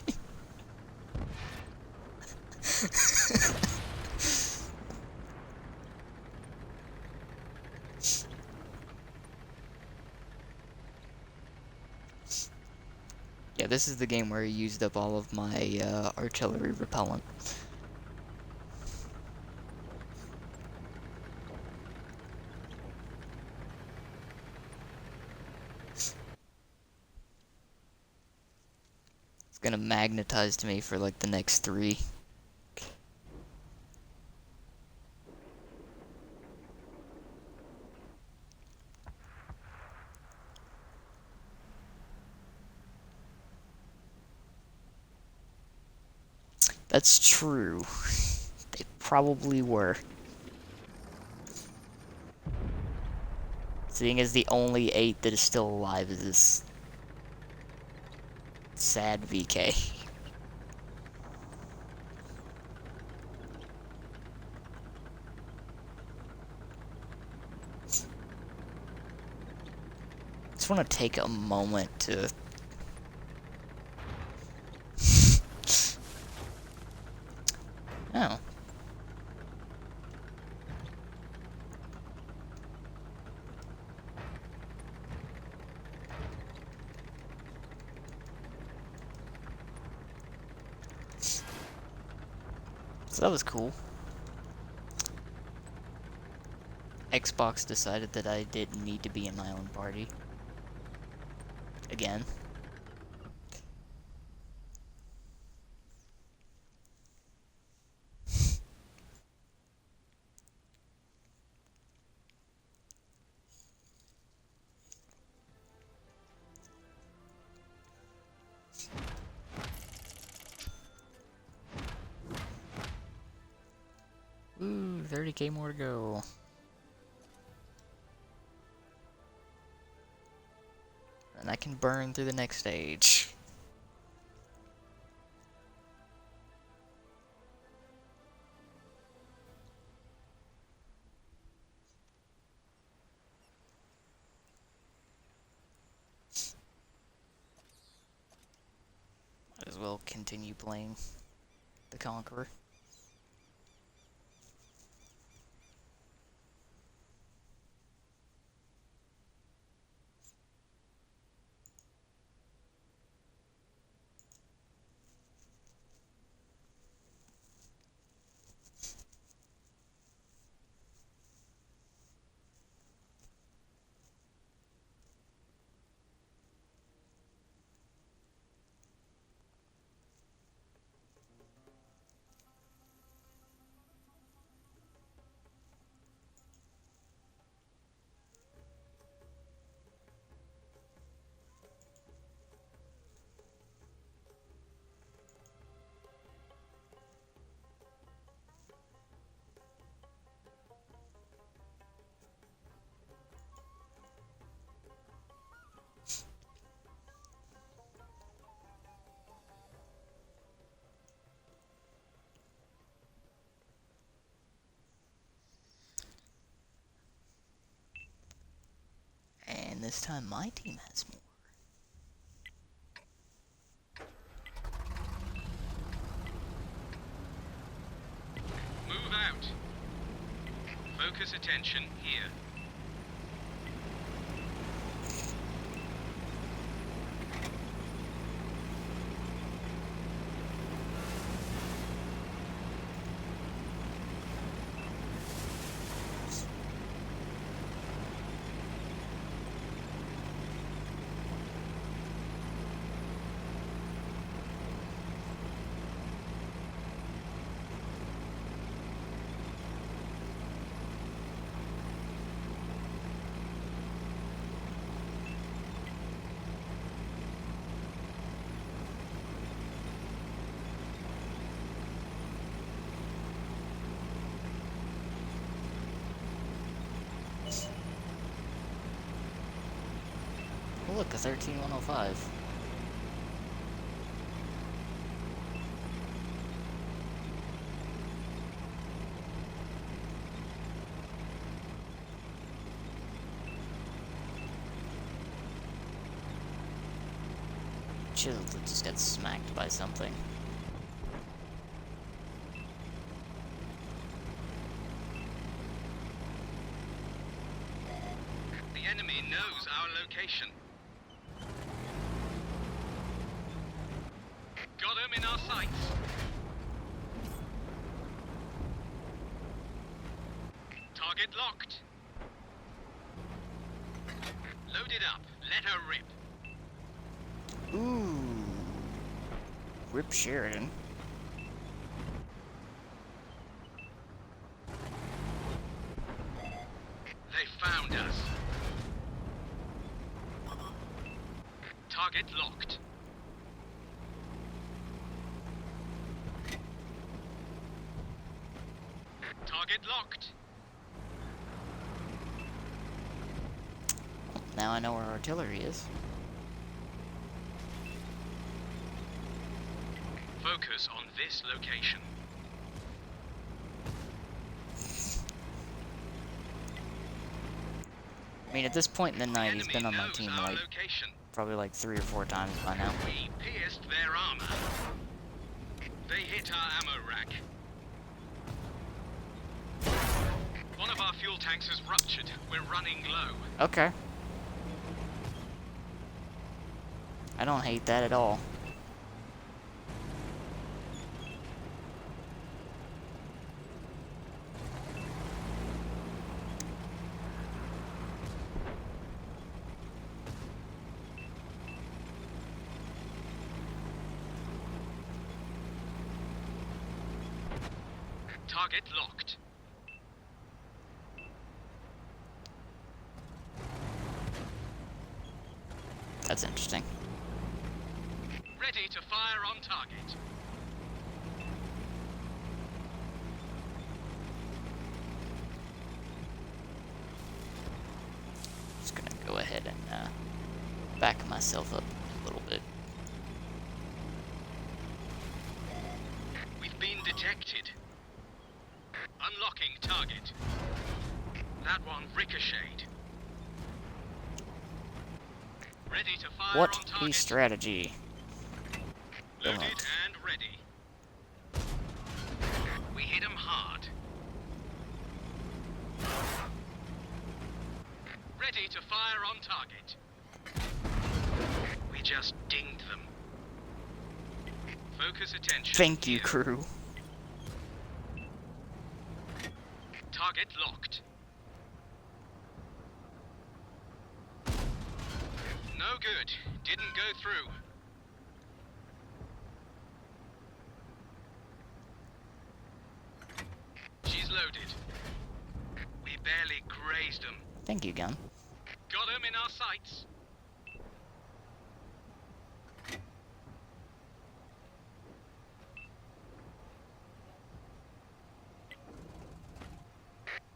Yeah, this is the game where I used up all of my artillery repellent. It's gonna magnetize to me for like the next 3. That's true. They probably were. Seeing as the only 8 that is still alive is this sad VK. Just want to take a moment to oh. So that was cool. Xbox decided that I didn't need to be in my own party. Again. Ooh, 30k more to go. And I can burn through the next stage. Might as well continue playing the Conqueror. And this time my team has more. Move out. Focus attention here. look, a 13105. Chill, that just got smacked by something. The enemy knows our location. Got him in our sights. Target locked. Loaded up. Let her rip. Ooh. Rip Sheridan. They found us. Target locked. Target locked. Now I know where artillery is. Focus on this location. I mean, at this point in the night, he's Enemy been on my knows team our like location. probably like 3 or 4 times by now. We pierced their armor. They hit our ammo rack. One of our fuel tanks has ruptured. We're running low. Okay. I don't hate that at all. Target locked. That's interesting. Ready to fire on target. Just gonna go ahead and back myself up a little bit. We've been detected. Unlocking target. That one ricocheted. Ready to fire on What target. a strategy. Loaded and ready. We hit 'em hard. Ready to fire on target. We just dinged them. Focus attention. Thank you, here. crew. Target locked. No good. Didn't go through. She's loaded. We barely grazed him. Thank you, gun. Got him in our sights.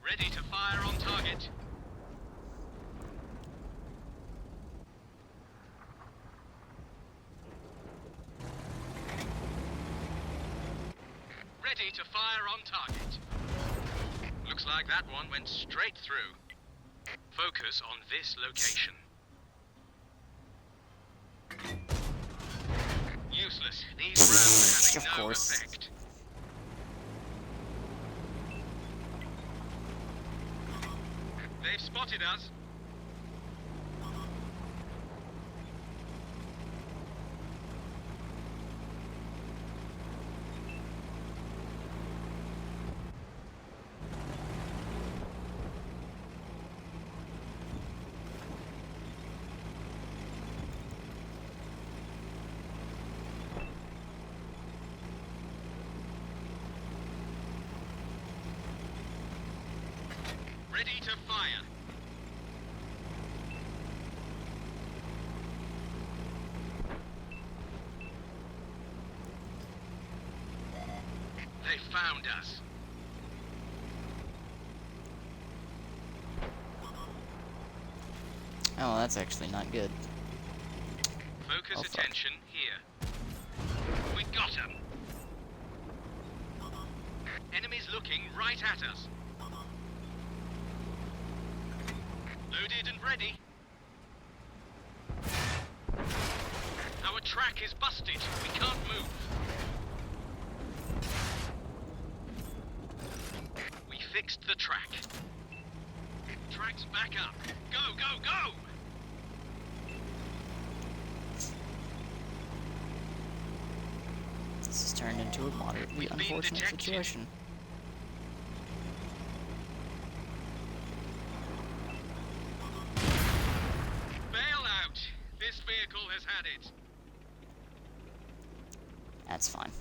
Ready to fire on target. Ready to fire on target. Looks like that one went straight through. Focus on this location. Useless. These rounds are Of having no course. effect. They've spotted us. Ready to fire. They found us. Oh, well, that's actually not good. Focus Oh, fuck. attention here. We got him. Enemies looking right at us. Loaded and ready. Our track is busted. We can't move. We fixed the track. Track's back up. Go, go, go! This has turned into a moderately We've been unfortunate detected. situation. Bail out. This vehicle has had it. That's fine.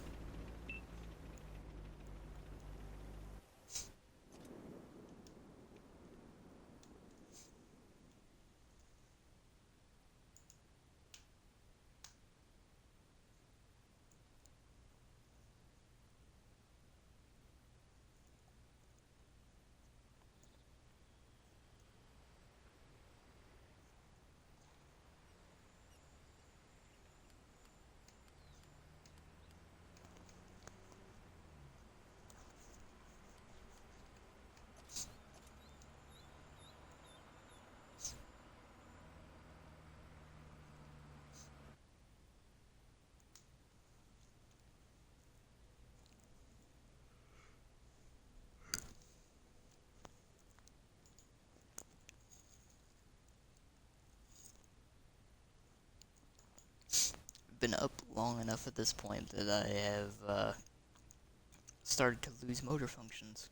Been up long enough at this point that I have started to lose motor functions.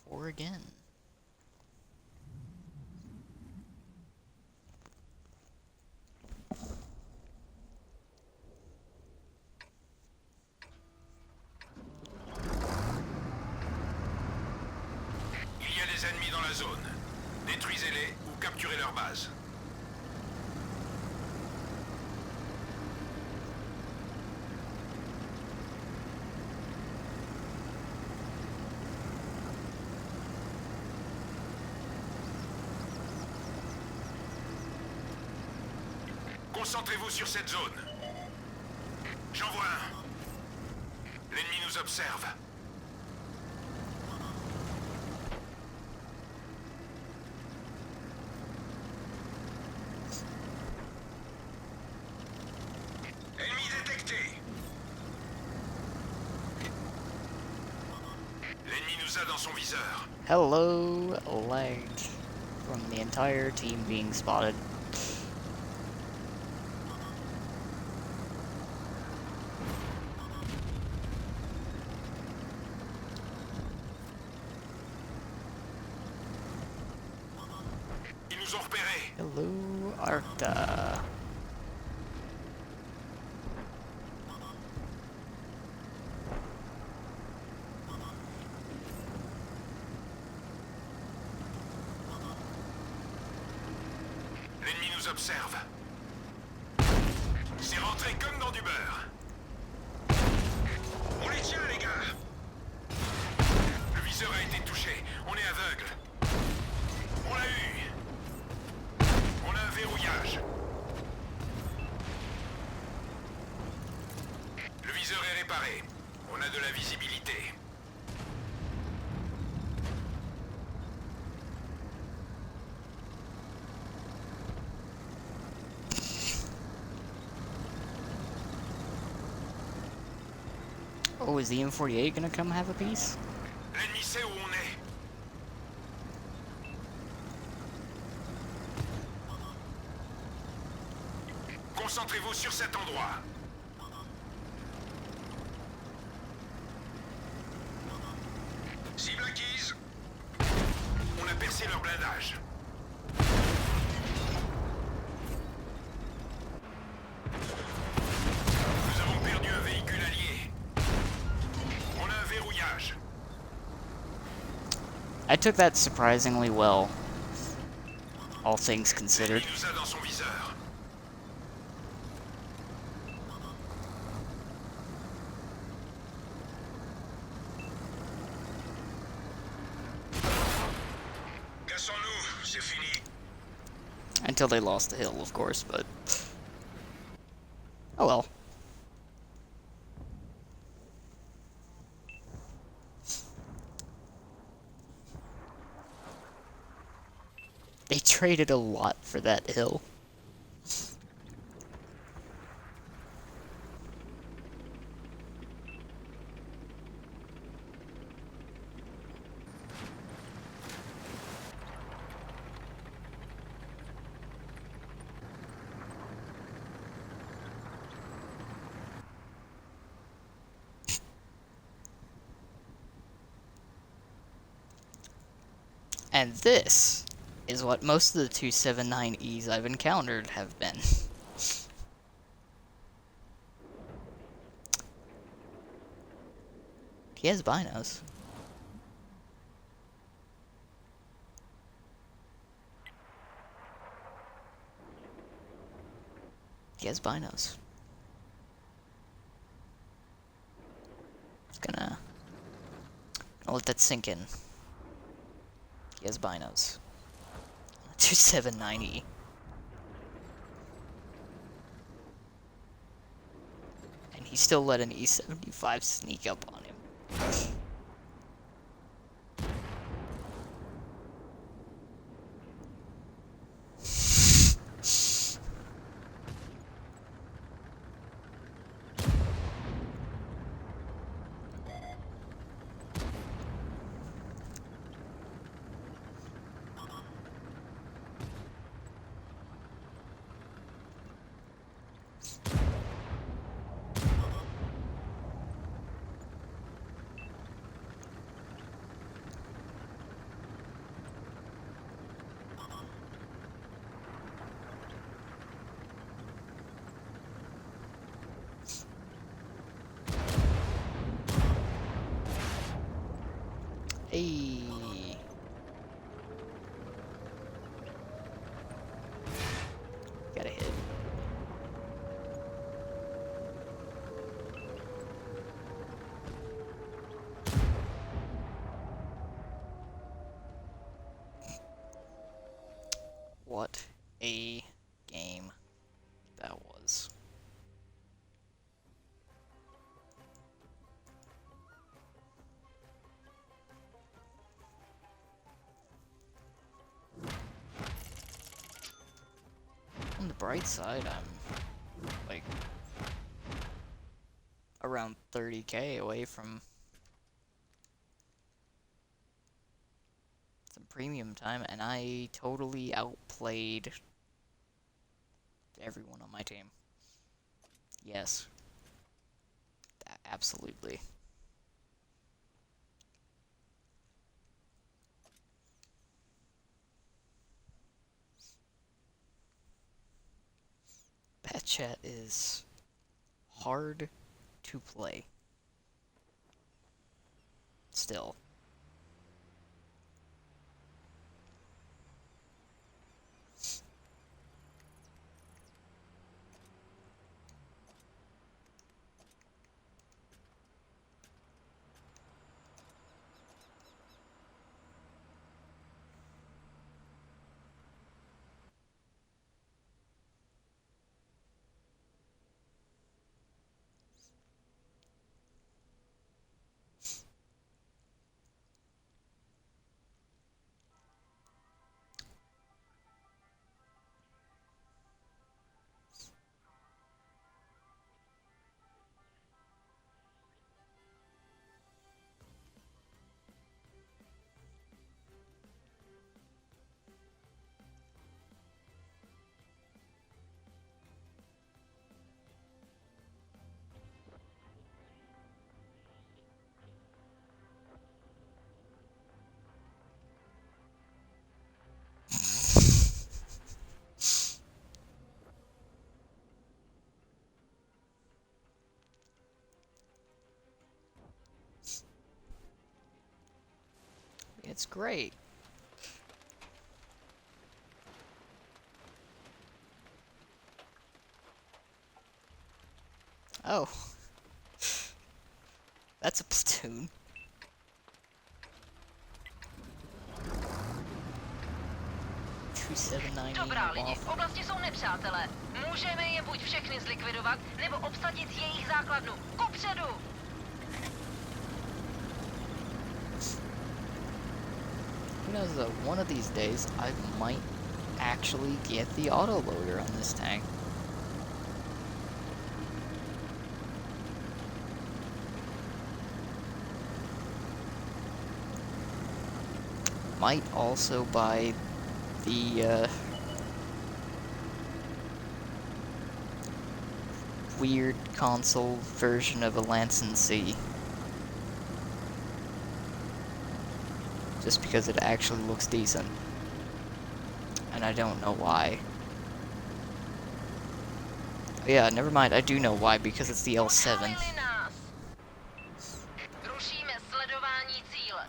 Four again. Il y a des ennemis dans la zone. Détruisez-les ou capturez leur base. Concentrez-vous sur cette zone. J'en vois un. L'ennemi nous observe. Ennemi détecté. L'ennemi nous a dans son viseur. Hello, lag from the entire team being spotted. Ils nous ont repérés. Hello, Arcta. L'ennemi nous observe. C'est rentré comme dans du beurre. On les tient, les gars. Le viseur a été touché. On est aveugle. On l'a eu. On a un verrouillage. Le viseur est réparé. On a de la visibilité. Oh, is the M48 gonna come have a piece? L'ennemi sait où on est. Concentrez-vous sur cet endroit. Cible acquise. a percé leur blindage. Nous avons perdu un véhicule allié. On a un verrouillage. I took that surprisingly well, all things considered. L'ennemi nous a dans son viseur. Cassons-nous, c'est fini. Until they lost the hill, of course, but... Oh well. They traded a lot for that hill. And this is what most of the 279Es I've encountered have been. He has binos. He has binos. Just gonna let that sink in. He has binos. 2790. And he still let an E75 sneak up on him. Hey. Got a hit. What a game that was. On the bright side, I'm like around 30k away from some premium time, and I totally outplayed everyone on my team. Yes. Absolutely. Bat Chat is hard to play. Still. It's great. Oh. That's a platoon. Dobrá lidi, v oblasti jsou nepřátelé. Můžeme je buď všechny zlikvidovat, nebo obsadit jejich základnu. Kupředu! Who knows though, one of these days I might actually get the autoloader on this tank. Might also buy the weird console version of a Lanson C. Just because it actually looks decent. And I don't know why. Yeah, never mind, I do know why, because it's the L7. Odhalili nás. Rušíme sledování cíle.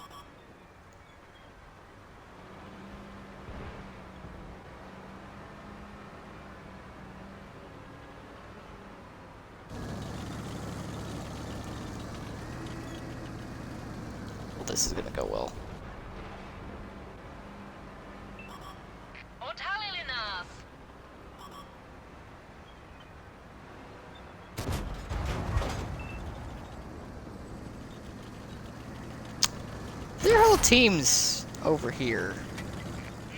Well, this is gonna go well. Odhalili nás. Their whole team's over here.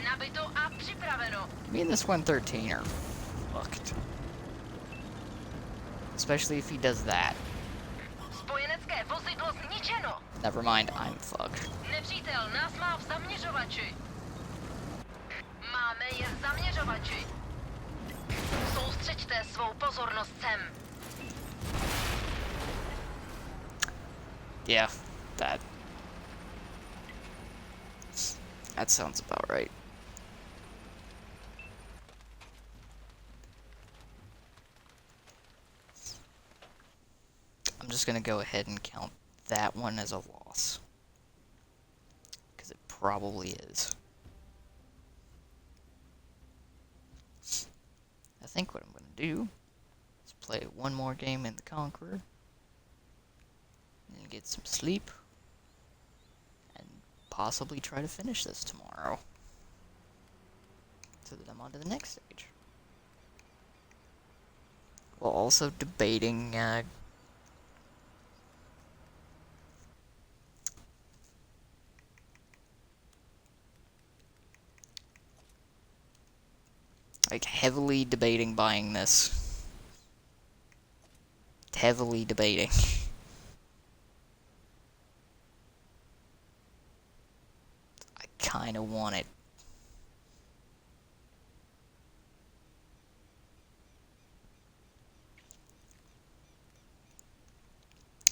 Nabito a připraveno. Me and this 113 are fucked. Especially if he does that. Spojenecké vozidlo zničeno. Never mind, I'm fucked. Nepřítel nás má v zaměřovači. Máme je v zaměřovači. Soustřeďte svou pozornost sem. Yeah, that sounds about right. I'm just gonna go ahead and count that one as a loss. Because it probably is. I think what I'm gonna do is play one more game in the Conqueror, and get some sleep, and possibly try to finish this tomorrow, so that I'm on to the next stage. While also debating like heavily debating buying this. Heavily debating. I kinda want it.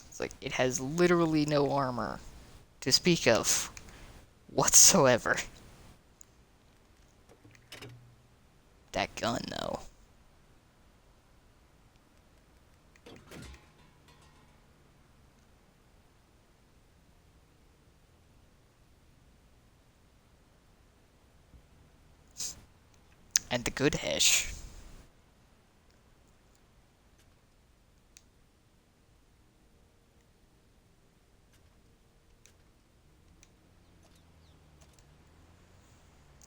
It's like, it has literally no armor to speak of whatsoever. That gun, though. And the good hash.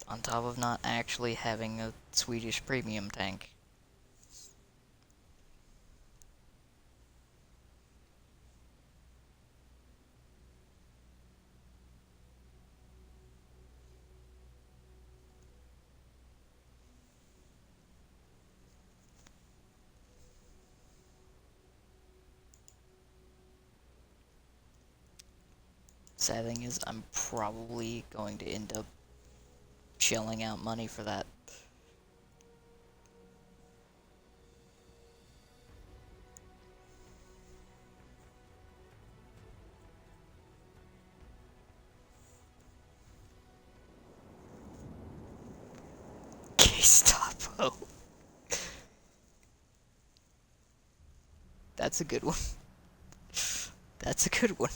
On top of not actually having a Swedish premium tank. Sad thing is, I'm probably going to end up shelling out money for that. Gestapo. That's a good one. That's a good one.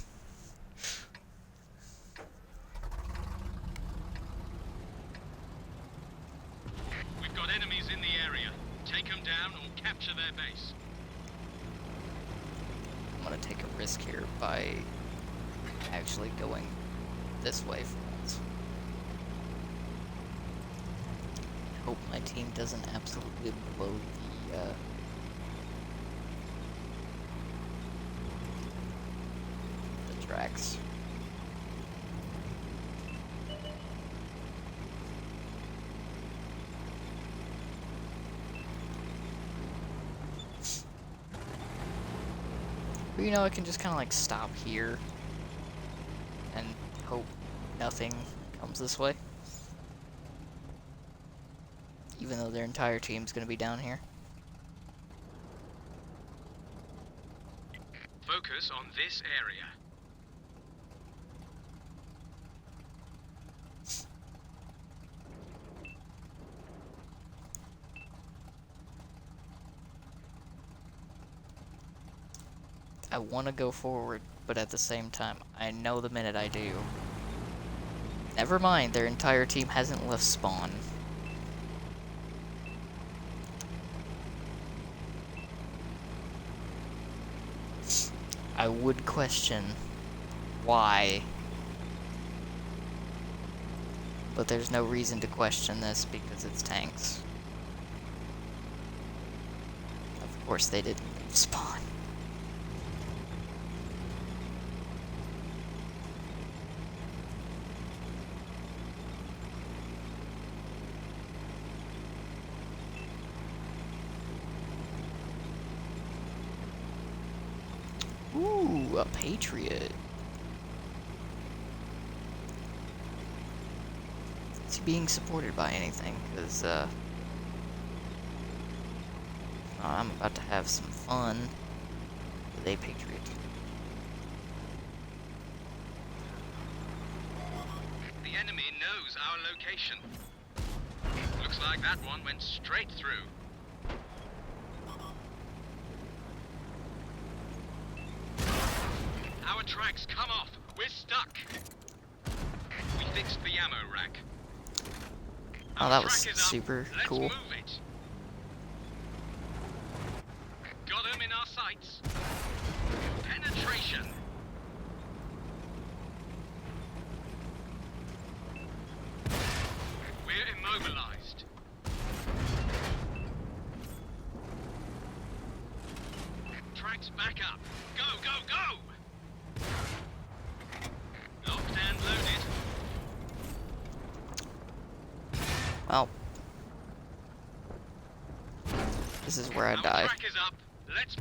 take a risk here by actually going this way for once. Hope my team doesn't absolutely blow the tracks. But, you know, I can just kind of like stop here and hope nothing comes this way. Even though their entire team's gonna be down here. Focus on this area. I want to go forward, but at the same time, I know the minute I do. Never mind, their entire team hasn't left spawn. I would question why, but there's no reason to question this because it's tanks. Of course they didn't leave spawn. Ooh, a Patriot. Is he being supported by anything? Because, I'm about to have some fun with a Patriot. The enemy knows our location. Looks like that one went straight through. Our tracks come off. We're stuck. We fixed the ammo rack. Oh, Our that was track is up. super Let's cool. move it. Got him in our sights. Penetration. We're immobilized. Tracks back up. Go, go, go! Locked and loaded. Well, this is where I Our die. track is up. Let's...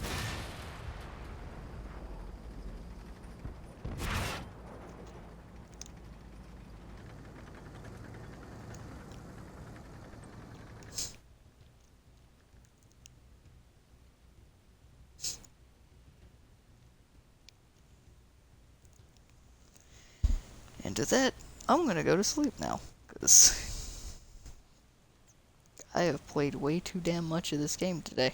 And to that, I'm gonna go to sleep now, because I have played way too damn much of this game today.